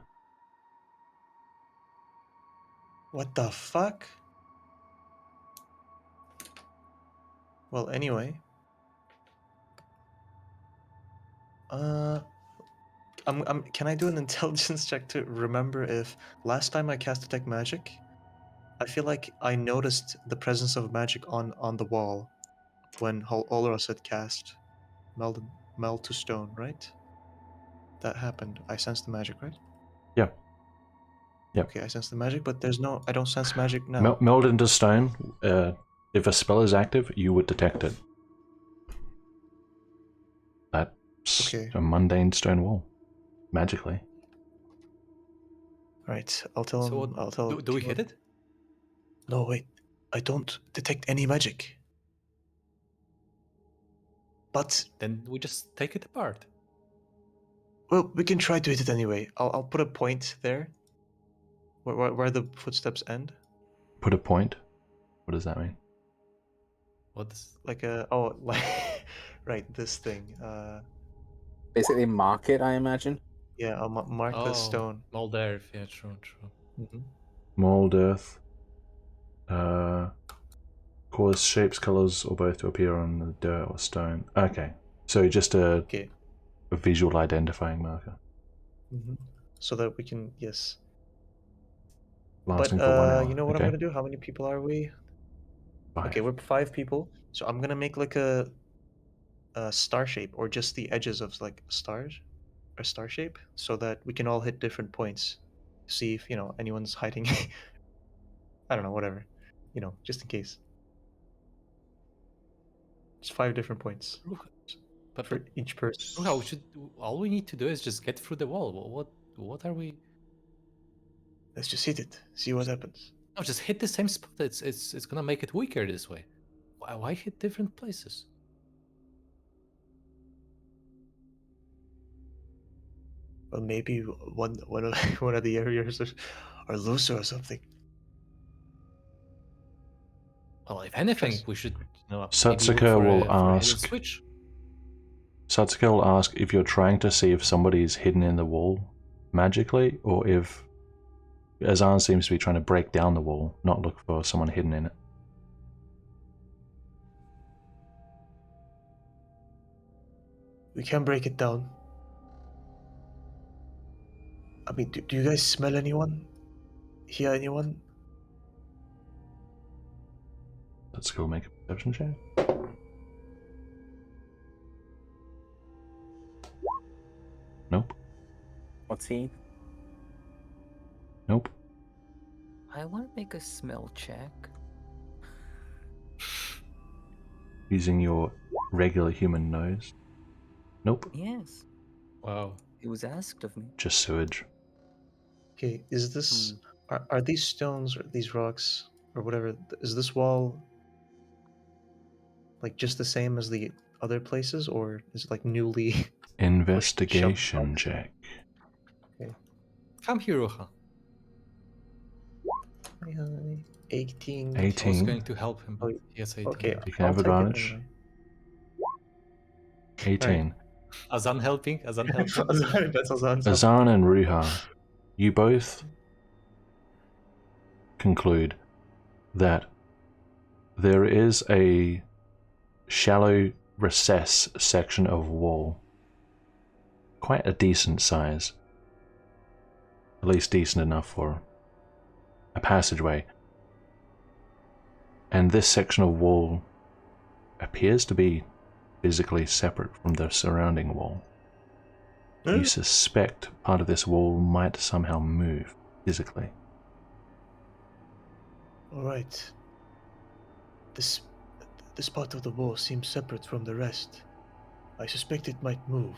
What the fuck? Well, anyway. Can I do an intelligence check to remember if last time I cast detect magic, I feel like I noticed the presence of magic on the wall when Olros had cast meld to stone, right? That happened. I sensed the magic, right? Yeah. Yep. Okay, I sense the magic, but I don't sense magic now. Meld into stone. If a spell is active, you would detect it. That's Okay. a mundane stone wall, magically. Right, I'll tell So him. I'll tell. do we hit Timon- it? No, wait. I don't detect any magic. But Then we just take it apart. well, we can try to hit it anyway. I'll put a point there, where the footsteps end. Put a point. What does that mean? What's Like like right, this thing. Basically, mark it, I imagine. Yeah, I'll mark the stone. mold earth? Yeah, true. Hmm. Mold earth. Cause shapes, colors, or both to appear on the dirt or stone. Okay, so just a Okay. visual identifying marker. Hmm. So that we can Lasting But for 1 hour. you know what I'm Okay. gonna do? How many people are we? 5. Okay, we're 5 people. So I'm gonna make like a star shape, or just the edges of like stars, a star shape, so that we can all hit different points. See if anyone's hiding. I don't know, whatever. Just in case. It's 5 different points But for each person. Ruha, we should. All we need to do is just get through the wall. What are we? Let's just hit it. See what happens. No, just hit the same spot. It's gonna make it weaker this way. Why hit different places? Well, maybe one of one of the areas are looser or something. Well, if anything, Trust. we should maybe look Satsuka will for a hidden ask. switch. Satsuka will ask if you're trying to see if somebody is hidden in the wall magically, or if Azan seems to be trying to break down the wall, not look for someone hidden in it. We can break it down. I mean, do you guys smell anyone? Hear anyone? Satsuka will make a perception check. Nope. What's he? Nope. I want to make a smell check. Using your regular human nose. Nope. Yes, Wow. it was asked of me. Just sewage. Okay, is this are these stones or these rocks or whatever? Is this wall like just the same as the other places, or is it like newly Investigation check. Come here, Ruha. Hi. 18. 18. I was going to help him, but Oh, he has 18. Okay, You can I'll have take it advantage. anyway. 18. Azan helping. Azan helping. That's Azan's. Azan and Ruha, you both conclude that there is a shallow recess section of wall, quite a decent size, at least decent enough for a passageway, and this section of wall appears to be physically separate from the surrounding wall. You suspect part of this wall might somehow move physically. All right. This part of the wall seems separate from the rest. I suspect it might move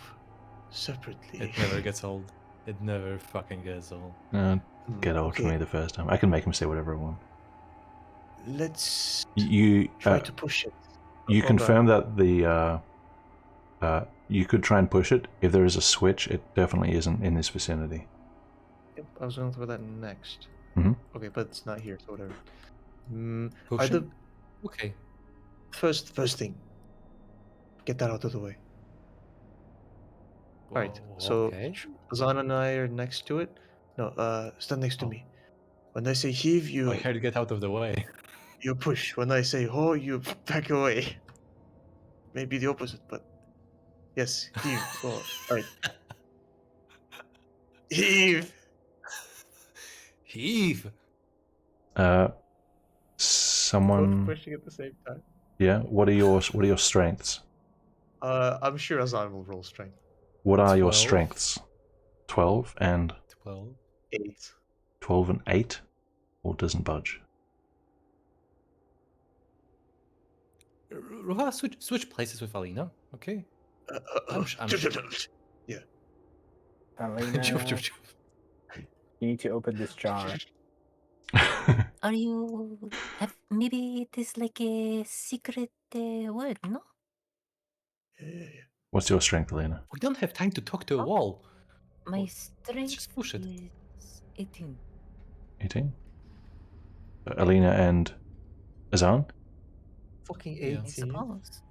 separately. It never gets old. It never fucking gets old. Get old for Okay. me the first time. I can make him say whatever I want. Let's You try to push it. you Oh, confirm that the you could try and push it. If there is a switch, it definitely isn't in this vicinity. Yep, I was going to throw that next. Mhm. Okay, but it's not here, so whatever. Push Are it? the Okay. first thing? Get that out of the way. All right. So Okay. Azan and I are next to it. No, stand next to Oh. me. When I say heave, I heard get out of the way. you push. When I say ho, you back away. Maybe the opposite, but yes, heave. Go. All right. Heave. Heave. Both Someone. pushing at the same time. Yeah. What are your strengths? I'm sure Azan will roll strength. What are your 12. strengths? 12 and 12. 8. 12 and 8, or doesn't budge. Ruha, switch places with Alina. Okay. I'm Yeah. Alina, you need to open this jar. Are you have maybe it is like a secret word, no? Yeah. What's your strength, Elena? We don't have time to talk to a wall. My Oh, strength just push it. is 18. 18? Alina and Azan? Fucking Yeah. 18. I suppose.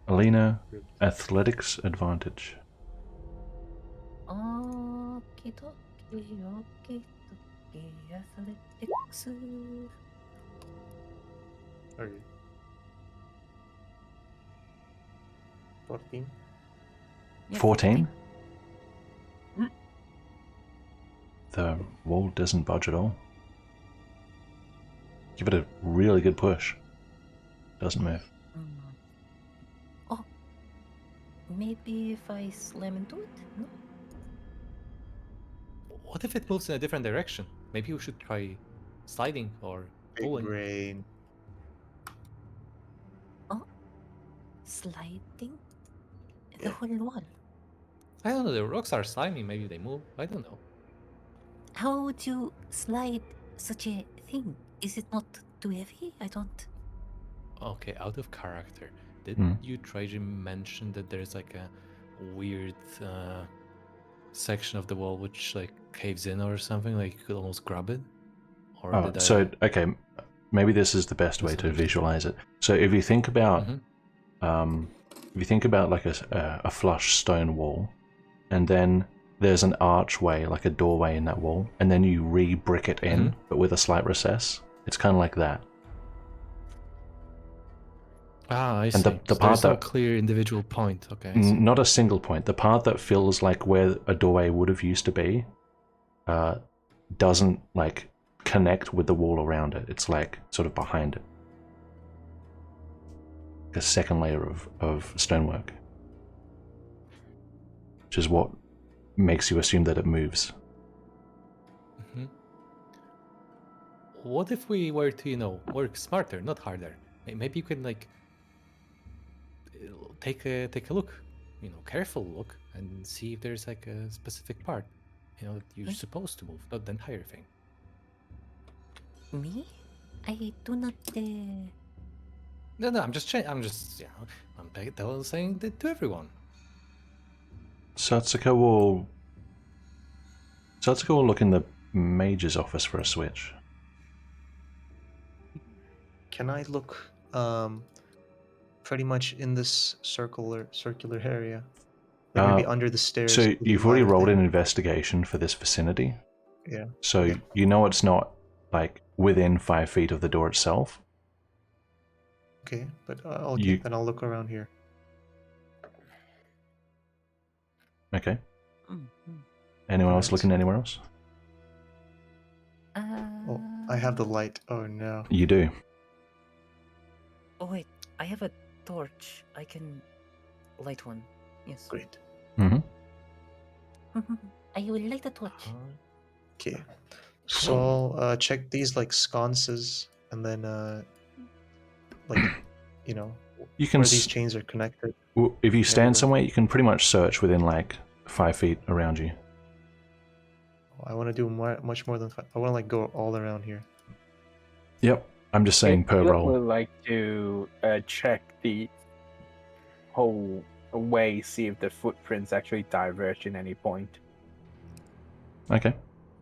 Alina, athletics advantage. Okay, okay. Athletics. Okay. 14. Yeah, 14? The wall doesn't budge at all. Give it a really good push. Doesn't move. Oh, maybe if I slam into it? No? What if it moves in a different direction? Maybe we should try sliding or Big pulling. brain. Sliding? The Yeah. whole wall. I don't know, the rocks are slimy, maybe they move. I don't know. How would you slide such a thing? Is it not too heavy? I don't. Okay, out of character. Did Hmm. you try to mention that there's like a weird section of the wall which like caves in or something? Like you could almost grab it? Or Oh, did so, okay, maybe this is the best way to Misunderstood. visualize it. So if you think about, Mhm. if you think about like a flush stone wall, and then there's an archway, like a doorway in that wall, and then you re-brick it in, but with a slight recess. It's kind of like that. Ah, I And see. the So part there's no that- clear individual point. Okay, I see. Not a single point. The part that feels like where a doorway would have used to be, doesn't like connect with the wall around it. It's like sort of behind it. A second layer of stonework. Which is what makes you assume that it moves. Mhm. What if we were to, work smarter, not harder? Maybe you can like take a look, careful look, and see if there's like a specific part, that you're supposed to move, not the entire thing. Me? I do not. No, I'm just saying. I'm saying that to everyone. Satsuka will look in the mage's office for a switch. Can I look pretty much in this circular area? Like maybe under the stairs. So to the you've already ladder rolled thing? an investigation for this vicinity. Yeah. So Okay. you know it's not like within 5 feet of the door itself. Okay, but okay, You- then I'll look around here. Okay. Mm, Anyone else Alright. looking anywhere else? Oh, I have the light. Oh no. You do. Oh wait, I have a torch. I can light one. Yes. Great. Mm-hmm. I will light the torch. Okay. So I'll check these like sconces and then like You can where these chains are connected. if you stand Everywhere. somewhere, you can pretty much search within like 5 feet around you. I want to do much more than 5. I want to like go all around here. Yep. I'm just saying per I roll. would like to check the whole way, see if the footprints actually diverge in any point Okay.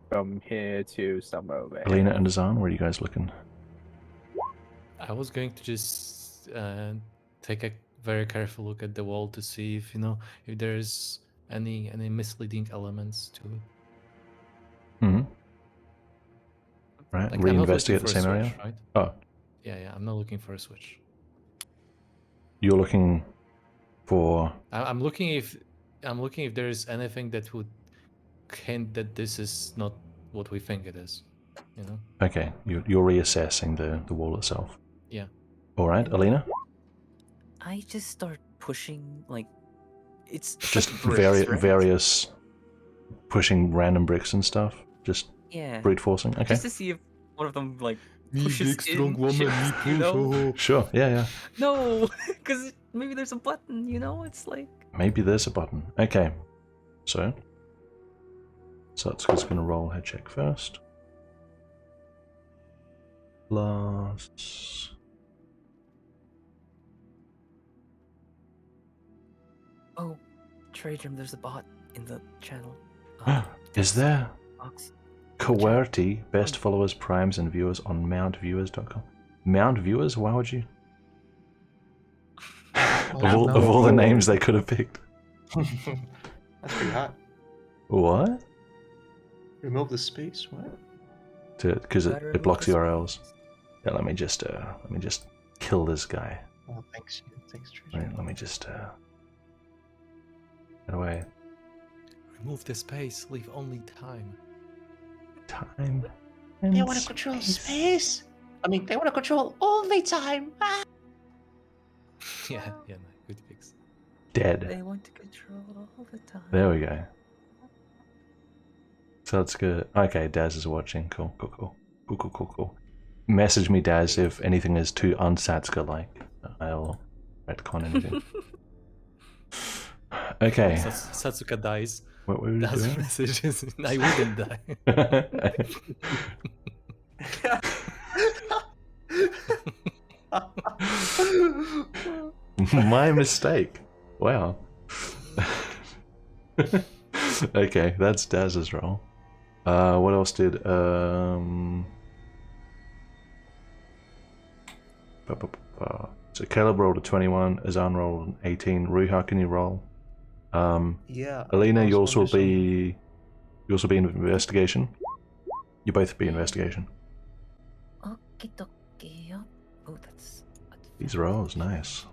from here to somewhere over here. Alina and Azan, where are you guys looking? I was going to just take a very careful look at the wall to see if if there's any misleading elements to it. Mm-hmm. Right. Like, I'm not looking Reinvestigate for the a same area. switch, right? Oh, Yeah, I'm not looking for a switch. you're looking for. I'm looking if I'm looking if there is anything that would hint that this is not what we think it is. You know? Okay, you're reassessing the wall itself. Yeah. All right, Alina. I just start pushing like it's Just like bricks, right? various pushing random bricks and stuff. Just Yeah. brute forcing. Okay. Just to see if one of them like pushes in, Sure. Yeah. No, because maybe there's a button. You know, it's like Maybe there's a button. Okay. So Satsuka's gonna roll her check first. Plus. oh, trade room. There's a bot in the channel. Is there? Box. QWERTY, best followers, primes, and viewers on mountviewers.com. Mount Viewers? Why would you? of all the names they could have picked. That's pretty hot. What? Remove the space. What? Because Gotta it blocks remove the URLs. Yeah, let me just kill this guy. Oh, thanks. Thanks, Treasure. Right, let me just get away. Remove the space. Leave only time. Time. They want to control space. I mean, they want to control only time. Ah! Yeah. No, good fix. Dead. They want to control all the time. There we go. So that's good. Okay, Daz is watching. Cool. Message me, Daz, if anything is too unsatsuka-like. I'll retcon anything. Okay. Satsuka dies. What were we That's doing? messages. I wouldn't die. My mistake. Wow. Okay, that's Daz's roll. What else did so Caleb rolled a 21, Azan rolled an 18. Ruha, can you roll? Yeah. Alina, I you was also wondering be in investigation. You both be investigation. Okie dokie. Oh, that's. These rolls, nice.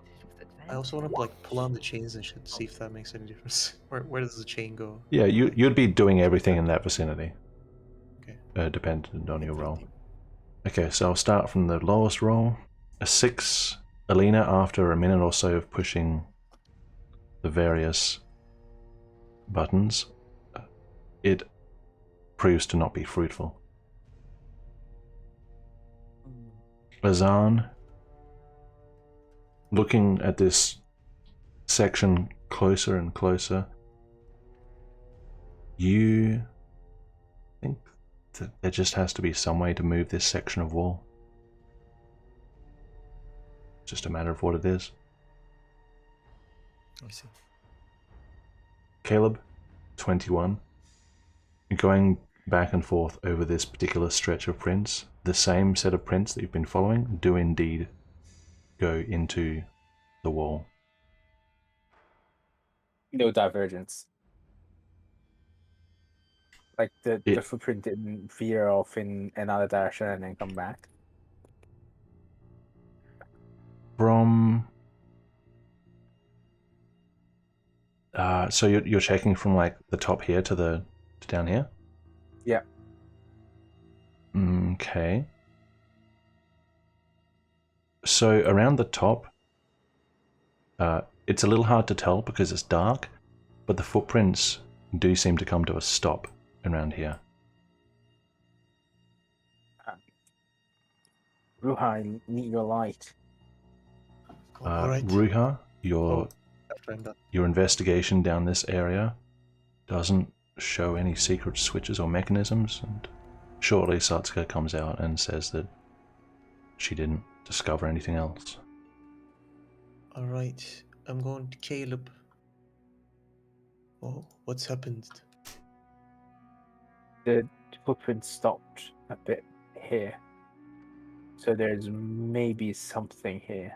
I also want to like pull on the chains and shit, see if that makes any difference. Where does the chain go? Yeah, you'd be doing everything in that vicinity. Okay. Dependent on your roll. Okay, so I'll start from the lowest roll. A 6. Alina, after a minute or so of pushing the various buttons, it proves to not be fruitful. Azan, looking at this section closer and closer, you think that there just has to be some way to move this section of wall. Just a matter of what it is. I see. Caleb, 21. Going back and forth over this particular stretch of prints, the same set of prints that you've been following do indeed go into the wall. No divergence. Like the footprint didn't veer off in another direction and then come back. From so you're checking from like the top here to down here? Yeah. Okay. So around the top, it's a little hard to tell because it's dark, but the footprints do seem to come to a stop around here. Ruha, I need your light. All right. Ruha, your After I'm done. your investigation down this area doesn't show any secret switches or mechanisms, and shortly Satsuka comes out and says that she didn't discover anything else. All right. I'm going to Caleb. Oh, what's happened? The footprint stopped a bit here. So there's maybe something here.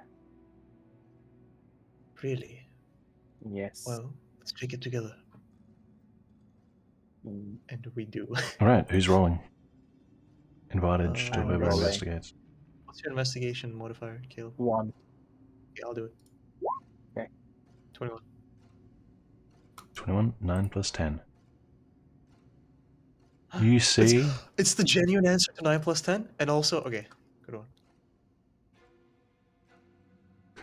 Really? Yes. Well, let's check it together. Mm, And we do. Alright, who's rolling? Advantage to I'm whoever rolling. investigates. What's your investigation modifier, Caleb? 1. Okay, I'll do it. Okay. 21. 21. 9 plus 10. You see... It's the genuine answer to 9 plus 10, and also okay, good one.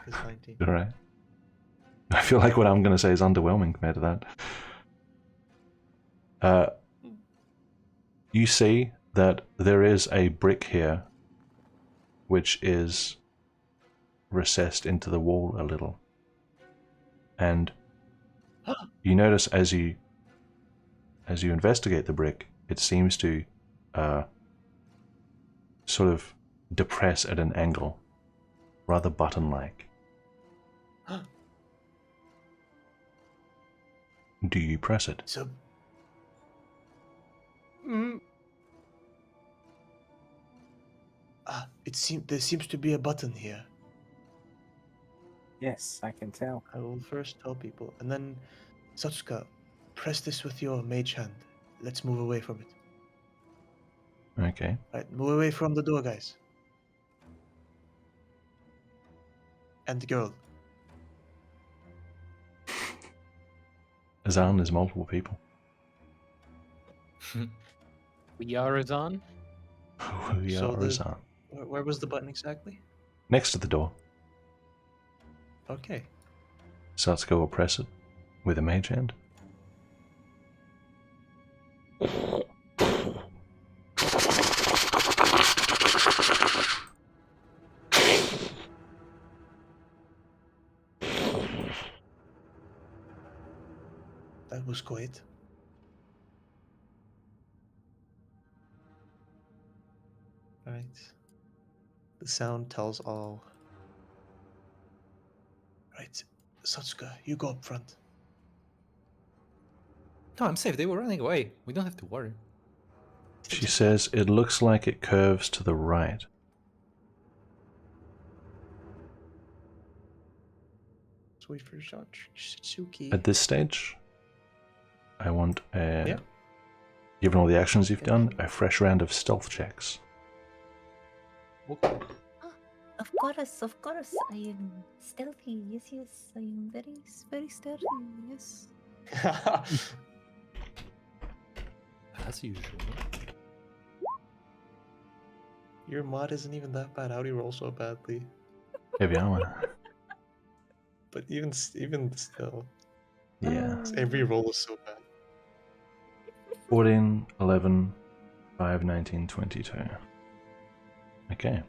It's 19. Alright. I feel like what I'm going to say is underwhelming compared to that. You see that there is a brick here which is recessed into the wall a little. And you notice as you investigate the brick, it seems to sort of depress at an angle, rather button-like. Do you press it? So, there seems to be a button here. Yes, I can tell. I will first tell people, and then Satsuka, press this with your mage hand. Let's move away from it. Okay. Right, move away from the door, guys. And the girl. Azan is multiple people. We are Azan. We So are the- Azan. Where was the button exactly? Next to the door. Okay. Satsuko will press it with a mage hand. That was great. Right. The sound tells all. Right. Satsuka, you go up front. No, I'm safe. They were running away. We don't have to worry. She says it looks like it curves to the right. Let's wait for Satsuki. At this stage, I want a... Yeah. Given all the actions you've done, a fresh round of stealth checks. Okay. Of course. I am stealthy. Yes. I am very stealthy. Yes. As usual. Your mod isn't even that bad. How do you roll so badly? Heavy armor. But even still, Yeah. every roll is so bad. 14, 11, 5, 19, 22. Okay.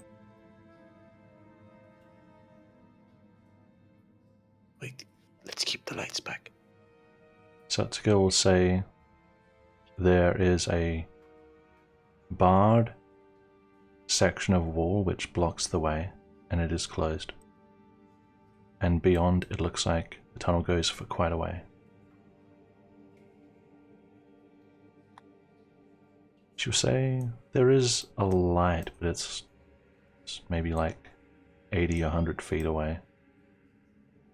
Wait, let's keep the lights back. Satsuka will say there is a barred section of wall which blocks the way, and it is closed. And beyond, it looks like the tunnel goes for quite a way. She'll say there is a light, but it's maybe like 80 or 100 feet away.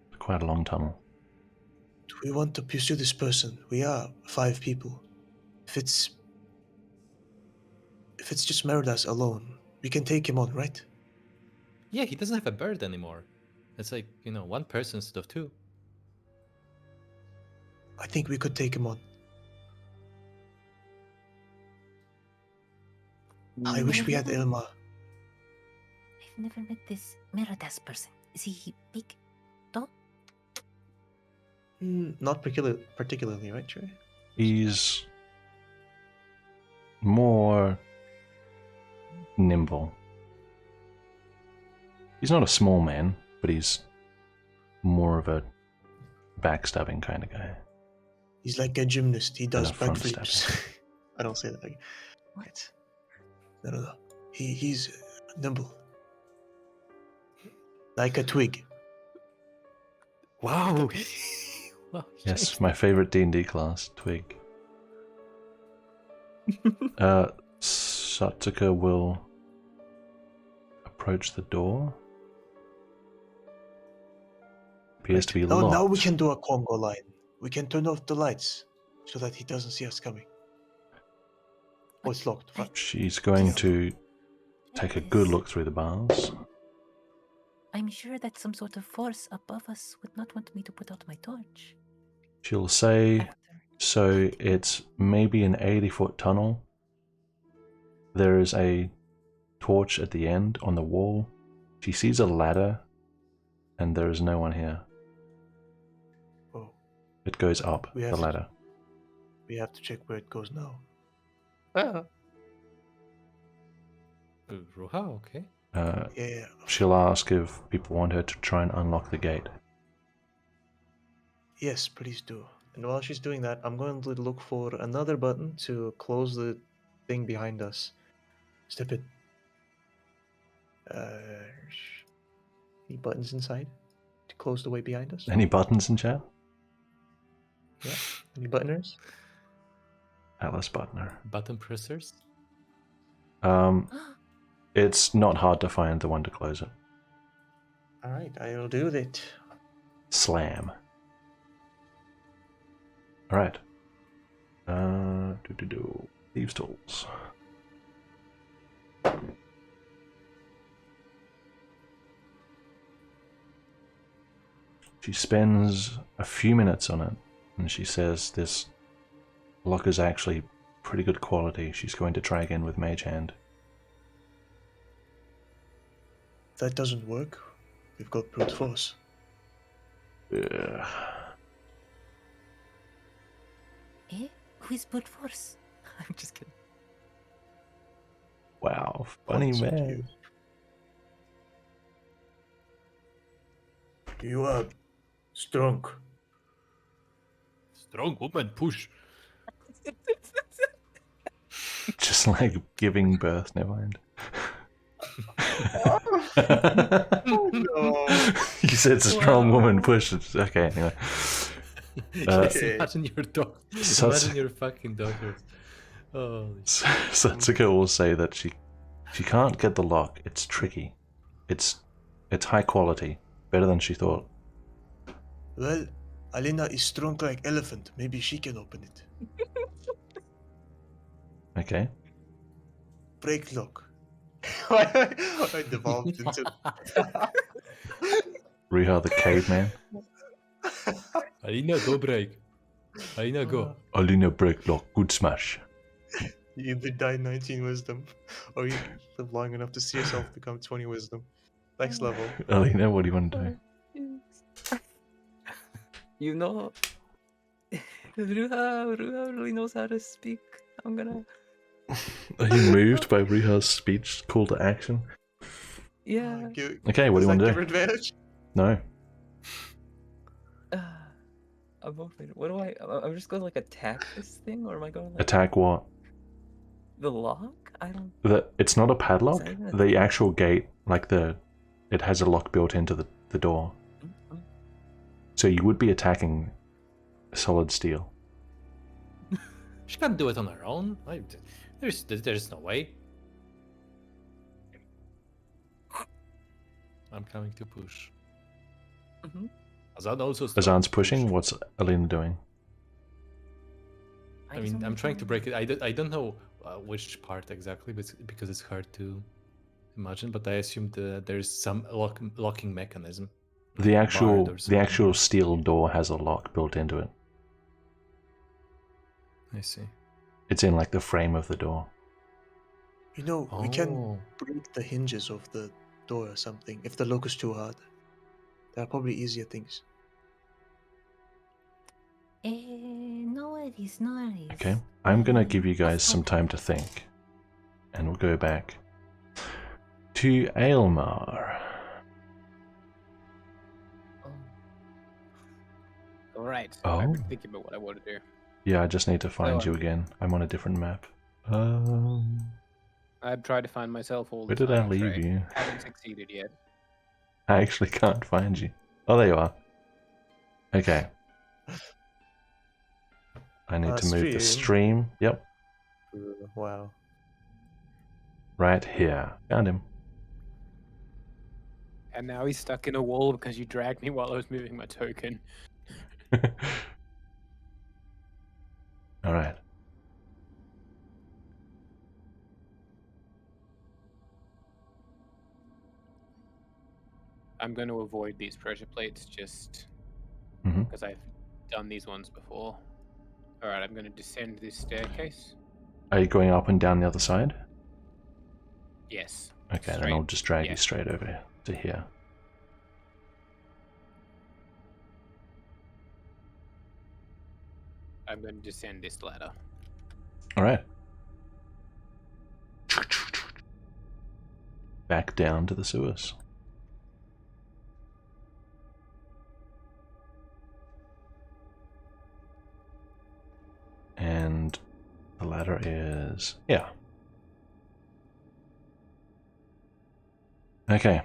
It's quite a long tunnel. Do we want to pursue this person? We are 5 people. If it's just Meridas alone, we can take him on, right? Yeah, he doesn't have a bird anymore. It's like, one person instead of two. I think we could take him on. I wish we had Ilma. I've never met this Meridas person. Is he big? Tall? Not particularly, right, Trey? He's more nimble. He's not a small man, but he's more of a backstabbing kind of guy. He's like a gymnast. He does a front backflips. I don't say that. Right. No. He's nimble. Like a twig. Wow. Wow. Yes, my favorite D&D class, Twig. Satsuka will approach the door. Appears to be locked. Oh, now we can do a Congo line. We can turn off the lights so that he doesn't see us coming. Oh, it's locked. Fuck. She's going to take a good look through the bars. I'm sure that some sort of force above us would not want me to put out my torch. She'll say, After. so it's maybe an 80-foot tunnel. There is a torch at the end on the wall. She sees a ladder, and there is no one here. Oh, It goes up We the have to- ladder. we have to check where it goes now. Ah, Ruha, okay. yeah. She'll ask if people want her to try and unlock the gate. Yes, please do. And while she's doing that, I'm going to look for another button to close the thing behind us. Step it. Any buttons inside to close the way behind us? Any buttons in chat? Any buttoners? Atlas Buttoner. Button pressers. It's not hard to find the one to close it. All right, I'll do that. Slam. Alright. Thieves' tools. She spends a few minutes on it, and she says this lock is actually pretty good quality. She's going to try again with Mage Hand. That doesn't work. We've got brute force. Ugh. Eh? Who is brute force? I'm just kidding. Wow, funny That's so man. cute. You are strong. Strong woman, push. Just like giving birth, never mind. No. You said it's a strong woman, push it. Okay, anyway. Yes, Okay. imagine your dog. Such- Imagine your fucking daughter. Oh, Satsuka will say that she can't get the lock. It's tricky. It's high quality, better than she thought. Well, Alina is strong like elephant. Maybe she can open it. Okay. Break lock. I devolved into. Riha the caveman. Alina, go break. Alina, go. Alina break lock. Good smash. You either die 19 wisdom, or you live long enough to see yourself become 20 wisdom. Next level. Alina, what do you want to do? You know, Ruha really knows how to speak. I'm gonna. Are you moved by Riha's speech call to action? Yeah. Okay, what do you want to Give do? her advantage? No. I'm hoping. What do I? I'm just going to like attack this thing, or am I going to like Attack what? the lock? I don't. It's not a padlock. Is that The actual gate, it has a lock built into the door. Mm-mm. So you would be attacking solid steel. She can't do it on her own. There's no way. I'm coming to push. Mm-hmm. Azan also. Azan's pushing. What's Alina doing? I mean, I'm trying to break it. I don't know which part exactly, but because it's hard to imagine. But I assume there's some locking mechanism. The like a actual bard or the something. actual steel door has a lock built into it. I see. It's in like the frame of the door. You know, we can Oh. break the hinges of the door or something if the lock is too hard. There are probably easier things. No worries, no worries. Okay, I'm gonna give you Of guys some course. time to think, and we'll go back to Aelmar. All right. Oh. I've been thinking about what I want to do. Yeah, I just need to find So, you again. I'm on a different map. I've tried to find myself all the Where did time. I leave Trey. you? Haven't succeeded yet. I actually can't find you. Oh, there you are. Okay. I need to move the stream. Yep, Wow. right here. Found him. And now he's stuck in a wall because you dragged me while I was moving my token. All right. I'm going to avoid these pressure plates just Mhm. because I done these ones before. All right, I'm going to descend this staircase. Are you going up and down the other side? Yes. Okay, then Straight. I'll just drag yeah. you straight over to here. I'm going to descend this ladder. Alright. Back down to the sewers. And the ladder is... yeah. Okay.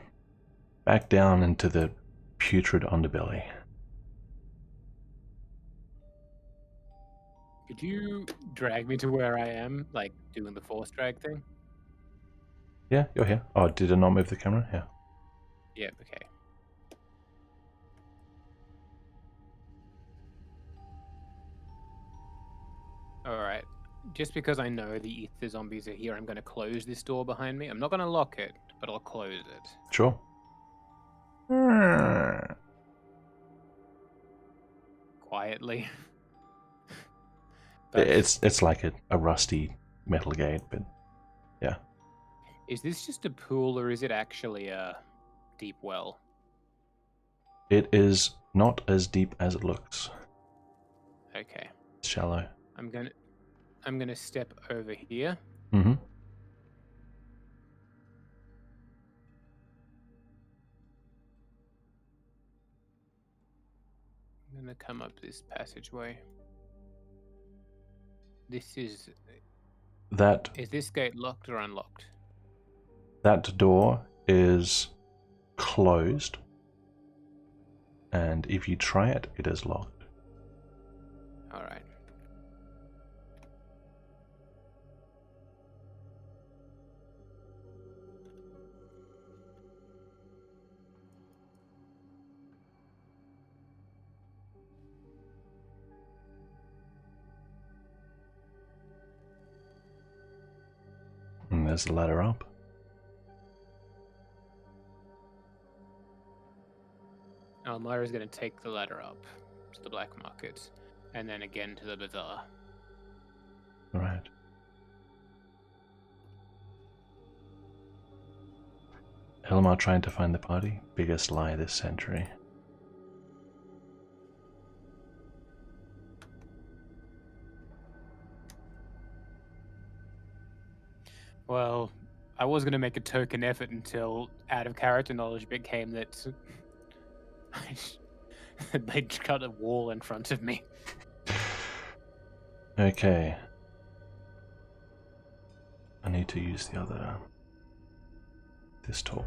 Back down into the putrid underbelly. Could you drag me to where I am, like doing the force drag thing? Yeah, you're here. Oh, did I not move the camera? Yeah. Yeah, okay. Alright. Just because I know the ether zombies are here, I'm going to close this door behind me. I'm not going to lock it, but I'll close it. Sure. Quietly. But It's like a rusty metal gate, but yeah. is this just a pool or is it actually a deep well? It is not as deep as it looks. Okay. It's shallow. I'm gonna step over here. Mm-hmm. I'm gonna come up this passageway. Is this gate locked or unlocked? That door is closed, and if you try it, it is locked. Alright. And there's the ladder up. Elmira's gonna take the ladder up to the black market, and then again to the bazaar. Alright. Elmar trying to find the party. Biggest lie this century. Well, I was gonna make a token effort until out of character knowledge became that they'd cut a wall in front of me. Okay. I need to use this tool.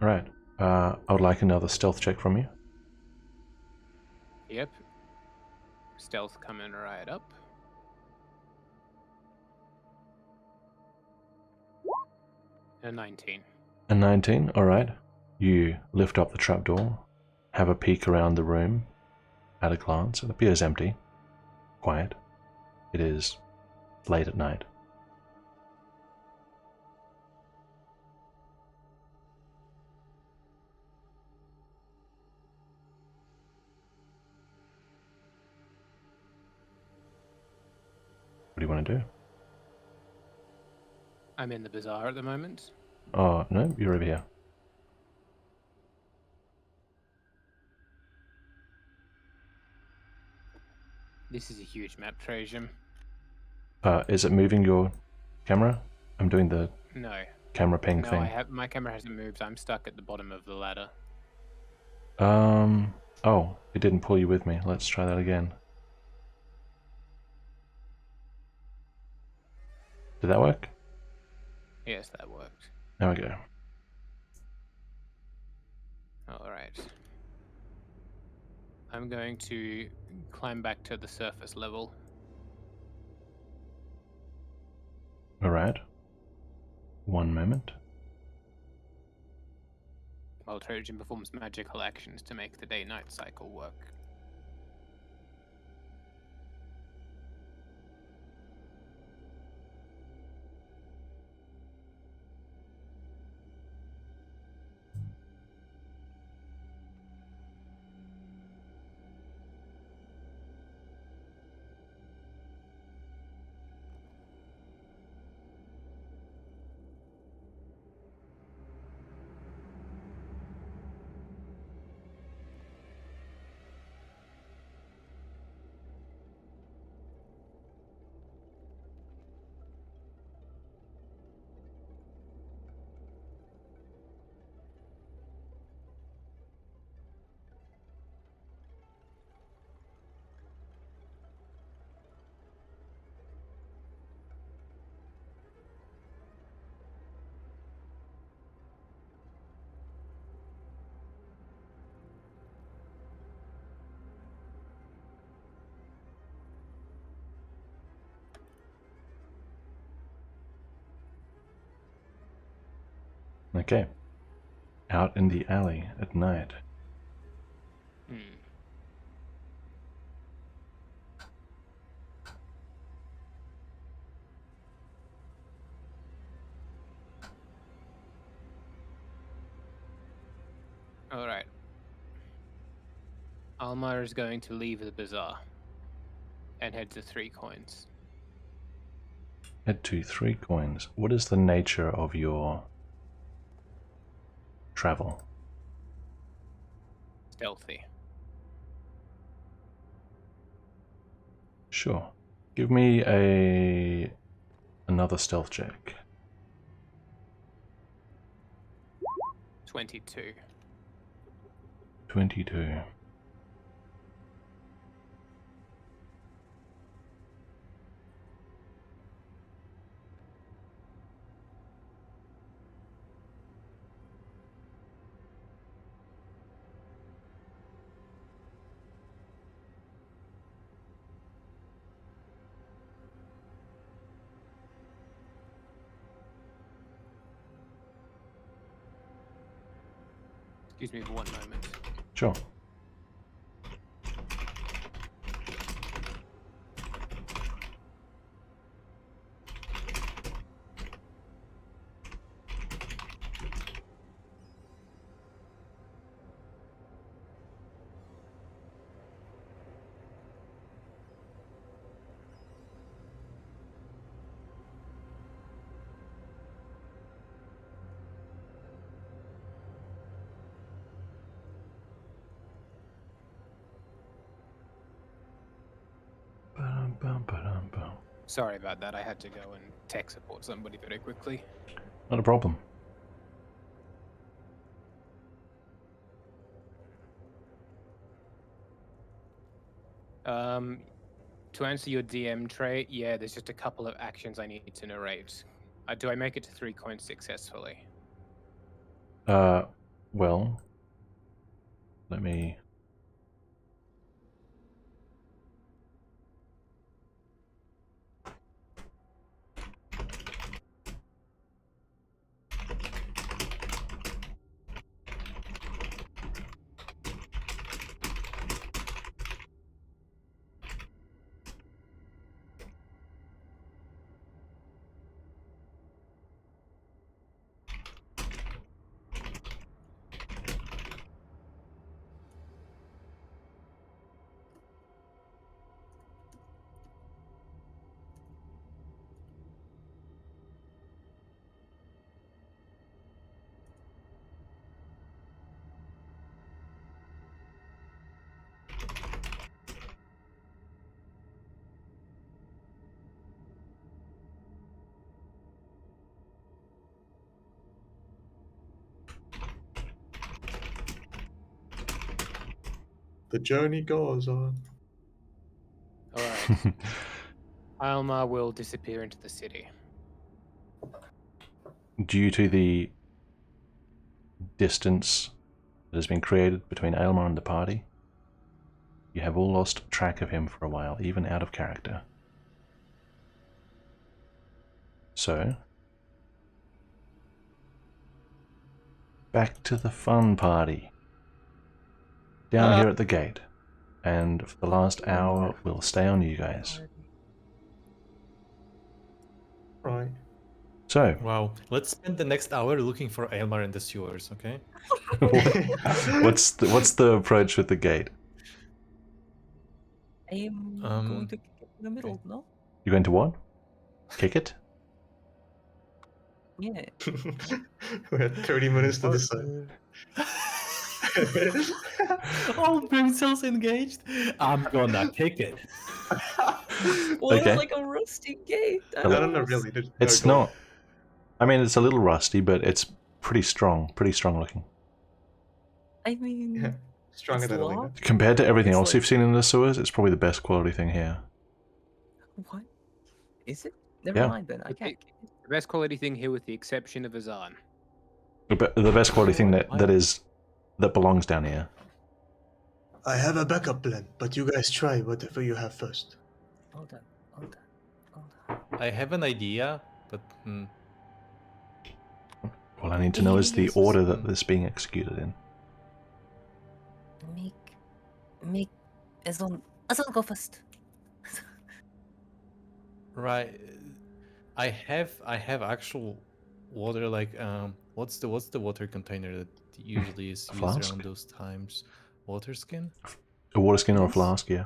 Alright. I would like another stealth check from you. Yep. Stealth coming right up. A 19. A 19, alright. You lift up the trapdoor, have a peek around the room. At a glance, it appears empty. Quiet. It is late at night. What do you want to do? I'm in the bazaar at the moment. Oh, no, you're over here. This is a huge map, Trajan. Is it moving your camera? I'm doing the No. camera ping No, thing. my camera hasn't moved. I'm stuck at the bottom of the ladder. Oh, it didn't pull you with me. Let's try that again. Did that work? Yes, that worked. There we go. Alright. I'm going to climb back to the surface level. Alright. One moment. While Trojan performs magical actions to make the day-night cycle work. Okay. Out in the alley at night. Hmm. All right. Almar is going to leave the bazaar and head to 3 coins. Head to 3 coins. What is the nature of your travel? Stealthy. Sure. Give me another stealth check. 22. 22. Excuse me for 1 moment. Sure. Ba-dum-bum. Sorry about that. I had to go and tech support somebody very quickly. Not a problem. To answer your DM trait, yeah, there's just a couple of actions I need to narrate. Do I make it to 3 coins successfully? Well, let me... The journey goes on. All right. Alma will disappear into the city. Due to the distance that has been created between Aylmer and the party, you have all lost track of him for a while, even out of character. So, back to the fun party. Down here at the gate. And for the last hour, we'll stay on you guys. Right. So, Wow. Let's spend the next hour looking for Aylmar in the sewers, okay? what's the approach with the gate? I am going to kick it in the middle, no? You're going to what? Kick it? Yeah. We had 30 minutes to decide. All brain cells engaged. I'm gonna kick it. Well, Okay. it's like a rusty gate. No, really. It's go on. not. I mean, it's a little rusty, but it's pretty strong looking. I mean, Yeah. Stronger it's than Elena. locked. Compared to everything It's else like- you've seen in the sewers, it's probably the best quality thing here. What? Is it? Never Yeah. mind then. I can't kick it. The best quality thing here, with the exception of Azan. The best quality thing that belongs down here. I have a backup plan, but you guys try whatever you have first. Hold on. I have an idea, but All I need to know is the Yes. order that this is being executed in. Make Azon go first. Right. I have actual water, like what's the water container that usually is A used flask? around those times? Water skin? A water skin or a Yes. flask, yeah.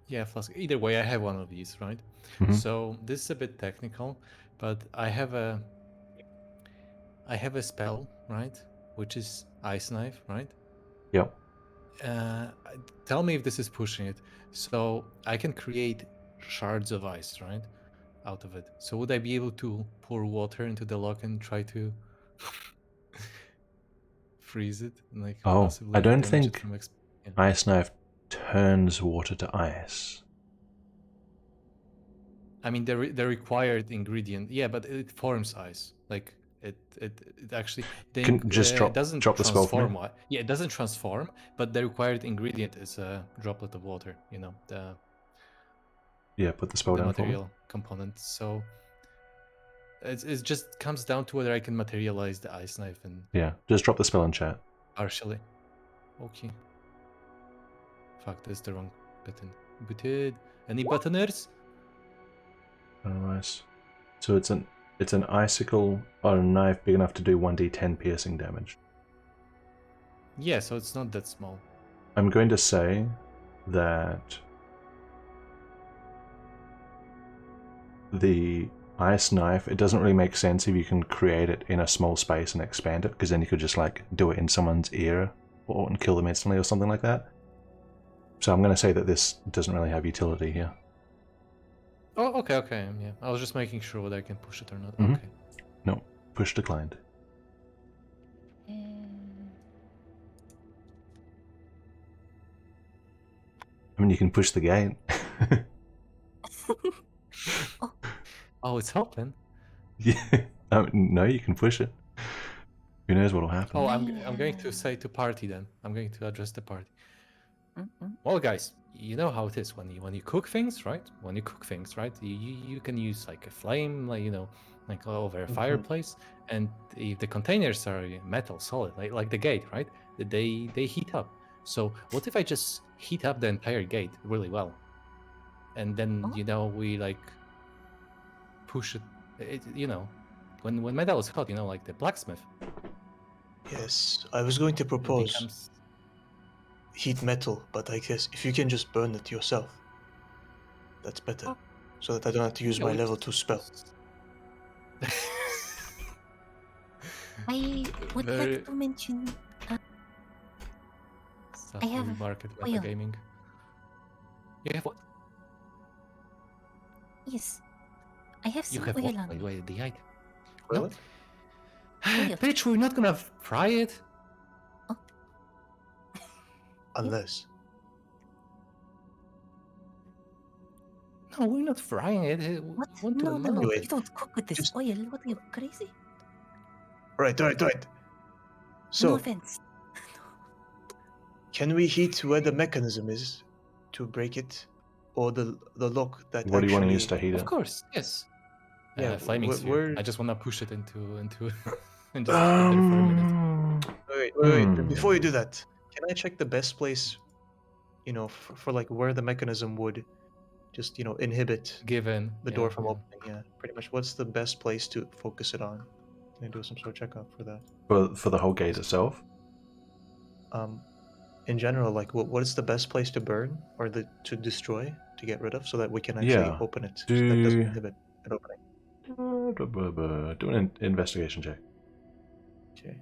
Yeah, flask. Either way, I have one of these, right? Mhm. So this is a bit technical, but I have a spell, right? Which is Ice Knife, right? Yep. Tell me if this is pushing it. So I can create shards of ice, right? Out of it. So would I be able to pour water into the lock and try to freeze it and like Oh, possibly I don't damage it think from yeah. Ice Knife turns water to ice. I mean the required ingredient, yeah, but it forms ice. Like it actually Just it doesn't drop the spell for me. transform. Yeah, it doesn't transform, but the required ingredient is a droplet of water. You know Yeah, put the spell the down for me. material component. So it just comes down to whether I can materialize the ice knife and Yeah, just drop the spell in chat. partially. Okay. Fuck, that's the wrong button. Button. Any buttoners? Nice. So it's an icicle or a knife big enough to do 1d10 piercing damage. Yeah, so it's not that small. I'm going to say that the ice knife, it doesn't really make sense if you can create it in a small space and expand it, because then you could just like do it in someone's ear and kill them instantly or something like that. So I'm going to say that this doesn't really have utility here. Oh, okay, yeah. I was just making sure whether I can push it or not. Mhm. Okay. No, push declined. I mean, you can push the gate. Oh, it's open. Yeah. No, you can push it. Who knows what'll happen? Oh, I'm going to say to party then. I'm going to address the party. Mm-mm. Well, guys, you know how it is when you cook things, right? When you cook things, right? You can use like a flame, like like over a fireplace, and if the containers are metal, solid, like the gate, right? They heat up. So what if I just heat up the entire gate really well, and then we like push it, when metal is hot, like the blacksmith. Yes, I was going to It propose becomes heat metal, but I guess if you can just burn it yourself, that's better. So that I don't have to use Yeah, my we level just- 2 spell. I would Very- like to mention Subtle have remark at oil. metagaming. You have what? yes, I have You some have oil what? on Wait, me. wait, the item. Really? Oil. Bitch, we're not gonna fry it. Unless. No, we're not frying it. We What? want to No, melt Wait. you don't cook with this Just- oil. What are you, crazy? Right. No So, offense. can we heat where the mechanism is to break it? Or the lock that What do you want to actually... use to heat Of it? course, yes. Yeah, Flaming sphere. where- I just wanna push it into and just sit there for a minute. Wait. Before you do that, can I check the best place, for like where the mechanism would just, inhibit Given the door from opening? Yeah, pretty much. What's the best place to focus it on? Can I do some sort of checkup for that? For the whole gate itself? In general, like what is the best place to burn or to destroy, to get rid of, so that we can actually Yeah. open it, so that doesn't Do inhibit it opening. do an investigation check. Okay.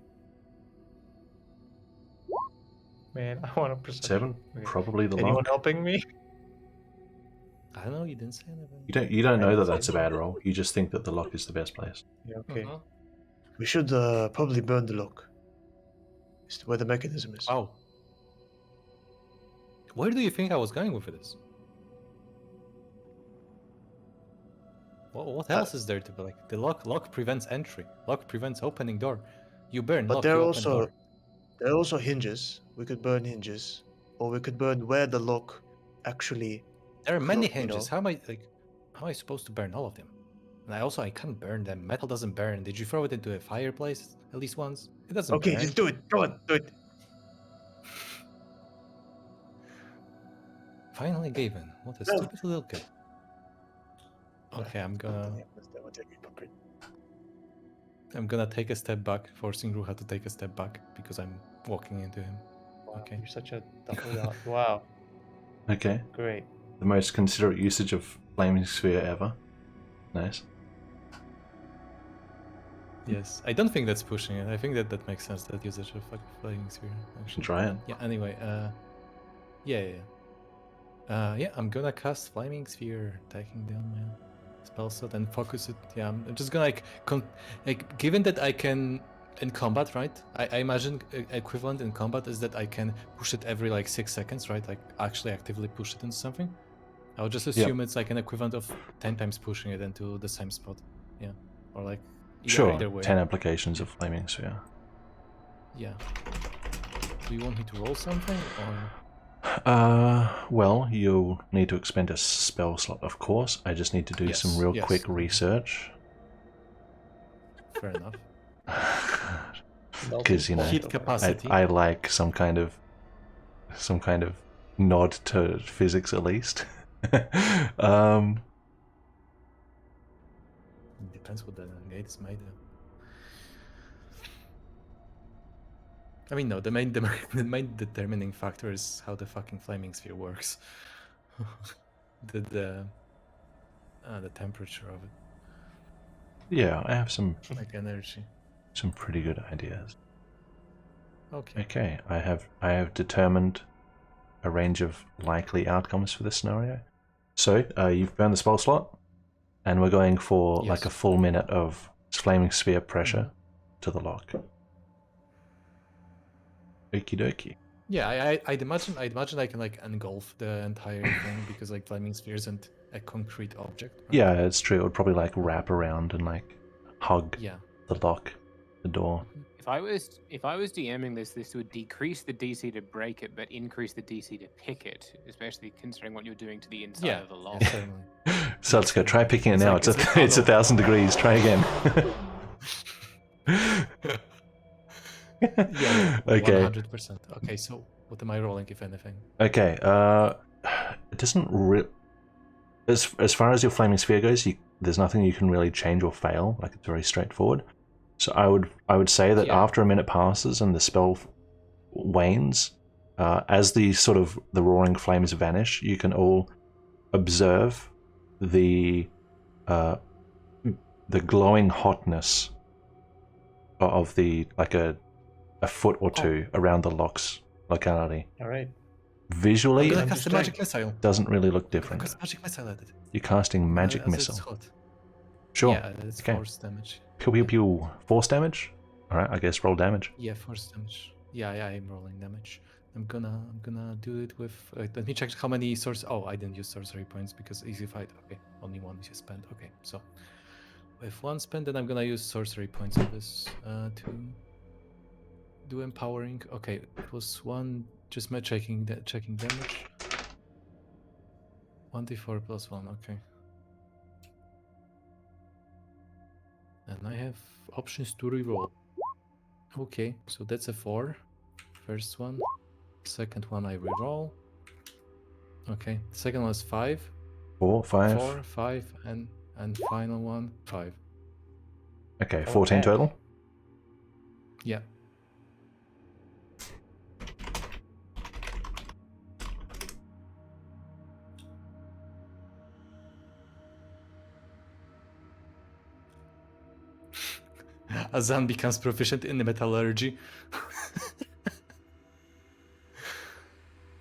Man, I want to perception. 7, Okay. probably the Anyone lock. helping me? I don't know. You didn't say anything. You don't know I that didn't that's a say bad roll. You just think that the lock is the best place. Yeah, okay. Mhm. We should probably burn the lock. It's where the mechanism is. Wow. Where do you think I was going with this? What else is there to be like? The lock prevents entry. Lock prevents opening door. You burn But lock, there you are open door. there are also hinges. We could burn hinges, or we could burn where the lock actually. There are many you know. hinges. How am I supposed to burn all of them? And I can't burn them. Metal doesn't burn. Did you throw it into a fireplace at least once? It doesn't Okay, burn. just do it. Go on, do it. Finally gave in. What a No. stupid little kid. Okay, I'm gonna take a step back, forcing Ruha to take a step back because I'm walking into him. Wow, Okay. you're such a wow. Okay. Great. The most considerate usage of flaming sphere ever. Nice. Yes, I don't think that's pushing it. I think that makes sense, that usage of flaming sphere. Actually. Try it. Yeah. Anyway, yeah. Yeah, I'm gonna cast flaming sphere, taking down my spell slot and focus it. Yeah, I'm just gonna like given that I can in combat, right? I imagine equivalent in combat is that I can push it every like 6 seconds, right? Like actually actively push it into something. I would just assume it's like an equivalent of 10 times pushing it into the same spot. Yeah, or like either way. 10 applications of flaming sphere. Yeah. Do you want me to roll something or? Well, you'll need to expend a spell slot, of course. I just need to do some real quick research. Fair enough. Because, you know, Heat capacity. I like some kind of nod to physics at least. Depends what the gate is made of. I mean, no, the main determining factor is how the fucking flaming sphere works. the temperature of it. Yeah, I have some like energy. Some pretty good ideas. Okay. Okay, I have determined a range of likely outcomes for this scenario. So you've burned the spell slot, and we're going for like a full minute of flaming sphere pressure to the lock. Okie dokie. Yeah, I'd imagine I can like engulf the entire thing because like flaming sphere isn't a concrete object. Right? Yeah, it's true. It would probably like wrap around and like hug the lock, the door. If I was DMing this would decrease the DC to break it, but increase the DC to pick it, especially considering what you're doing to the inside of the lock. Yeah, certainly. So let's go. Try picking it now. Like, it's 1,000 degrees. Try again. Yeah. Okay. 100%. Okay, so what am I rolling, if anything? Okay. It doesn't as far as your flaming sphere goes, there's nothing you can really change or fail. Like, it's very straightforward. So I would say that after a minute passes and the spell wanes, as the roaring flames vanish, you can all observe the glowing hotness of the like a foot or two around the lock's locality. All right. Visually, I'm cast a magic missile. Doesn't really look different. Cast magic missile at it. You're casting magic missile. It's hot. Sure. Yeah, it's force damage. Pew pew pew. Force damage. All right. I guess roll damage. Yeah, force damage. Yeah, I'm rolling damage. I'm gonna do it with. Let me check how many Oh, I didn't use sorcery points because easy fight. Okay, only one is spent. Okay, so with one spent, then I'm gonna use sorcery points on this to do empowering. Okay, it was one. Just my checking damage. 1d4 plus 1. Okay. And I have options to reroll. Okay, so that's a 4. First one. Second one I reroll. Okay, second one is 5. 4, 5. 4, 5, and final one 5. Okay, 14 total. Yeah. Azan becomes proficient in the metallurgy.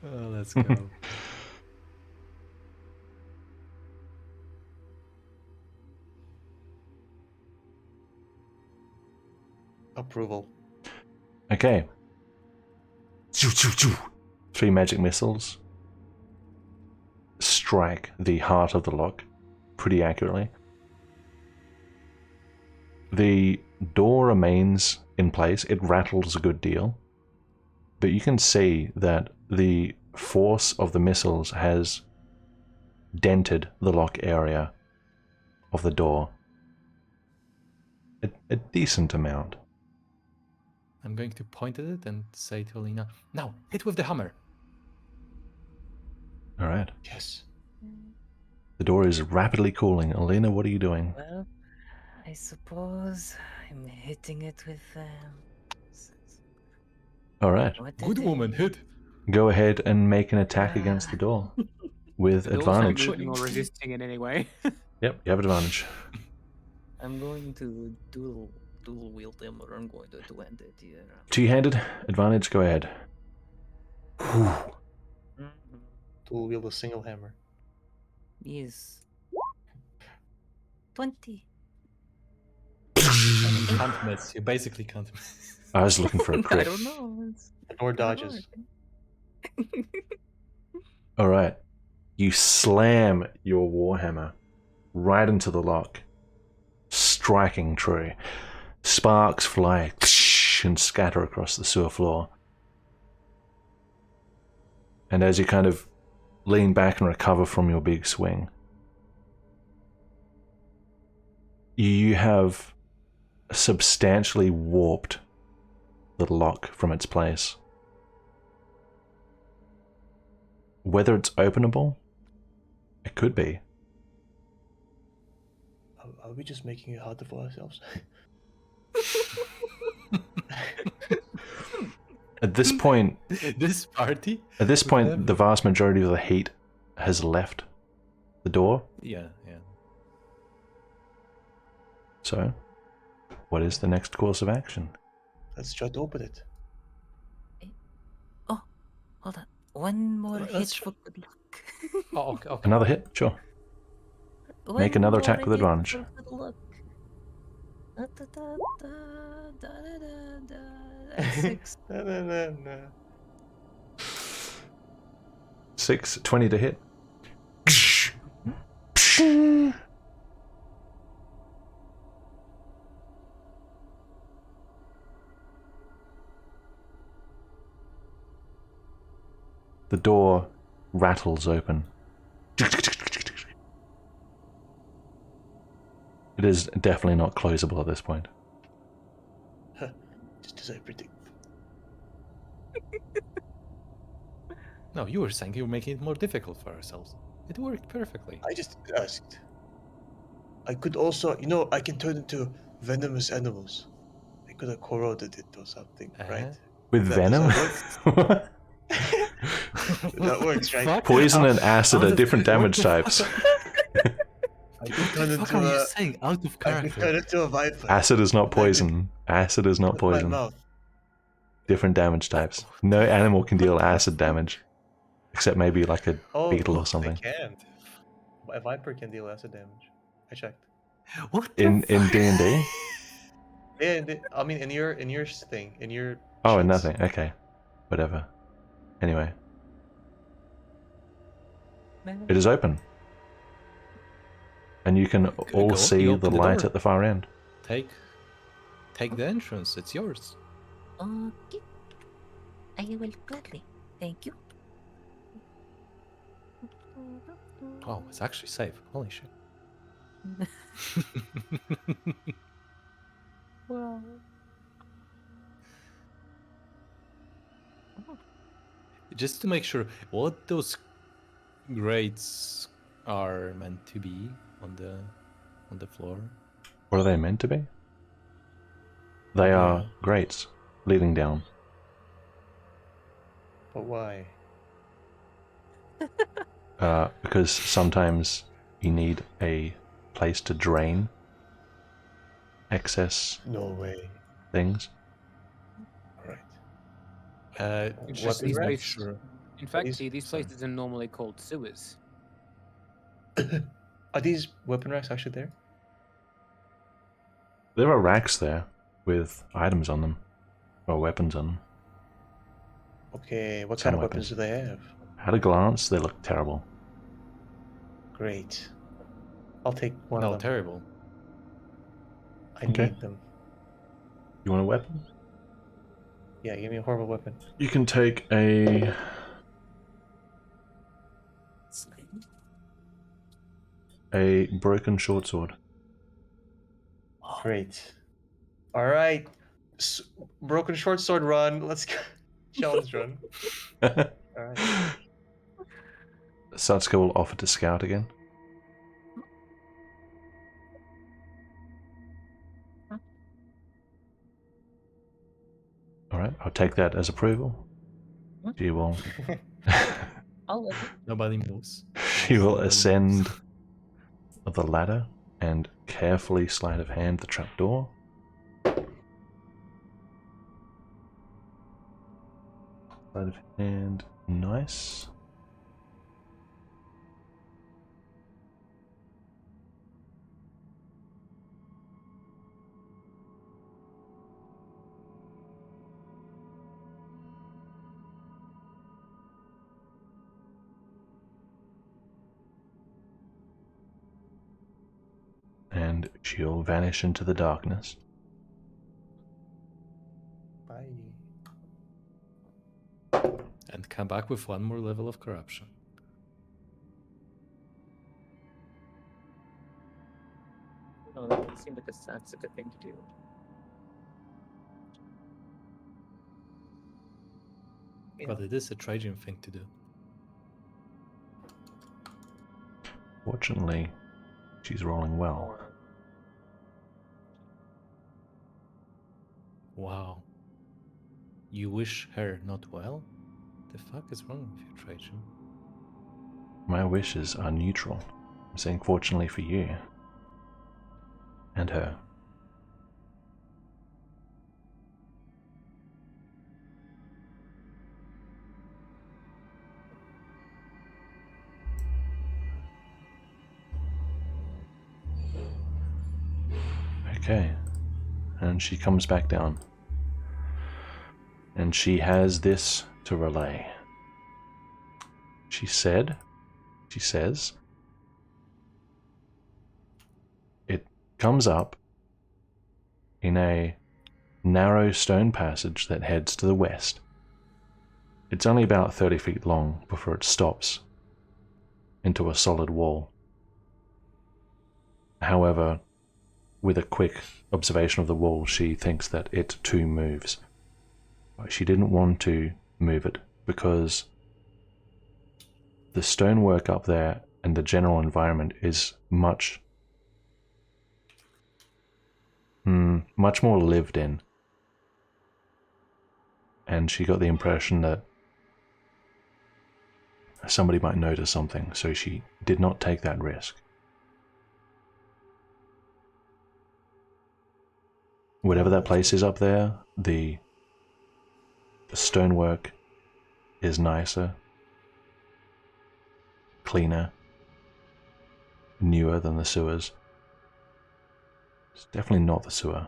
Oh, let's go. Approval. Okay. 3 magic missiles strike the heart of the lock pretty accurately. The door remains in place. It rattles a good deal, but you can see that the force of the missiles has dented the lock area of the door a decent amount. I'm going to point at it and say to Alina, now, hit with the hammer. All right. Yes. The door is rapidly cooling. Alina, what are you doing? Well, I suppose I'm hitting it with. All right. What Good did woman, hit. Go ahead and make an attack against the door with The door's not advantage. moving or resisting in any way. Yep, you have advantage. I'm going to dual wield them, or I'm going to end it here. Two-handed advantage. Go ahead. Whew. Dual wield a single hammer. Yes. 20. You can't miss. You basically can't miss. I was looking for a I crit. don't know. The door dodges. All right. You slam your warhammer right into the lock, striking true. Sparks fly and scatter across the sewer floor. And as you kind of lean back and recover from your big swing, you have substantially warped the lock from its place. Whether it's openable, it could be. Are we just making it harder for ourselves? At this point, This party? the vast majority of the heat has left the door. Yeah. So, what is the next course of action? Let's try to open it. Oh, hold on. One more Let's hit for good luck. Oh, okay. Another hit? Sure. Make One another more attack with hit advantage. for good luck. Da, da, da, da, da, da, da. That's 6. No. 6, 20 to hit. The door rattles open. It is definitely not closable at this point. Just as I predict. No, you were saying you were making it more difficult for ourselves. It worked perfectly. I just asked. I could also, I can turn into venomous animals. I could have corroded it or something, right? With That venom? doesn't That works, right? Fuck? Poison and Out acid are of- different what damage the types. I could turn What the fuck into are you a. saying? Out of I could turn character. into a viper. Acid is not poison. Acid is not With my poison. mouth. Different damage types. No animal can deal acid damage. Except maybe like a beetle or something. I can. A viper can deal acid damage. I checked. What the In fuck? D&D? Yeah, I mean in your thing, in your. Oh, sheets. nothing. Okay. Whatever. Anyway. It is open. And you can all Go, see you the open the light door. at the far end. Take the entrance. It's yours. Okay. I will gladly. Thank you. Oh, it's actually safe. Holy shit. Well, Just to make sure, what those grates are meant to be on the floor? What are they meant to be? They are Yeah. grates leading down. But why? Because sometimes you need a place to drain excess No way. things. Alright. Just Weapon to make racks? sure. In fact, These- these places are normally called sewers. Are these weapon racks actually there? There are racks there with items on them. Or weapons on them. Okay, what Some kind of weapons. weapons do they have? At a glance, they look terrible. Great. I'll take one No, of them. terrible. I Okay. need them. You want a weapon? Yeah, give me a horrible weapon. You can take a broken short sword. Great. All right. Broken short sword run. Let's go. Challenge run. All right. Satsuka will offer to scout again. All right, I'll take that as approval. She will. I'll let it. Nobody moves. She will Nobody ascend moves. the ladder and carefully sleight of hand the trapdoor. Sleight of hand, nice. And she'll vanish into the darkness. Bye. And come back with one more level of corruption. No, that would seem like a Satsuka thing to do. But it is a Trajan thing to do. Fortunately, she's rolling well. Or Wow. You wish her not well? The fuck is wrong with you, Trajan? My wishes are neutral. I'm saying fortunately for you. And her. Okay. And she comes back down. And she has this to relay. She says, it comes up in a narrow stone passage that heads to the west. It's only about 30 feet long before it stops into a solid wall. However, with a quick observation of the wall, she thinks that it too moves. But she didn't want to move it because the stonework up there and the general environment is much more lived in. And she got the impression that somebody might notice something, so she did not take that risk. Whatever that place is up there, the stonework is nicer, cleaner, newer than the sewers. It's definitely not the sewer.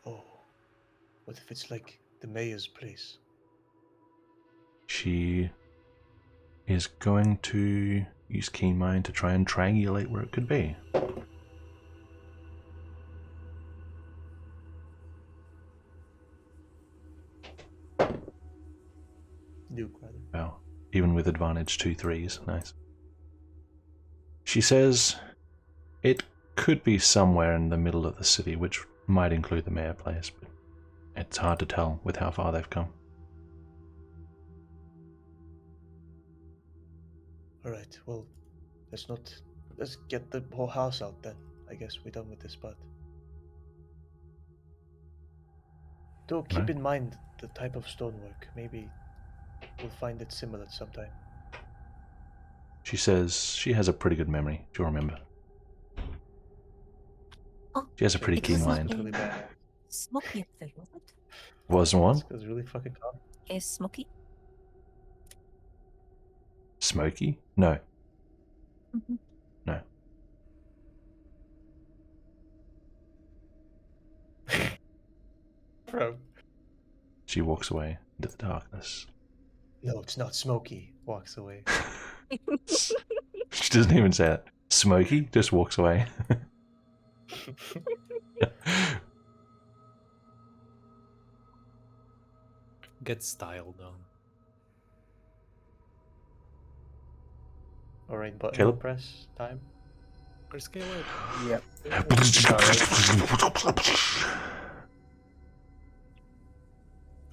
Oh, what if it's like the mayor's place? She is going to use keen mind to try and triangulate where it could be. Duke, rather. Wow, even with advantage, 2 3s, nice. She says it could be somewhere in the middle of the city, which might include the mayor place, but it's hard to tell with how far they've come. Alright, well, let's get the whole house out then. I guess we're done with this part. Do keep Right. in mind the type of stonework. Maybe we'll find it similar sometime. She says she has a pretty good memory, she'll remember. Oh, She has a pretty it keen was mind. Really bad. smoky up there, wasn't it? Wasn't one? It's really fucking calm. Is smoky? Smoky? No. Mhm. No. Bro. She walks away into the darkness. No, it's not smoky. Walks away. She doesn't even say it. Smoky just walks away. Get style though. Alright, button Caleb? press time. Where's Caleb? Yep.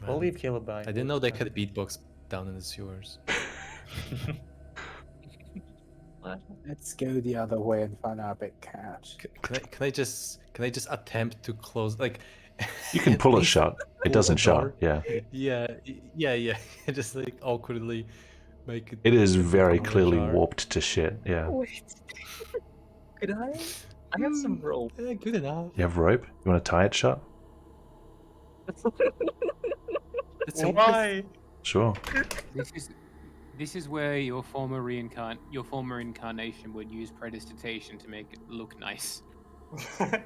We'll Man, leave Caleb behind. I didn't know they could beatbox down in the sewers. Let's go the other way and find our big cat. Can I just attempt to close like? You can at pull a least shot. It pull doesn't a shut. door? Yeah. Yeah. Just like awkwardly make it. It is make the very door clearly ajar. warped to shit. Yeah. Wait. Could I? I have some rope. Yeah, good enough. You have rope? You want to tie it shut? It's a Why? Sure. This is where your former incarnation would use prestidigitation to make it look nice. Swipe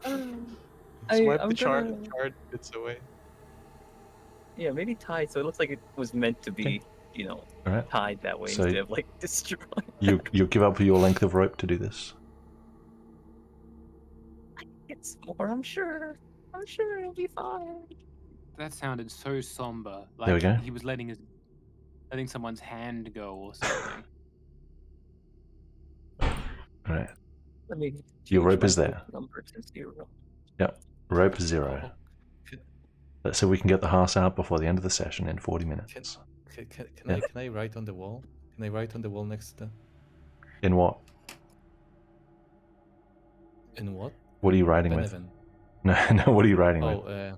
I'm the chart. gonna- The chart gets away. Yeah, maybe tied so it looks like it was meant to be, Alright. tied that way So instead of like destroyed. You give up your length of rope to do this. It's more, I'm sure. I'm sure it'll be fine. That sounded so somber. Like There we go. he was letting someone's hand go or something. Alright. Let me Your change rope my is there. Number to 0. Rope 0. Oh, So we can get the horse out before the end of the session in 40 minutes. can I write on the wall? Can I write on the wall next to the? In what? In what? What are you writing with? Benevan. No, what are you writing with? Oh,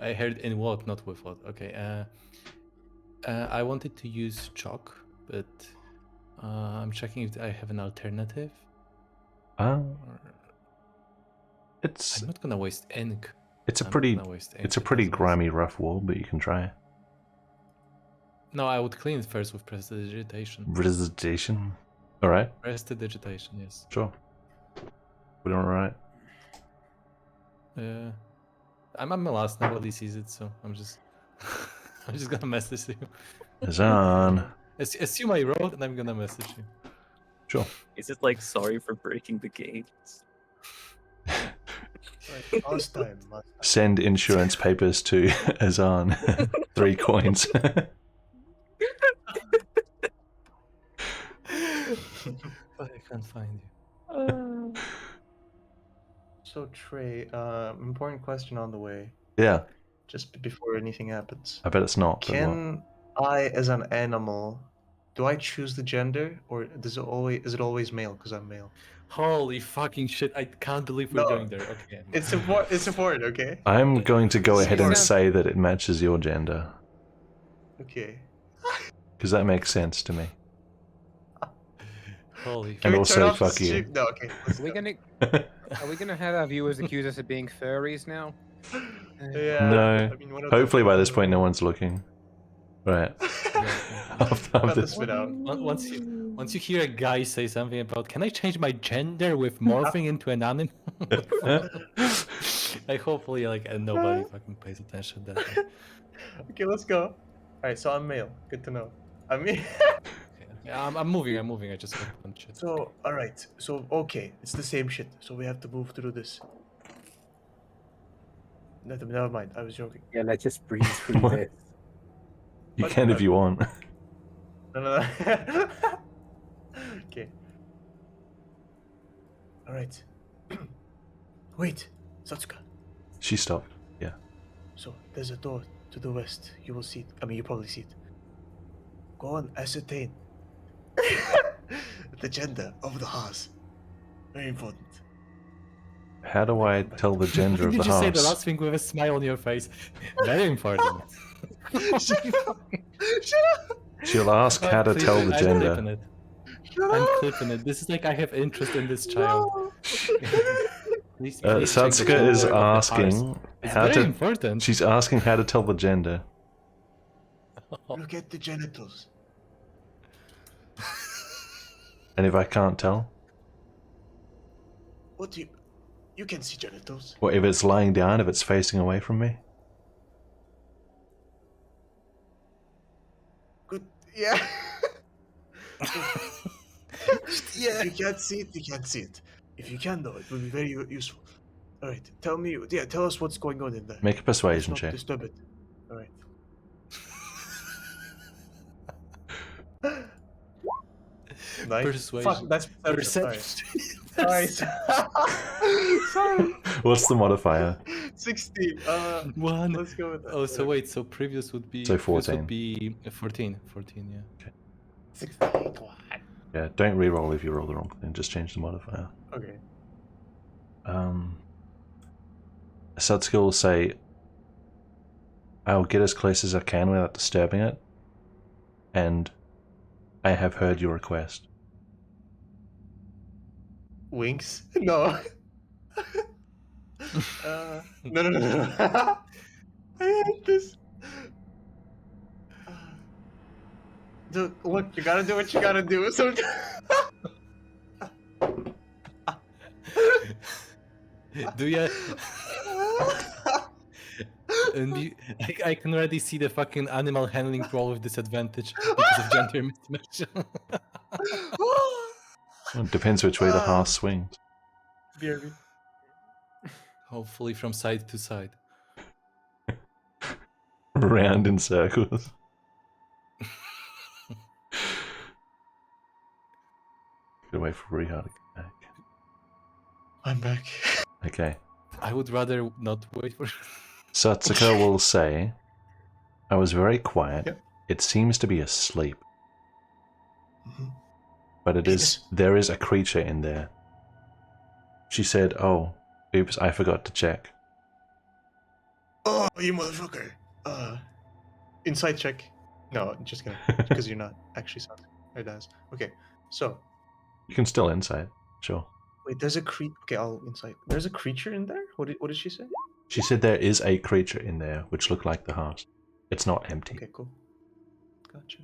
I heard in what, not with what. Okay. I wanted to use chalk, but I'm checking if I have an alternative. Or- It's I'm not gonna waste ink. it's a I'm not pretty gonna waste ink, it's a it pretty doesn't- grimy rough wall, but you can try. No, I would clean it first with prestidigitation. Visitation. All right, Prestidigitation, yes. sure. We don't write. I'm at my last. Nobody sees it, so I'm just I'm just gonna message you. It's on. Assume I wrote, and I'm gonna message you. Sure. Is it like sorry for breaking the gates? Right, last time. Send insurance papers to Azan. 3 coins. But I can't find you. So Trey, important question on the way, Yeah, just before anything happens. I bet it's not. But what? Can I, as an animal, do I choose the gender, or is it always male because I'm male? Holy fucking shit! I can't believe we're No. going there. Okay. It's important. It's important. Okay. I'm going to go ahead and Sounds- say that it matches your gender, Okay. because that makes sense to me. Holy. Can And we turn also, off the fuck you. stream? No. Okay. let's Are we go. gonna have our viewers accuse us of being furries now? Yeah. No. I mean, one of them- Hopefully by this point no one's looking. Right. After Cut this- this bit out. Once you hear a guy say something about, can I change my gender with morphing into an animal? Like hopefully nobody fucking pays attention to that. Okay, let's go. All right, so I'm male. Good to know. I mean. Yeah, I'm moving. I just want one shit. So, alright. So, okay. It's the same shit. So we have to move through this. Never mind. I was joking. Yeah, let's just breeze through What? this. You can if you want. No. Okay. Alright. Wait. Satsuka. She stopped. Yeah. So, there's a door to the west. You will see it. I mean, you probably see it. Go and ascertain the gender of the horse. Very important. How do I tell the gender of Did the you say the horse? last thing with a smile on your face? Very important. Shut up! She'll ask how to Please, tell the I'm clipping gender. it. I'm clipping it. This is like I have interest in this child. Please check the Satsuka gender is of the horse. asking It's how very to. important. She's asking how to tell the gender. Look at the genitals. And if I can't tell, What do you... You can see genitals. or if it's lying down, if it's facing away from me. Good. Yeah. Yeah. If you can't see it, you can't see it. If you can, though, it will be very useful. All right. Tell me. Yeah. Tell us what's going on in there. Make a Let's persuasion not check. disturb it. All right. Nice. Persuasion. Fuck, that's Perception. Nice. Sorry. What's the modifier? 16. 1. Let's go with that. Oh, so wait. So previous would be. So previous 14. would be 14. 14. Yeah. 16. Come on. Yeah, don't re-roll if you roll the wrong thing. Just change the modifier. Okay. Satsuka will say, I'll get as close as I can without disturbing it, and I have heard your request. Winks? No. No. I hate this. Look, you gotta do what you gotta do. So... Do you? And I can already see the fucking animal handling roll with disadvantage because of gender mismatch. Well, it depends which way the horse swings. BRB. Hopefully from side to side. Round in circles. Good way for Riiga to get back. I'm back. Okay. I would rather not wait for. Satsuka will say, I was very quiet. Yep. It seems to be asleep. Mhm. But Penis. there is a creature in there. She said, oh, oops, I forgot to check. Oh, you motherfucker. Inside check. No, just kidding. Because you're not actually something. It does. Okay, so You can still insight, sure. wait, there's a Okay, I'll insight. There's a creature in there. What did she say? She said there is a creature in there which looked like the heart. It's not empty. Okay, cool. Gotcha.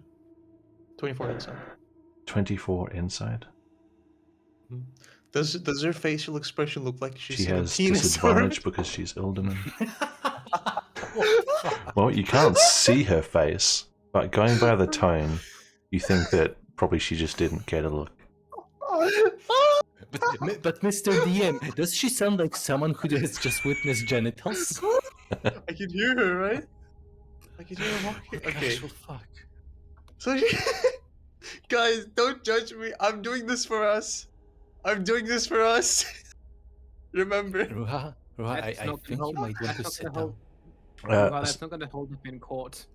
24 inside. 24 inside. Does her facial expression look like she's She seen a has penis disadvantage because she's Ilderman. Well, you can't see her face, but going by the tone, you think that probably she just didn't get a look. But Mr. DM, does she sound like someone who has just witnessed genitals? I can hear her, right? I can hear her walking. Okay. Casual fuck. So she... Guys, don't judge me. I'm doing this for us. I'm doing this for us. Remember? Ruha, I That's not think you gonna hold- might want that's to not sit gonna down. hold- Well, that's not going to hold up in court.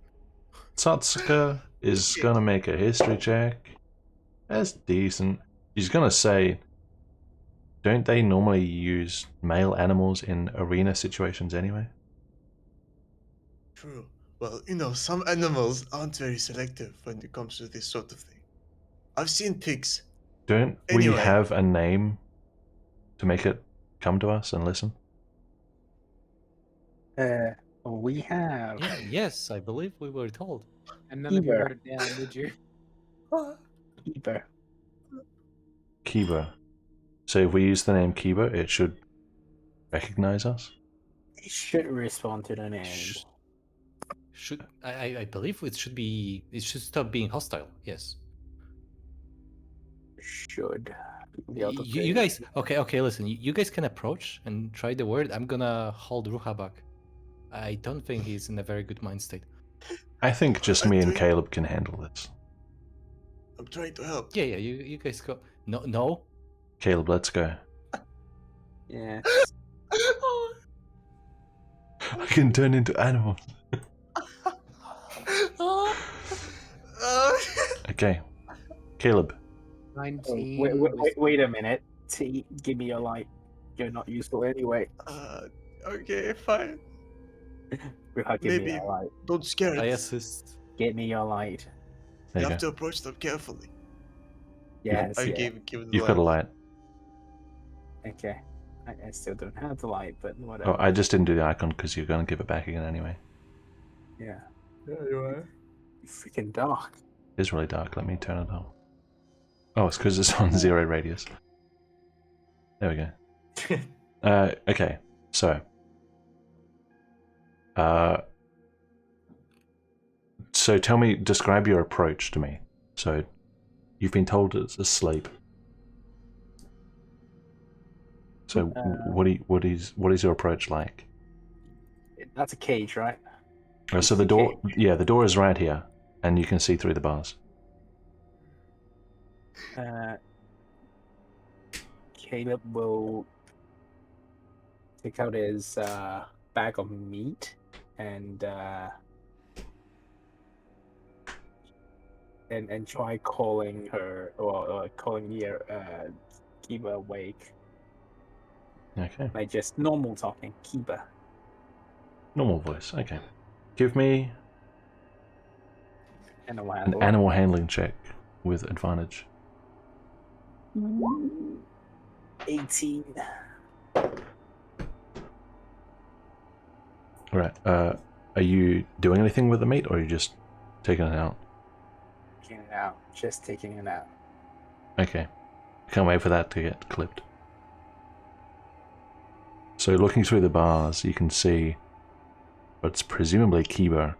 Satsuka is gonna make a history check. That's decent. She's gonna say, don't they normally use male animals in arena situations anyway? True. Well, you know, some animals aren't very selective when it comes to this sort of thing. I've seen pigs. Don't Anyway. we have a name to make it come to us and listen? We have Yeah, yes, I believe we were told. And none of you Either. wrote it down, did you? Kiba. Kiba. So if we use the name Kiba, it should recognize us? It should respond to the name. Should I believe it should be. It should stop being hostile. Yes. Should. The other You guys. Okay. Listen. You guys can approach and try the word. I'm gonna hold Ruha back. I don't think he's in a very good mind state. I think just me and Caleb can handle this. I'm trying to help. Yeah. You guys go. No. Caleb, let's go. Yeah. I can turn into animals. Okay. Caleb, 19. Wait a minute. T, give me your light. You're not useful anyway. Okay, fine. Ruha, give me Maybe. your light. Don't scare I us. assist. Give me your light. there You you have go. to approach them carefully. Yes, I yeah. give the You've got a light. Okay. I still don't have the light, but whatever. Oh, I just didn't do the icon because you're going to give it back again anyway. Yeah. Yeah, you are. Freaking dark. It's really dark. Let me turn it on. Oh, it's because it's on 0 radius. There we go. Okay, so. So tell me, describe your approach to me. So, you've been told it's asleep. So, what is your approach like? That's a cage, right? So the door, yeah, the door is right here, and you can see through the bars. Caleb will take out his bag of meat and try calling her or calling Kiba awake. Okay. Like just normal talking, Kiba. Normal voice. Okay. Give me And an animal handling check with advantage. 18. Alright. Are you doing anything with the meat, or are you just taking it out? Taking it out. Just taking it out. Okay. Can't wait for that to get clipped. So looking through the bars, you can see what's presumably Kiba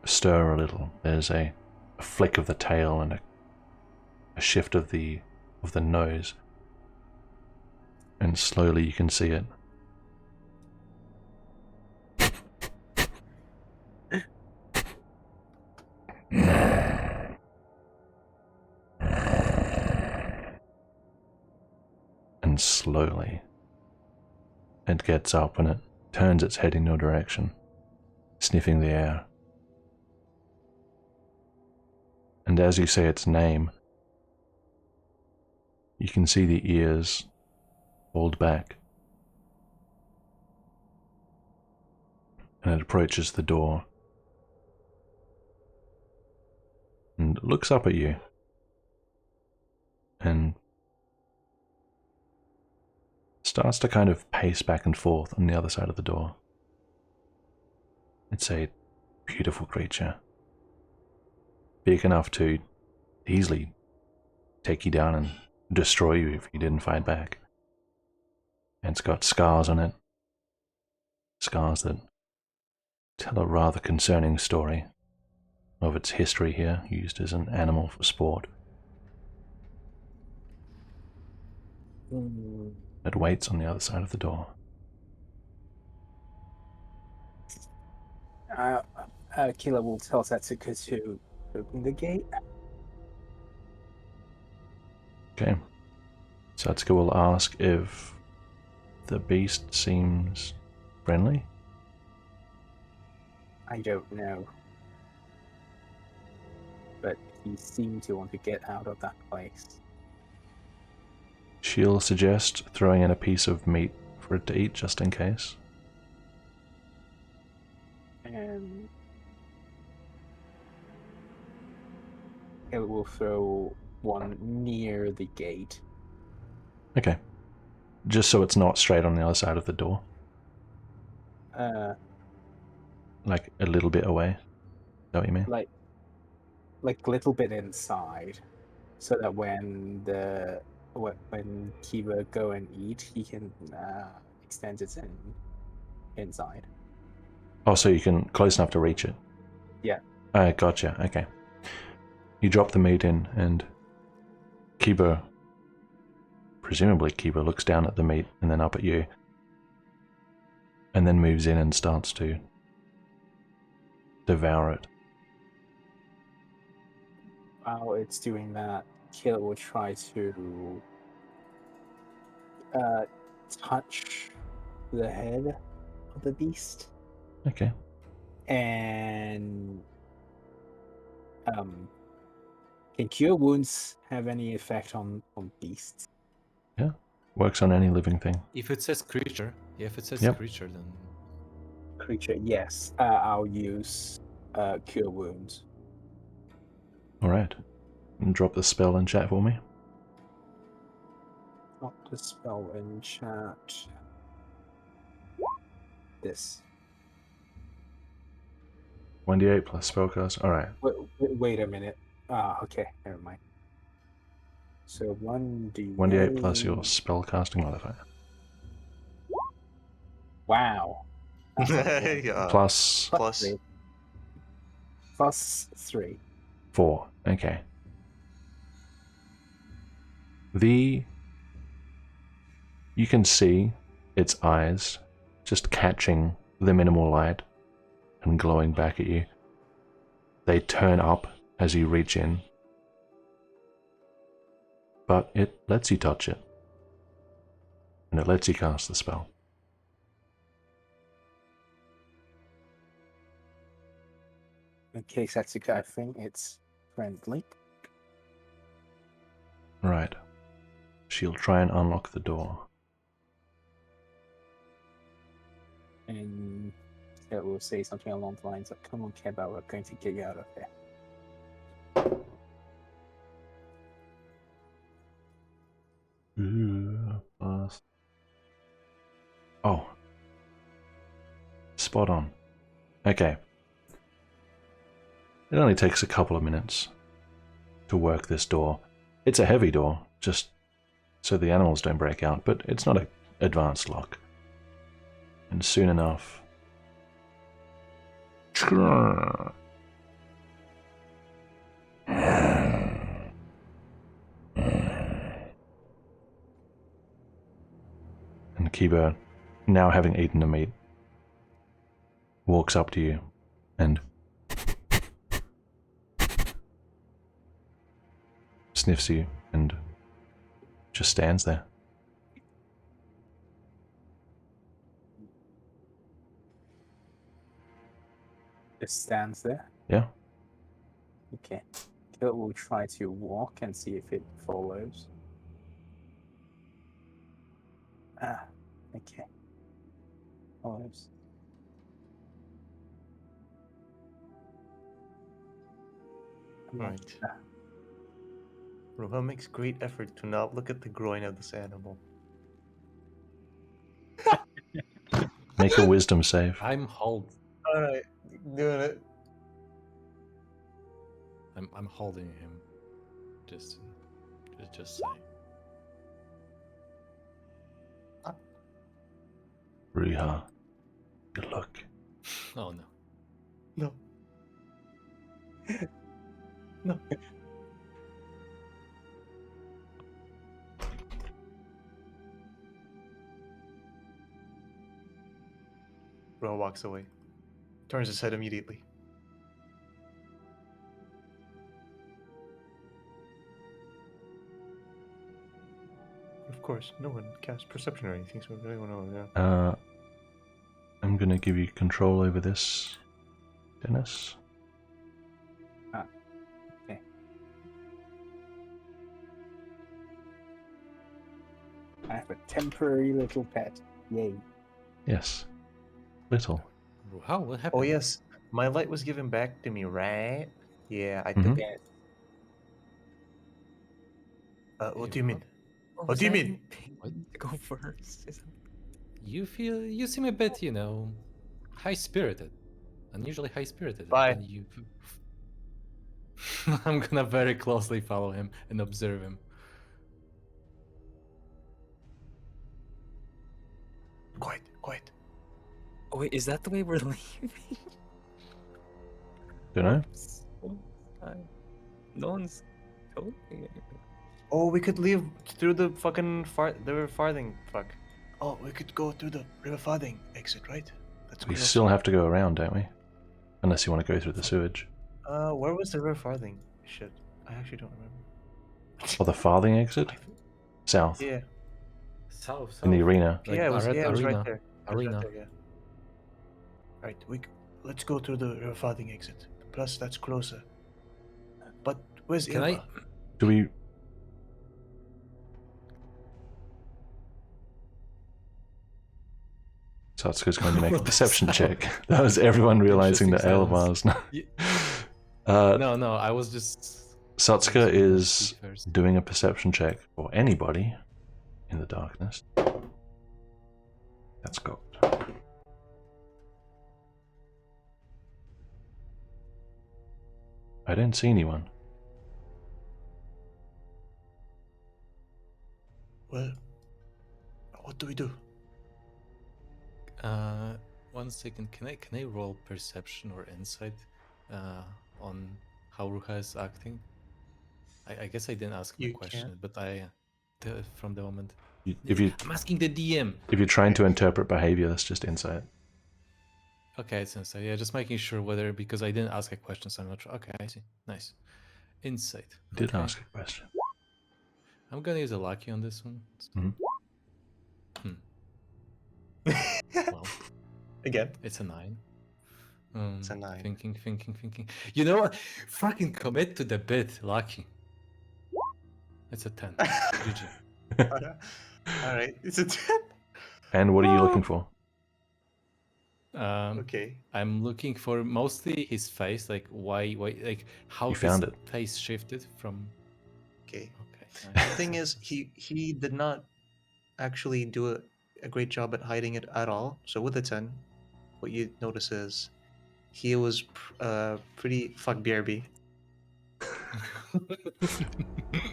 stir a little. There's a flick of the tail and a shift of the nose. And slowly you can see it. And slowly it gets up and it turns its head in your direction, sniffing the air. And as you say its name, you can see the ears pulled back. And it approaches the door and looks up at you and starts to kind of pace back and forth on the other side of the door. It's a beautiful creature, big enough to easily take you down and destroy you if you didn't fight back. And it's got scars on it, scars that tell a rather concerning story of its history here, used as an animal for sport. It waits on the other side of the door. Killer will tell Satsuka to open the gate. Okay. Satsuka will ask if the beast seems friendly. I don't know. But he seemed to want to get out of that place. She'll suggest throwing in a piece of meat for it to eat just in case. And it will throw one near the gate. Okay. Just so it's not straight on the other side of the door. Like a little bit away. Is that what you mean? Like a little bit inside, so that when Kiba go and eat, he can extend it inside. Oh, so you can close enough to reach it? Yeah. Gotcha, okay. You drop the meat in and Kiba, presumably Kiba, looks down at the meat and then up at you. And then moves in and starts to devour it. While it's doing that, Killer will try to touch the head of the beast. Okay. And can cure wounds have any effect on beasts? Yeah. Works on any living thing. If it says creature, Yep. creature, then Creature, yes. I'll use cure wounds. Alright. And drop the spell in chat for me. Not the spell in chat. This. 1d8 plus spellcast. Alright. Wait a minute. Okay, never mind. So 1d8. 1d8 plus your spellcasting modifier. Wow. Yeah. Plus Plus. 3. Plus 3. 4. Okay. You can see its eyes just catching the minimal light and glowing back at you. They turn up as you reach in, but it lets you touch it. And it lets you cast the spell. Okay, Satsuka, I think it's friendly. Right. She'll try and unlock the door. And it will say something along the lines of, "Come on, Keba, we're going to get you out of here." Fast. Oh. Spot on. Okay. It only takes a couple of minutes to work this door. It's a heavy door, just so the animals don't break out, but it's not an advanced lock. And soon enough... And Kiba, now having eaten the meat, walks up to you and sniffs you and just stands there. Just stands there. Yeah. Okay. Kurt will try to walk and see if it follows. Ah, okay. Follows. Right. Rohan makes great effort to not look at the groin of this animal. Make a wisdom save. I'm hold. Alright, doing it. I'm holding him. Just saying. Ruha, good luck. Oh no. No. No. Rohan walks away. Turns his head immediately. Of course, no one casts perception or anything, so I don't know. Yeah. I'm gonna give you control over this, Dennis. Okay. I have a temporary little pet. Yay. Yes. Little. Wow, what happened? Oh yes, my light was given back to me, right? Yeah, I Mhm. took Yeah. it. What Ew, do you mean? Oh, What is do you that mean? What? Go first. You seem a bit, high spirited. Unusually high spirited. Bye. And you I'm gonna very closely follow him and observe him. Quiet, quiet. Oh, wait, is that the way we're leaving? Don't know. Oops. No one's told me. Oh, we could leave through the fucking the river farthing. Fuck. Oh, we could go through the river farthing exit, right? That's We closer. still have to go around, don't we? Unless you want to go through the sewage. Where was the river farthing? Shit, I actually don't remember. Or the farthing exit? South. Yeah, South. In the arena. Like yeah, it was arena. right there. It was Arena. right there, yeah. Right, let's go through the river farthing exit. Plus, that's closer. But where's Can Ilva? Do we... Satsuka's going to make a What perception the check. That was everyone realizing that Interesting silence. Elvar's... Yeah. No, I was just... Satsuka Speak is first. doing a perception check for anybody in the darkness. That's gold. I don't see anyone. Well, what do we do? 1 second. Can I roll perception or insight on how Ruha is acting? I guess I didn't ask my You question, can. but from the moment If I'm asking the DM. you're trying to interpret behavior, that's just insight. Okay, it's insight. Yeah, just making sure whether because I didn't ask a question, so I'm not sure. Okay, I see. Nice. Insight. You did Okay. ask a question. I'm gonna use a lucky on this one. Well, Again, it's a 9. it's a 9. Thinking. You know what? Fucking commit to the bit, lucky. It's a 10. GG. All right, it's a 10. And what are you looking for? Okay. I'm looking for mostly his face, like why, like how You his found it. face shifted from. Okay. Okay. The Nice. thing is, he did not actually do a great job at hiding it at all. So with a 10, what you notice is he was pretty fuck BRB.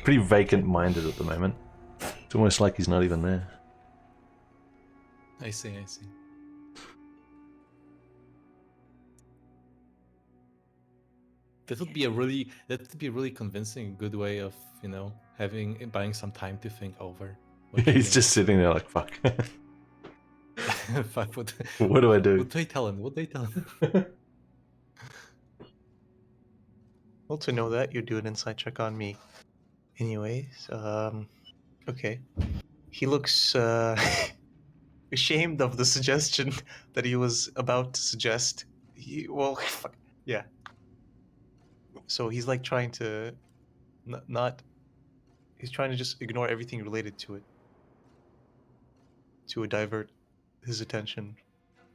Pretty vacant-minded at the moment. It's almost like he's not even there. I see. That would be a really convincing, good way of buying some time to think over. What you're He's gonna just sitting there like, fuck. do. Fuck, What do I do? What do I tell him? Well, to know that, you do an insight check on me. Anyways, okay. He looks ashamed of the suggestion that he was about to suggest. Fuck, yeah. So he's like trying to not. He's trying to just ignore everything related to it, to divert his attention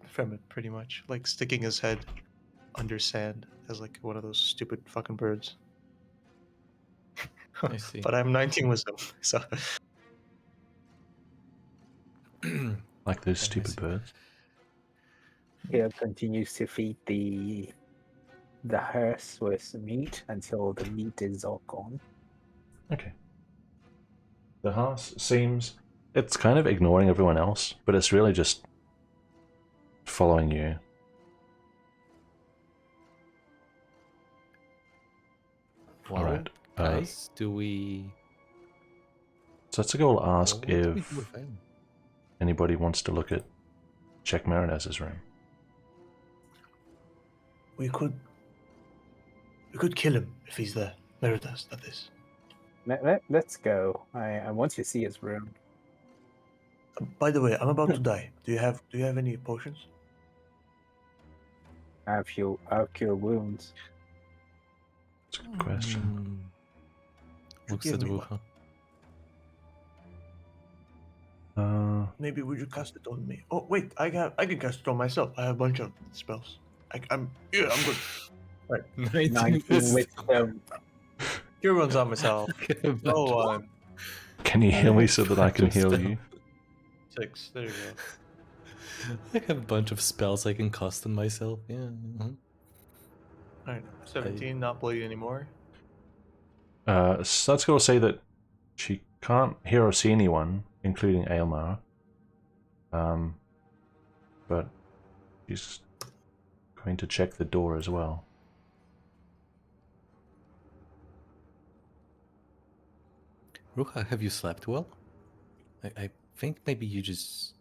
from it, pretty much. Like sticking his head under sand as like one of those stupid fucking birds. I see. But I'm 19 wisdom, so Like those Okay, I stupid see. birds. Caleb continues to feed the hearse with meat until the meat is all gone. Okay. The house seems... It's kind of ignoring everyone else, but it's really just following you. Well, Alright. guys, do we? So let's go ask what do we if do with him? anybody wants to look at... Check Marinez's room. we could kill him if he's there. Meridas, that is. Let's go. I want to see his room. By the way, I'm about to die. Do you have any potions? I have cure wounds. That's a good question. Looks give at me one. Ruha. Maybe would you cast it on me? Oh wait, I can cast it on myself. I have a bunch of spells. I'm good. 19 wisdom. Cure wounds on myself. Go on. Can you heal me so that I can Bunch of heal spells. you? 6. There you go. I have a bunch of spells I can cast on myself. Yeah. Alright, 17. Not bloody anymore. So let's go say that she can't hear or see anyone, including Aelmar. But she's going to check the door as well. Ruha, have you slept well? I think maybe you just.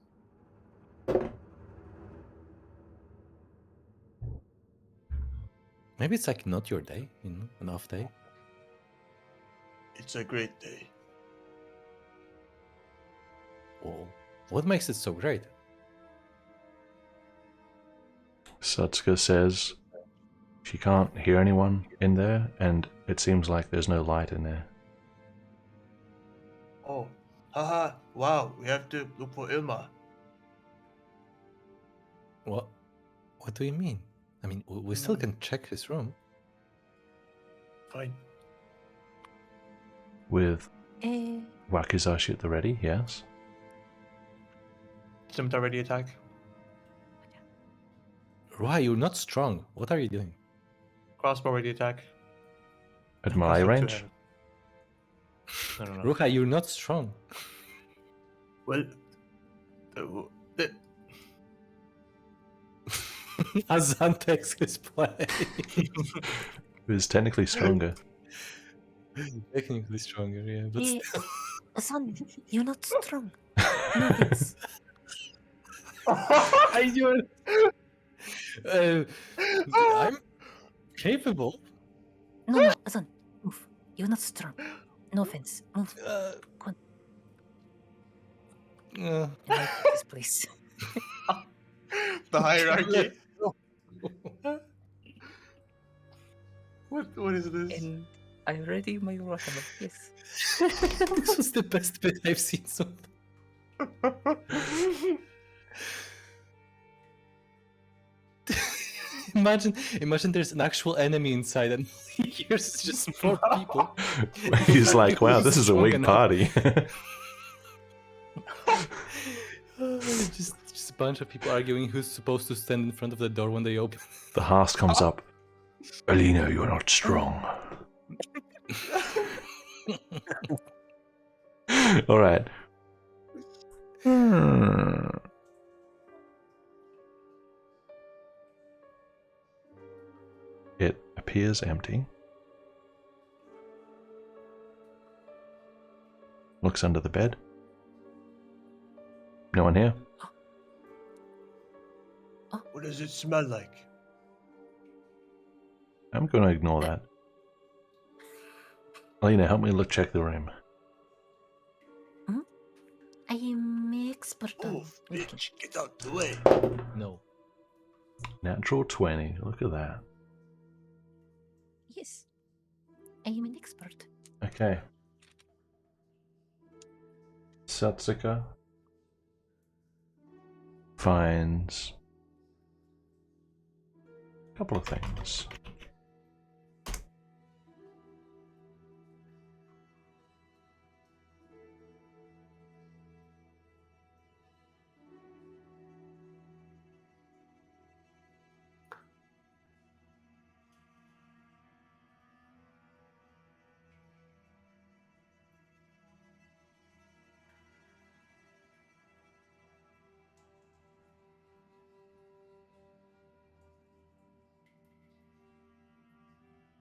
Maybe it's like not your day, an off day. It's a great day. Well, what makes it so great? Satsuka says she can't hear anyone in there, and it seems like there's no light in there. Oh, haha! Wow, we have to look for Ilma. What do you mean? I mean, we still can check his room. Fine. With Eh, Wakizashi at the ready, yes. Scimitar ready attack. Ruha, you're not strong. What are you doing? Crossbow ready attack. At melee range? No. Ruha, you're not strong. Well, Azan takes his play. It was technically stronger. Technically stronger, yeah. But eh, still. son, you're not strong. No, Vince. I'm capable. No, son, move. You're not strong. No offense. Move. Uh, Come uh, I like this place. The hierarchy. let- What is this? And I'm ready, my lord. Yes. This was the best bit I've seen so far. Imagine there's an actual enemy inside and here's just 4 people. He's like, wow, Who's this is a strong weak enough? party. Just a bunch of people arguing who's supposed to stand in front of the door when they open. The Haas comes up. Alina, you're not strong. All right. It appears empty. Looks under the bed. No one here. What does it smell like? I'm going to ignore that. Alina, help me check the room. I am expert on Oh, looking. bitch, get out the way. No. Natural 20. Look at that. Yes. I am an expert. Okay. Satsuka finds a couple of things.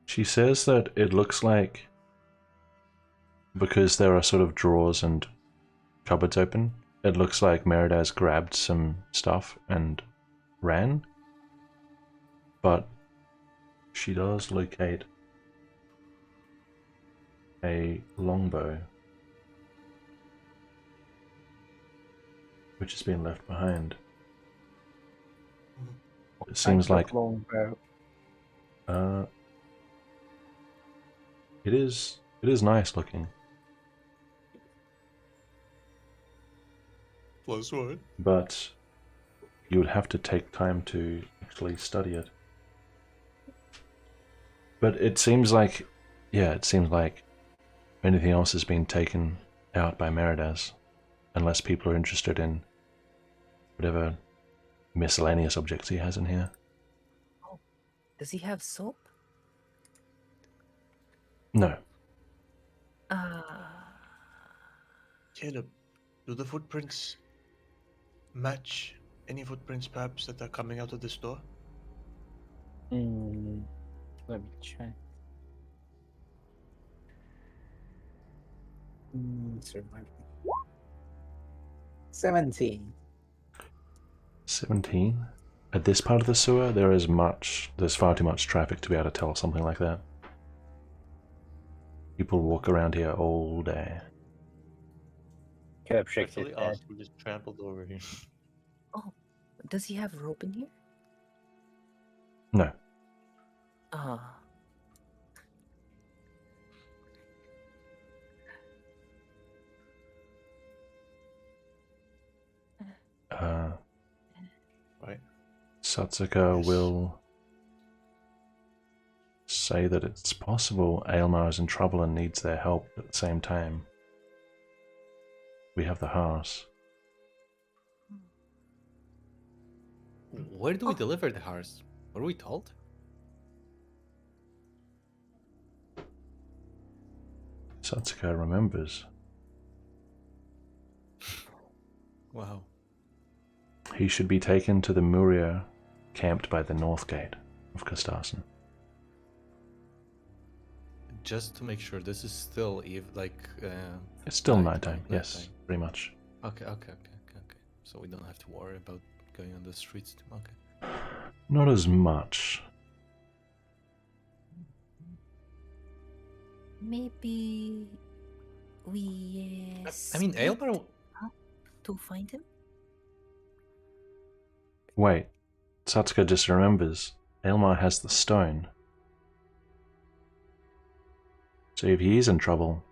She says that it looks like, because there are sort of drawers and cupboards open, it looks like Meridas grabbed some stuff and ran. But she does locate a longbow, which has been left behind. It seems like longbow. It is nice looking, +1. but you would have to take time to actually study it. But it seems like, yeah, it seems like anything else has been taken out by Meridas, unless people are interested in whatever miscellaneous objects he has in here. Does he have soap? No. Caleb, do the footprints match any footprints perhaps that are coming out of this door? Let me check. Survival. 17. 17? At this part of the sewer, there's far too much traffic to be able to tell something like that. People walk around here all day. Caleb shakes his Especially head. us, we just trampled over here. Oh, does he have rope in here? No. Ah. Right. Satsuka Yes. will say that it's possible Aylmar is in trouble and needs their help at the same time. We have the house. Where do we deliver the hearse? Were we told? Satsuka remembers. Wow. He should be taken to the Muria camped by the north gate of Kastasen. Just to make sure, this is still It's still Night- nighttime, yes, nighttime. pretty much. Okay. So we don't have to worry about going on the streets. Okay. Not as much. Maybe we I mean, split Aylmer. up to find him? Wait, Satsuka just remembers. Elmar has the stone. So if he is in trouble,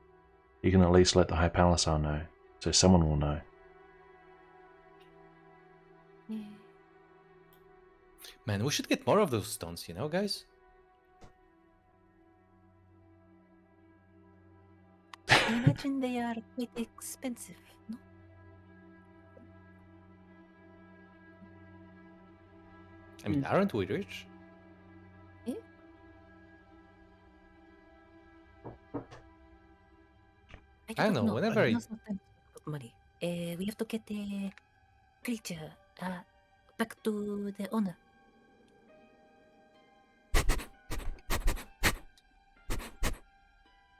he can at least let the High Palisar know, so someone will know. Yeah. Man, we should get more of those stones, you know, guys? I imagine they are quite expensive, no? I mean, aren't we rich? I don't know, whenever I... Now's not time to talk about money. We have to get the creature back to the owner.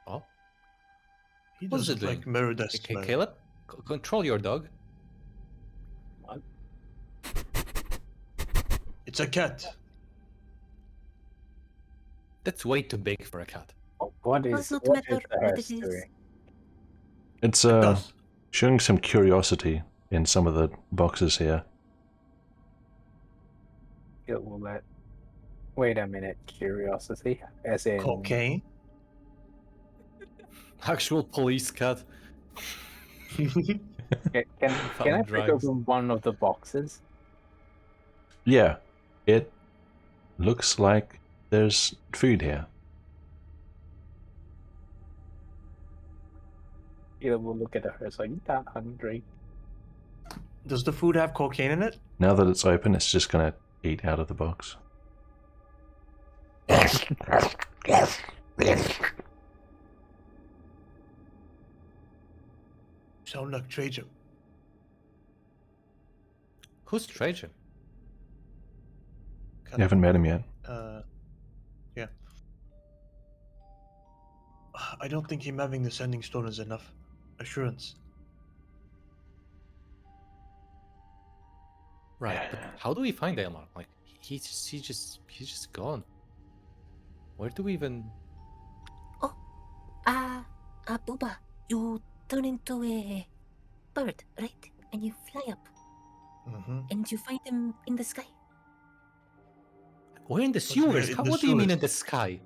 Oh, He What's it doesn't like doing? mirror dust. okay, Caleb, control your dog. What? It's a cat. That's way too big for a cat. What Does is not what matter is the what hearse it is. doing? It's It does. showing some curiosity in some of the boxes here. It will let. Wait a minute, curiosity, as in Cocaine. Actual police cat. Can I Found pick drugs. open one of the boxes? Yeah, it looks like there's food here. Either will look at the hearse like, "You not hungry." Does the food have cocaine in it? Now that it's open, it's just gonna eat out of the box. Sound like Trajan. Who's Trajan? You haven't met him yet. Yeah. I don't think him having the sending stone is enough assurance. Right, but how do we find Elmar? Like, he's just gone. Where do we even... Booba, you turn into a bird, right? And you fly up, Mm-hmm. and you find him in the sky. We're in the we're sewers. in How, the what do you mean sewers. in the sky?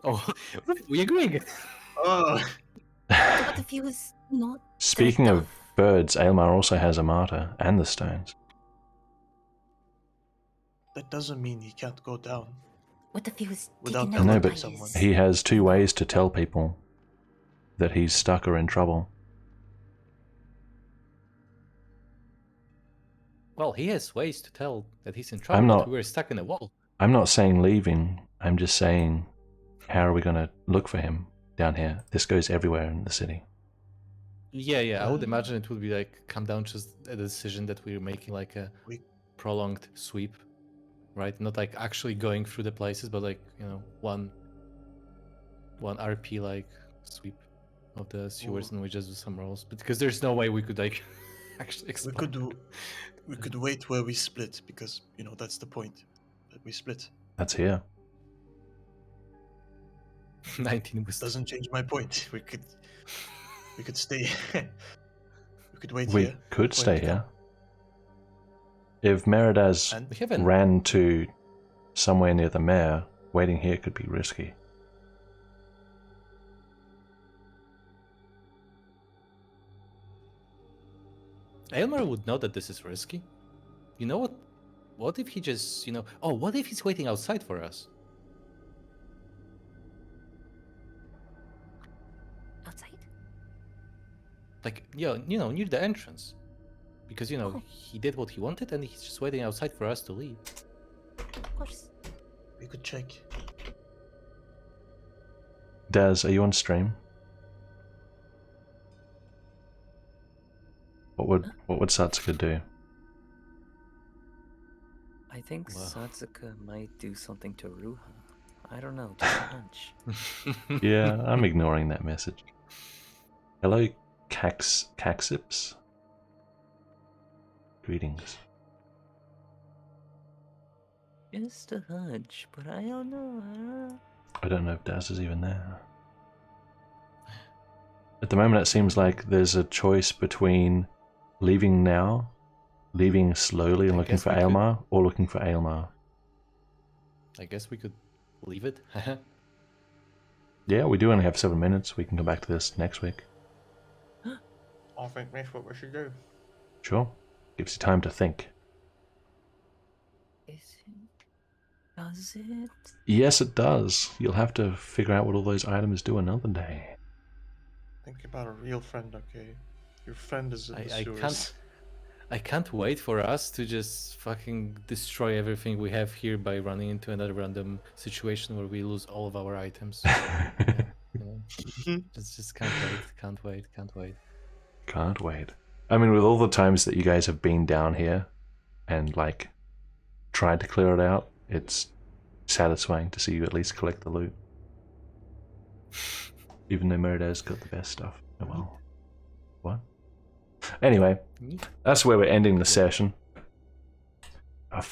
Oh, we agreeing. Oh, What if he was, Speaking jerked of off? birds, Aylmar also has a martyr and the stones. that doesn't mean he can't go down. What if he was Without taken I know, out by but someone. he has two ways to tell people that he's stuck or in trouble. Well, he has ways to tell that he's in trouble, I'm but not- we were stuck in a wall. I'm not saying leaving, I'm just saying, how are we going to look for him down here? This goes everywhere in the city. Yeah, I would imagine it would be like, come down to a decision that we're making like a We- prolonged sweep, right? Not like actually going through the places, but like, one RP like sweep of the sewers, and we just do some rolls. But because there's no way we could like actually We explore. could wait where we split because that's the point. That we split. That's here. 19 was Doesn't change my point. We could stay. We could wait We here. could Point stay to come. here. If Meridas And we haven't. ran to somewhere near the mayor, waiting here could be risky. Aylmer would know that this is risky. You know what? What if he just, oh, what if he's waiting outside for us? Outside? Like, near the entrance. Because, Oh. he did what he wanted and he's just waiting outside for us to leave. Of course. we could check. Daz, are you on stream? What would Satsuka do? I think Wow. Satsuka might do something to Ruha. I don't know, just a hunch. Yeah, I'm ignoring that message. Hello, Caxips. Greetings. Just a hunch, but I don't know. I don't know if Daz is even there. At the moment, it seems like there's a choice between leaving now, leaving slowly and I looking guess for we could- Aylmar, or looking for Aylmar. I guess we could leave it. Yeah, we do only have 7 minutes. We can come back to this next week. I think that's what we should do. Sure. Gives you time to think. Is it? Does it? Yes, it does. You'll have to figure out what all those items do another day. Think about a real friend, okay? Your friend is in the I sewers. I can't wait for us to just fucking destroy everything we have here by running into another random situation where we lose all of our items. Yeah, you know, just can't wait. Can't wait. I mean, with all the times that you guys have been down here and, like, tried to clear it out, it's satisfying to see you at least collect the loot. Even though Merida's got the best stuff. Oh well. What? Anyway, that's where we're ending the session. I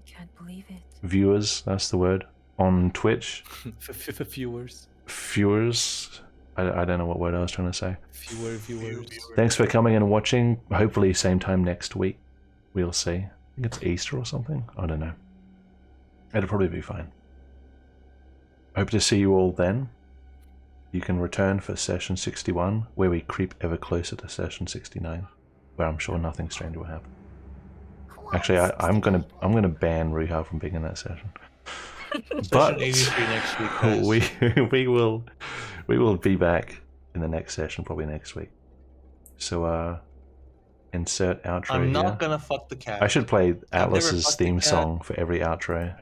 can't believe it. Viewers, that's the word. On Twitch. Viewers. Viewers. I don't know what word I was trying to say. Viewers. Thanks for coming and watching. Hopefully same time next week. We'll see. I think it's Easter or something. I don't know. It'll probably be fine. Hope to see you all then. You can return for session 61, where we creep ever closer to session 69, where I'm sure nothing strange will happen. Actually, I'm gonna ban Riiga from being in that session. But Session 83 next week, guys. we will be back in the next session, probably next week. So insert outro I'm here. not gonna fuck the cat. I should play never Atlas's fucked a theme cat. song for every outro.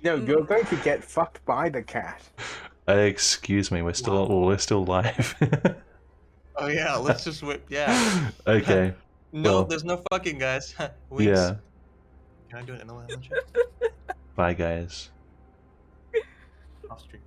No, you're going to get fucked by the cat. Excuse me, we're still live. Oh yeah, let's just whip. Yeah. Okay. No, Well, there's no fucking guys. Winks. Yeah. Can I do an LM check? Bye, guys. Off stream.